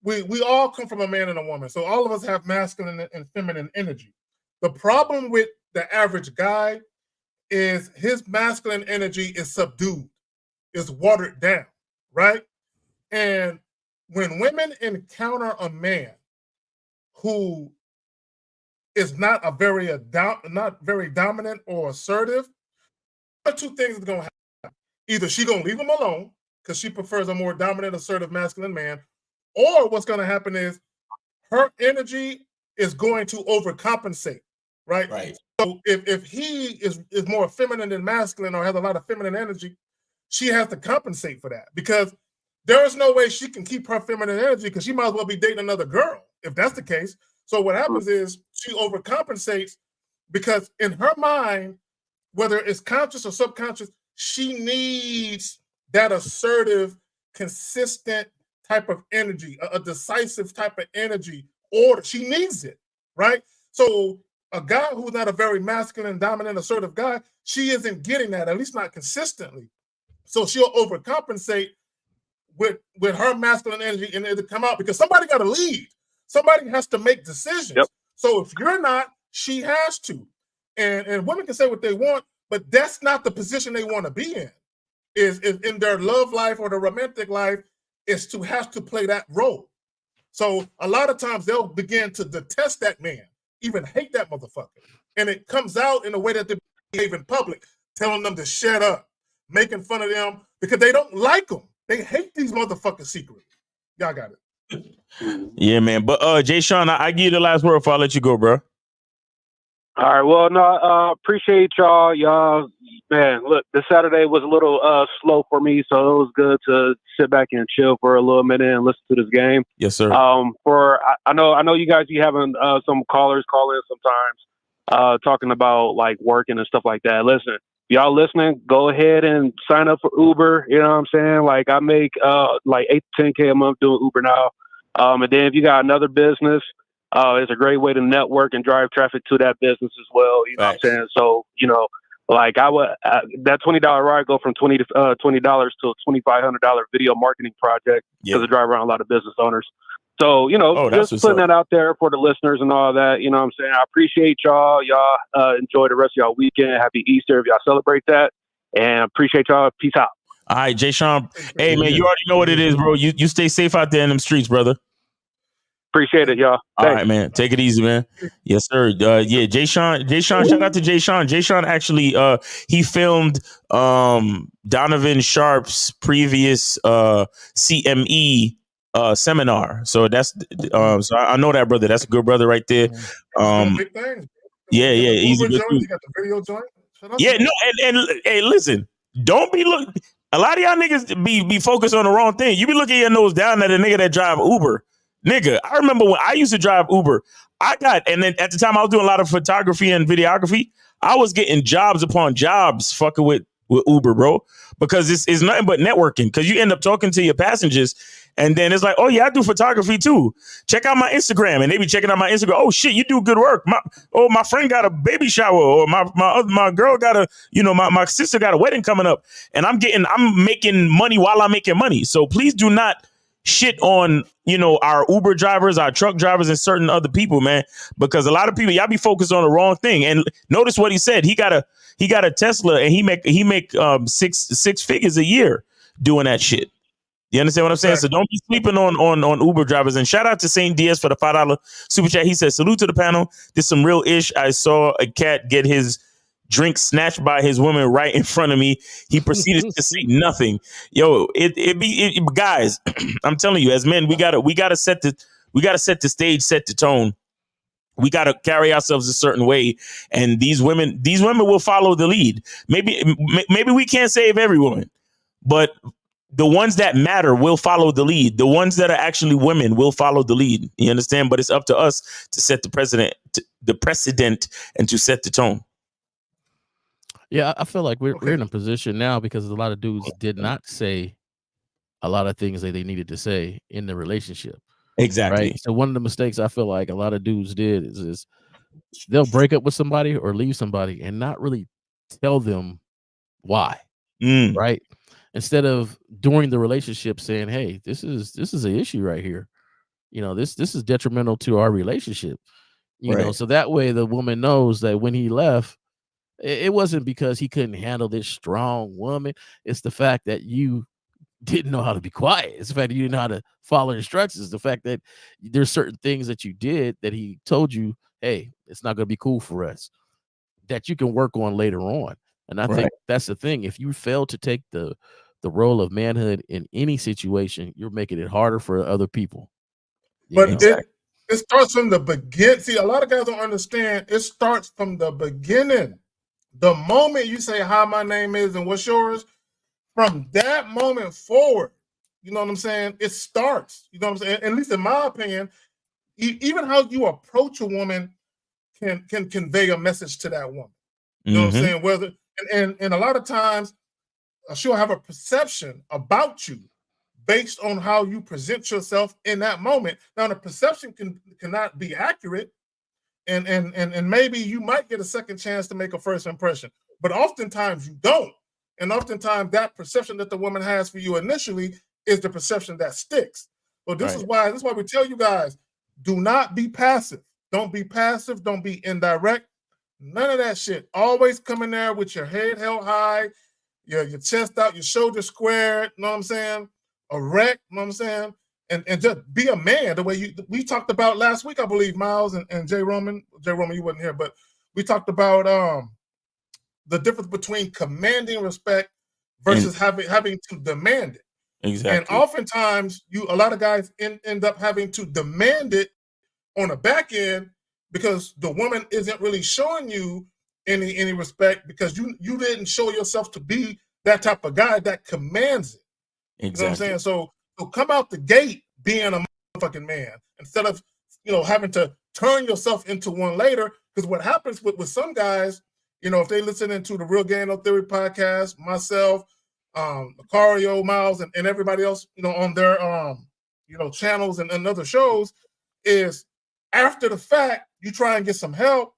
G: We all come from a man and a woman, so all of us have masculine and feminine energy. The problem with the average guy is his masculine energy is subdued, is watered down, right? And when women encounter a man who is not very dominant or assertive, two things are gonna happen. Either she gonna leave him alone because she prefers a more dominant, assertive, masculine man, or what's gonna happen is her energy is going to overcompensate, right?
N: Right.
G: So if he is more feminine than masculine or has a lot of feminine energy, she has to compensate for that because there is no way she can keep her feminine energy because she might as well be dating another girl if that's the case. So what happens is she overcompensates because in her mind, whether it's conscious or subconscious, she needs that assertive, consistent type of energy, a decisive type of energy, order. She needs it, right? So a guy who's not a very masculine, dominant, assertive guy, she isn't getting that, at least not consistently. So she'll overcompensate with her masculine energy and it'll come out because somebody got to lead. Somebody has to make decisions. Yep. So if you're not, she has to. And women can say what they want, but that's not the position they want to be in. Is in their love life or their romantic life is to have to play that role. So a lot of times they'll begin to detest that man, even hate that motherfucker. And it comes out in the way that they behave in public, telling them to shut up, making fun of them because they don't like them. They hate these motherfuckers secretly. Y'all got it.
N: Yeah, man. But Jay Sean, I give you the last word before I let you go, bro.
T: All right. Well, no, appreciate y'all. Y'all, man, look, this Saturday was a little slow for me, so it was good to sit back and chill for a little minute and listen to this game.
N: Yes, sir.
T: I know you guys be having some callers call in sometimes talking about like working and stuff like that. Listen, y'all listening, go ahead and sign up for Uber. You know what I'm saying? Like I make like 8 to 10K a month doing Uber now. And then if you got another business, it's a great way to network and drive traffic to that business as well. You know what I'm saying? So, you know, like I would, that $20 ride go from $20 to a $2,500 video marketing project because I drive around a lot of business owners. So, you know, just putting that out there for the listeners and all that, you know what I'm saying? I appreciate y'all. Y'all enjoy the rest of y'all weekend. Happy Easter if y'all celebrate that. And appreciate y'all. Peace out.
N: All right, Jay Sean. Hey, man, you already know what it is, bro. You stay safe out there in them streets, brother.
T: Appreciate it, y'all.
N: All right, man. Take it easy, man. Yes, sir. Yeah, Jay Sean. Shout out to Jay Sean. Jay Sean actually he filmed Donovan Sharp's previous CME seminar. So that's so I know that brother. That's a good brother right there.
G: Big things.
N: Yeah, he's a good dude.
G: You got the video joint.
N: Yeah, no, and hey, listen, don't be look. A lot of y'all niggas be focused on the wrong thing. You be looking your nose down at a nigga that drive Uber. Nigga, I remember when I used to drive Uber. And then at the time I was doing a lot of photography and videography. I was getting jobs upon jobs fucking with Uber, bro, because it's nothing but networking. Because you end up talking to your passengers, and then it's like, oh yeah, I do photography too. Check out my Instagram, and they be checking out my Instagram. Oh shit, you do good work. My friend got a baby shower, or my girl got my sister got a wedding coming up, and I'm making money while I'm making money. So please do not shit on our Uber drivers, our truck drivers, and certain other people, man, because a lot of people, y'all be focused on the wrong thing. And notice what he said. He got a Tesla, and he make six figures a year doing that shit. You understand what I'm saying? So don't be sleeping on Uber drivers. And shout out to Saint Diaz for the $5 super chat. He said, salute to the panel. This some real ish. I saw a cat get his drink snatched by his woman right in front of me. He proceeded to say nothing. Yo, guys, I'm telling you, as men, we gotta set the stage, set the tone. We got to carry ourselves a certain way, and these women will follow the lead. Maybe we can't save every woman, but the ones that matter will follow the lead. The ones that are actually women will follow the lead. You understand? But it's up to us to set the precedent, and to set the tone.
K: Yeah, I feel like we're in a position now because a lot of dudes did not say a lot of things that they needed to say in the relationship.
N: Exactly.
K: Right. So one of the mistakes I feel like a lot of dudes did is they'll break up with somebody or leave somebody and not really tell them why. Right. Instead of during the relationship saying, hey, this is an issue right here. This is detrimental to our relationship. So that way the woman knows that when he left, it wasn't because he couldn't handle this strong woman. It's the fact that you didn't know how to be quiet. It's the fact that you didn't know how to follow instructions. The fact that there's certain things that you did that he told you, hey, it's not going to be cool for us, that you can work on later on. And I think that's the thing. If you fail to take the role of manhood in any situation, you're making it harder for other people.
G: But it starts from the beginning. See, a lot of guys don't understand. It starts from the beginning. The moment you say, hi, my name is, and what's yours, from that moment forward, you know what I'm saying? It starts, you know what I'm saying? At least in my opinion, even how you approach a woman can convey a message to that woman. You know what I'm saying? Whether and a lot of times she'll have a perception about you based on how you present yourself in that moment. Now, the perception cannot be accurate, and maybe you might get a second chance to make a first impression, but oftentimes you don't. And oftentimes that perception that the woman has for you initially is the perception that sticks. So this is why we tell you guys, do not be passive. Don't be passive. Don't be indirect. None of that shit. Always come in there with your head held high, your chest out, your shoulders squared, you know what I'm saying? Erect, you know what I'm saying? And just be a man the way we talked about last week, I believe, Miles and Jay Roman. Jay Roman, you wasn't here, but we talked about the difference between commanding respect versus having to demand it.
N: Exactly.
G: And oftentimes a lot of guys end up having to demand it on the back end because the woman isn't really showing you any respect because you didn't show yourself to be that type of guy that commands it.
N: Exactly.
G: You know what I'm saying? So come out the gate being a motherfucking man instead of having to turn yourself into one later. Because what happens with some guys, if they listen into the Real Game No Theory podcast, myself, Macario, Miles, and everybody else, on their channels and other shows, is after the fact, you try and get some help.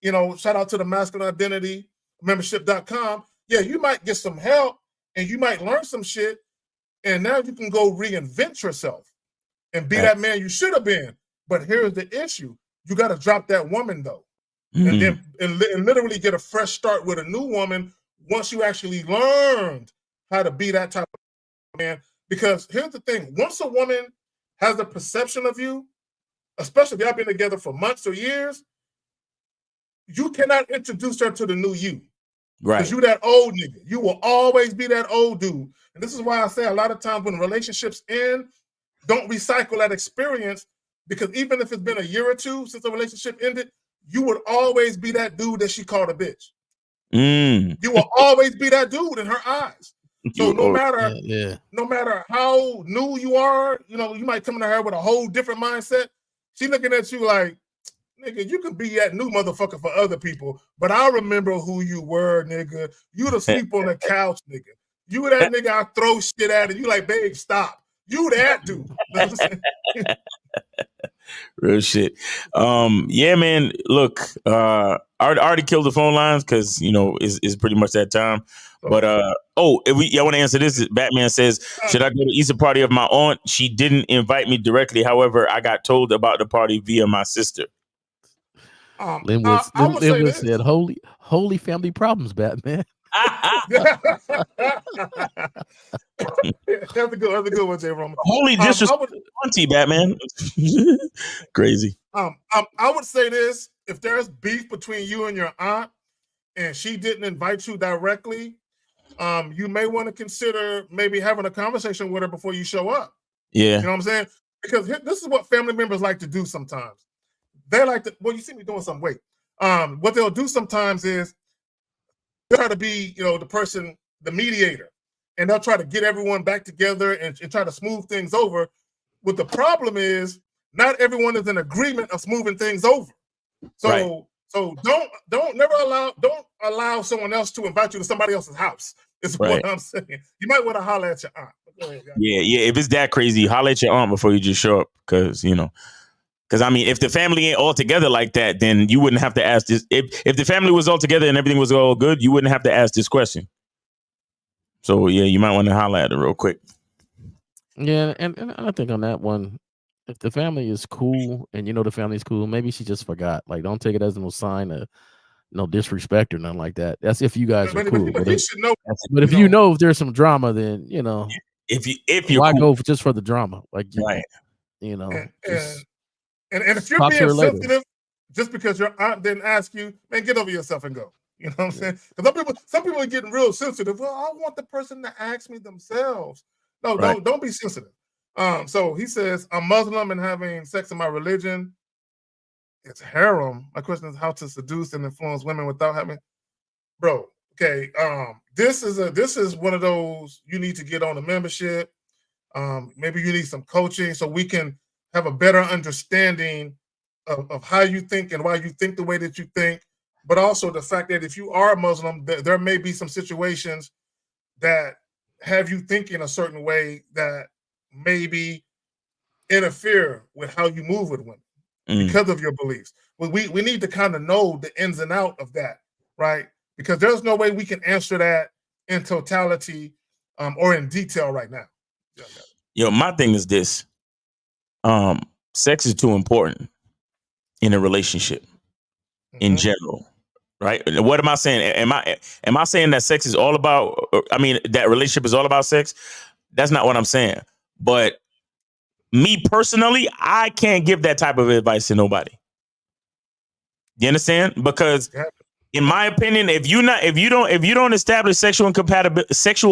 G: Shout out to the Masculine Identity Membership.com. Yeah, you might get some help and you might learn some shit, and now you can go reinvent yourself and be that man you should have been. But here's the issue: you got to drop that woman though. And then and literally get a fresh start with a new woman once you actually learned how to be that type of man. Because here's the thing: once a woman has a perception of you, especially if y'all been together for months or years, you cannot introduce her to the new you.
N: Right.
G: Because you that old nigga. You will always be that old dude. And this is why I say a lot of times when relationships end, don't recycle that experience, because even if it's been a year or two since the relationship ended, you would always be that dude that she called a bitch. You will always be that dude in her eyes. So no
K: yeah.
G: matter how new you are, you know, you might come to her with a whole different mindset. She looking at you like, nigga, you could be that new motherfucker for other people, but I remember who you were, nigga. You to sleep on the couch, nigga. You that nigga I throw shit at, and you like, babe, stop. You that dude. You know what I'm saying?
N: Real shit. Yeah, man. Look, I already killed the phone lines because you know it's pretty much that time. But I want to answer this. Batman says, should I go to the Easter party of my aunt? She didn't invite me directly. However, I got told about the party via my sister.
K: Linwood said, "Holy family problems, Batman."
G: That's a good one, Jay Roman.
N: Holy disrespect, auntie Batman. Crazy.
G: I would say this: if there's beef between you and your aunt, and she didn't invite you directly, you may want to consider maybe having a conversation with her before you show up.
N: Yeah.
G: You know what I'm saying? Because this is what family members like to do sometimes. They like to, well, you see me doing something, wait. What they'll do sometimes is they'll try to be, you know, the person, the mediator, and they'll try to get everyone back together and try to smooth things over. What the problem is, not everyone is in agreement of smoothing things over. So,
N: right.
G: So don't allow someone else to invite you to somebody else's house. Is what I'm saying. You might want to holler at your aunt. Go ahead, guys.
N: Yeah. If it's that crazy, holler at your aunt before you just show up, because you know. Because I mean, if the family ain't all together like that, then you wouldn't have to ask this. If the family was all together and everything was all good, you wouldn't have to ask this question. So yeah, you might want to holler at it real quick.
K: Yeah, and I think on that one, if the family is cool and you know the family's cool, maybe she just forgot. Like, don't take it as no sign of no disrespect or nothing like that. That's if you guys are cool.
G: But you should know.
K: But if you know if there's some drama, then you know.
N: If you're
K: why
N: cool.
K: go just for the drama? Like,
N: right.
K: You know.
G: And if you're being sensitive, just because your aunt didn't ask you, man, get over yourself and go. You know what I'm saying? Because some people are getting real sensitive. Well, I want the person to ask me themselves. No, don't be sensitive. So he says, I'm Muslim and having sex in my religion. It's harem. My question is how to seduce and influence women without having. Bro, okay. This is one of those you need to get on a membership. Maybe you need some coaching so we can have a better understanding of how you think and why you think the way that you think, but also the fact that if you are a Muslim, there may be some situations that have you thinking a certain way that maybe interfere with how you move with women because of your beliefs. Well, we need to kind of know the ins and out of that, right? Because there's no way we can answer that in totality or in detail right now.
N: Yo, my thing is this. Sex is too important in a relationship in general, right? What am I saying? Am I saying that sex is all about, I mean, that relationship is all about sex? That's not what I'm saying. But me personally, I can't give that type of advice to nobody. You understand? Because in my opinion, if you don't establish sexual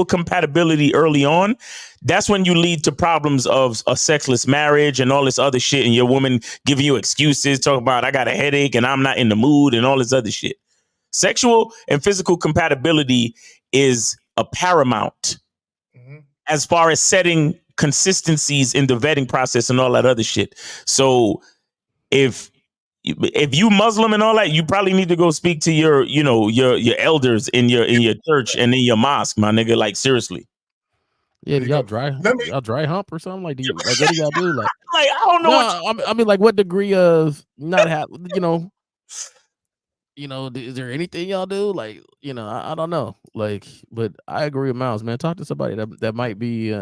N: compatibility early on, that's when you lead to problems of a sexless marriage and all this other shit, and your woman giving you excuses, talking about I got a headache and I'm not in the mood and all this other shit. Sexual and physical compatibility is a paramount as far as setting consistencies in the vetting process and all that other shit. So if you Muslim and all that, you probably need to go speak to your elders in your church and in your mosque, my nigga. Like, seriously.
K: Yeah, y'all dry hump or something? Like, what do y'all do? Like
N: I don't know.
K: I mean, like, what degree of not have is there anything y'all do? Like, I don't know. Like, but I agree with Miles, man. Talk to somebody that might be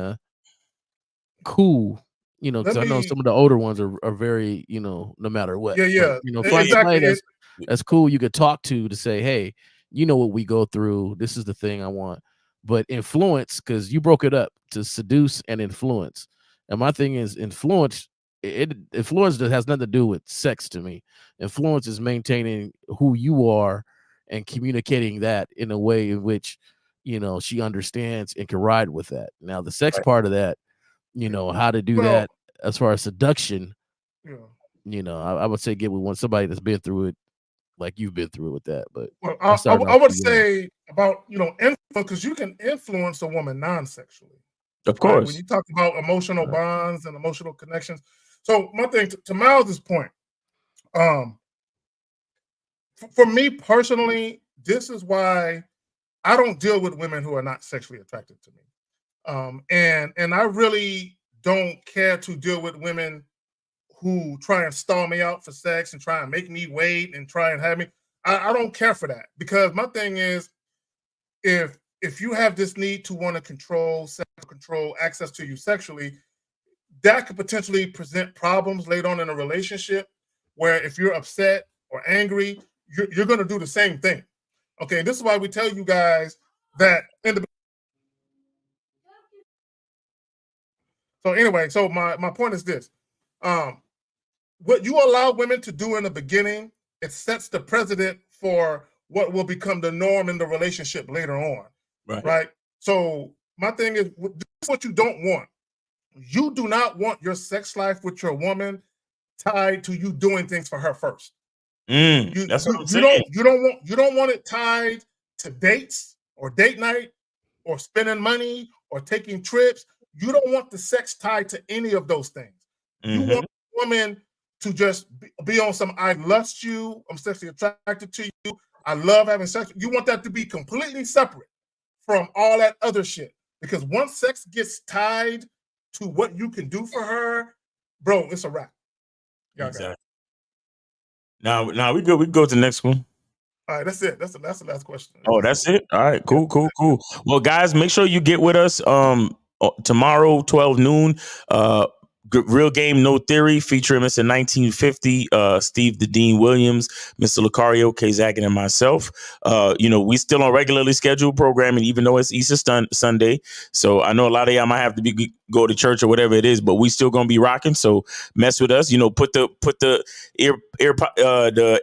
K: cool. Because I know some of the older ones are very, no matter what.
G: Yeah.
K: But, find somebody that's cool you could talk to say, hey, you know what we go through. This is the thing I want. But influence, because you broke it up to seduce and influence. And my thing is influence. Influence that has nothing to do with sex to me. Influence is maintaining who you are and communicating that in a way in which, she understands and can ride with that. Now, the sex part of that, how to do that as far as seduction, I would say get with somebody that's been through it like you've been through with that. But
G: Well,
K: I'm starting
G: I
K: off
G: would
K: too young.
G: say about influence, because you can influence a woman non-sexually.
N: Of
G: Right?
N: course.
G: When you talk about emotional bonds and emotional connections. So my thing to Miles's point, for me personally, this is why I don't deal with women who are not sexually attracted to me. And I really don't care to deal with women who try and stall me out for sex and try and make me wait and try and have me. I don't care for that, because my thing is, if you have this need to want to control access to you sexually, that could potentially present problems later on in a relationship, where if you're upset or angry, you're going to do the same thing. Okay, this is why we tell you guys that in the. So anyway, so my point is this: what you allow women to do in the beginning, it sets the precedent for what will become the norm in the relationship later on. Right? So my thing is, this is what you don't want. You do not want your sex life with your woman tied to you doing things for her first.
N: That's what I'm saying.
G: You don't want it tied to dates or date night or spending money or taking trips. You don't want the sex tied to any of those things. You want a woman to just be on some I lust you, I'm sexually attracted to you, I love having sex. You want that to be completely separate from all that other shit. Because once sex gets tied to what you can do for her, bro, it's a wrap.
N: Exactly. Now we go to the next one.
G: All right, that's it. That's the last question.
N: Oh, that's it. All right, cool. Well, guys, make sure you get with us tomorrow, 12 noon. Real Game No Theory featuring Mr. 1950, Steve the Dean Williams, Mr. Lucario, K. Zagan, and myself. We still on regularly scheduled programming, even though it's Easter Sunday. So I know a lot of y'all might have to go to church or whatever it is, but we still gonna be rocking. So mess with us. Put the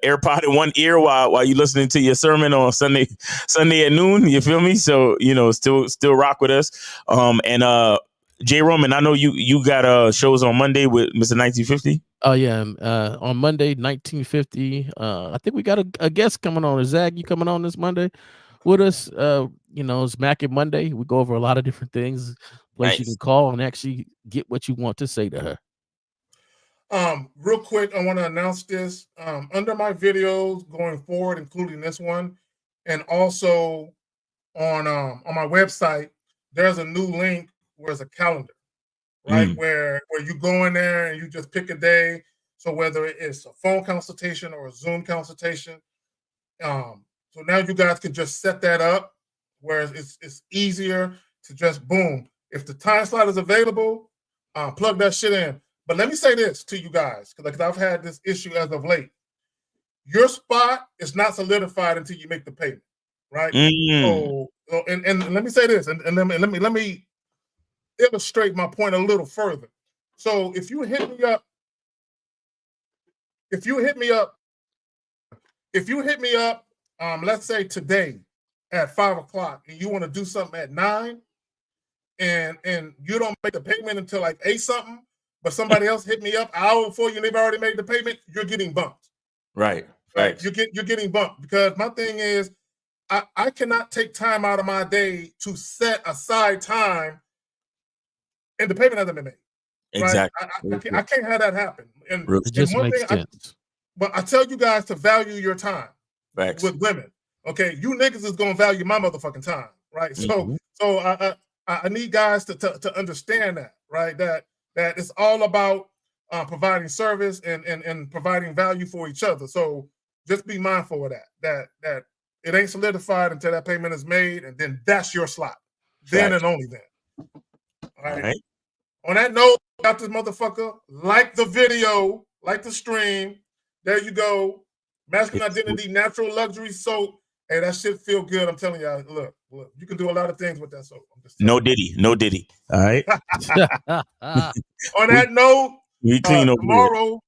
N: AirPod in one ear while you listening to your sermon on Sunday at noon. You feel me? So still rock with us. J. Roman, I know you got shows on Monday with Mr. 1950.
K: Oh yeah, on Monday, 1950. I think we got a guest coming on. Zach, you coming on this Monday with us? It's Mac and Monday. We go over a lot of different things. Place you can call and actually get what you want to say to her.
G: Real quick, I want to announce this. Under my videos going forward, including this one, and also on my website, there's a new link where it's a calendar, right? Where you go in there and you just pick a day. So whether it's a phone consultation or a Zoom consultation, so now you guys can just set that up, where it's easier to just boom. If the time slot is available, plug that shit in. But let me say this to you guys, because I've had this issue as of late. Your spot is not solidified until you make the payment, right? So and let me say this, and let me illustrate my point a little further. So if you hit me up, let's say today at 5 o'clock, and you want to do something at 9, and you don't make the payment until like 8 something, but somebody else hit me up an hour before you, and they've already made the payment, you're getting bumped.
N: Right.
G: You're getting bumped, because my thing is, I cannot take time out of my day to set aside time and the payment hasn't been made.
N: Exactly.
G: Right? I can't have that happen. And
K: it just makes sense.
G: But I tell you guys to value your time with women. Okay, you niggas is gonna value my motherfucking time, right? So I need guys to understand that, right? That it's all about providing service and providing value for each other. So just be mindful of that. That it ain't solidified until that payment is made, and then that's your slot. Then and only then. All right. On that note, got this motherfucker. Like the video, like the stream. There you go. Masculine Identity Natural Luxury Soap. Hey, that shit feel good. I'm telling y'all. Look, you can do a lot of things with that soap.
N: No diddy. All right.
G: On that note,
N: we clean over
G: tomorrow,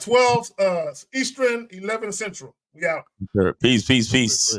G: 12 Eastern, 11 Central. We out.
N: Peace.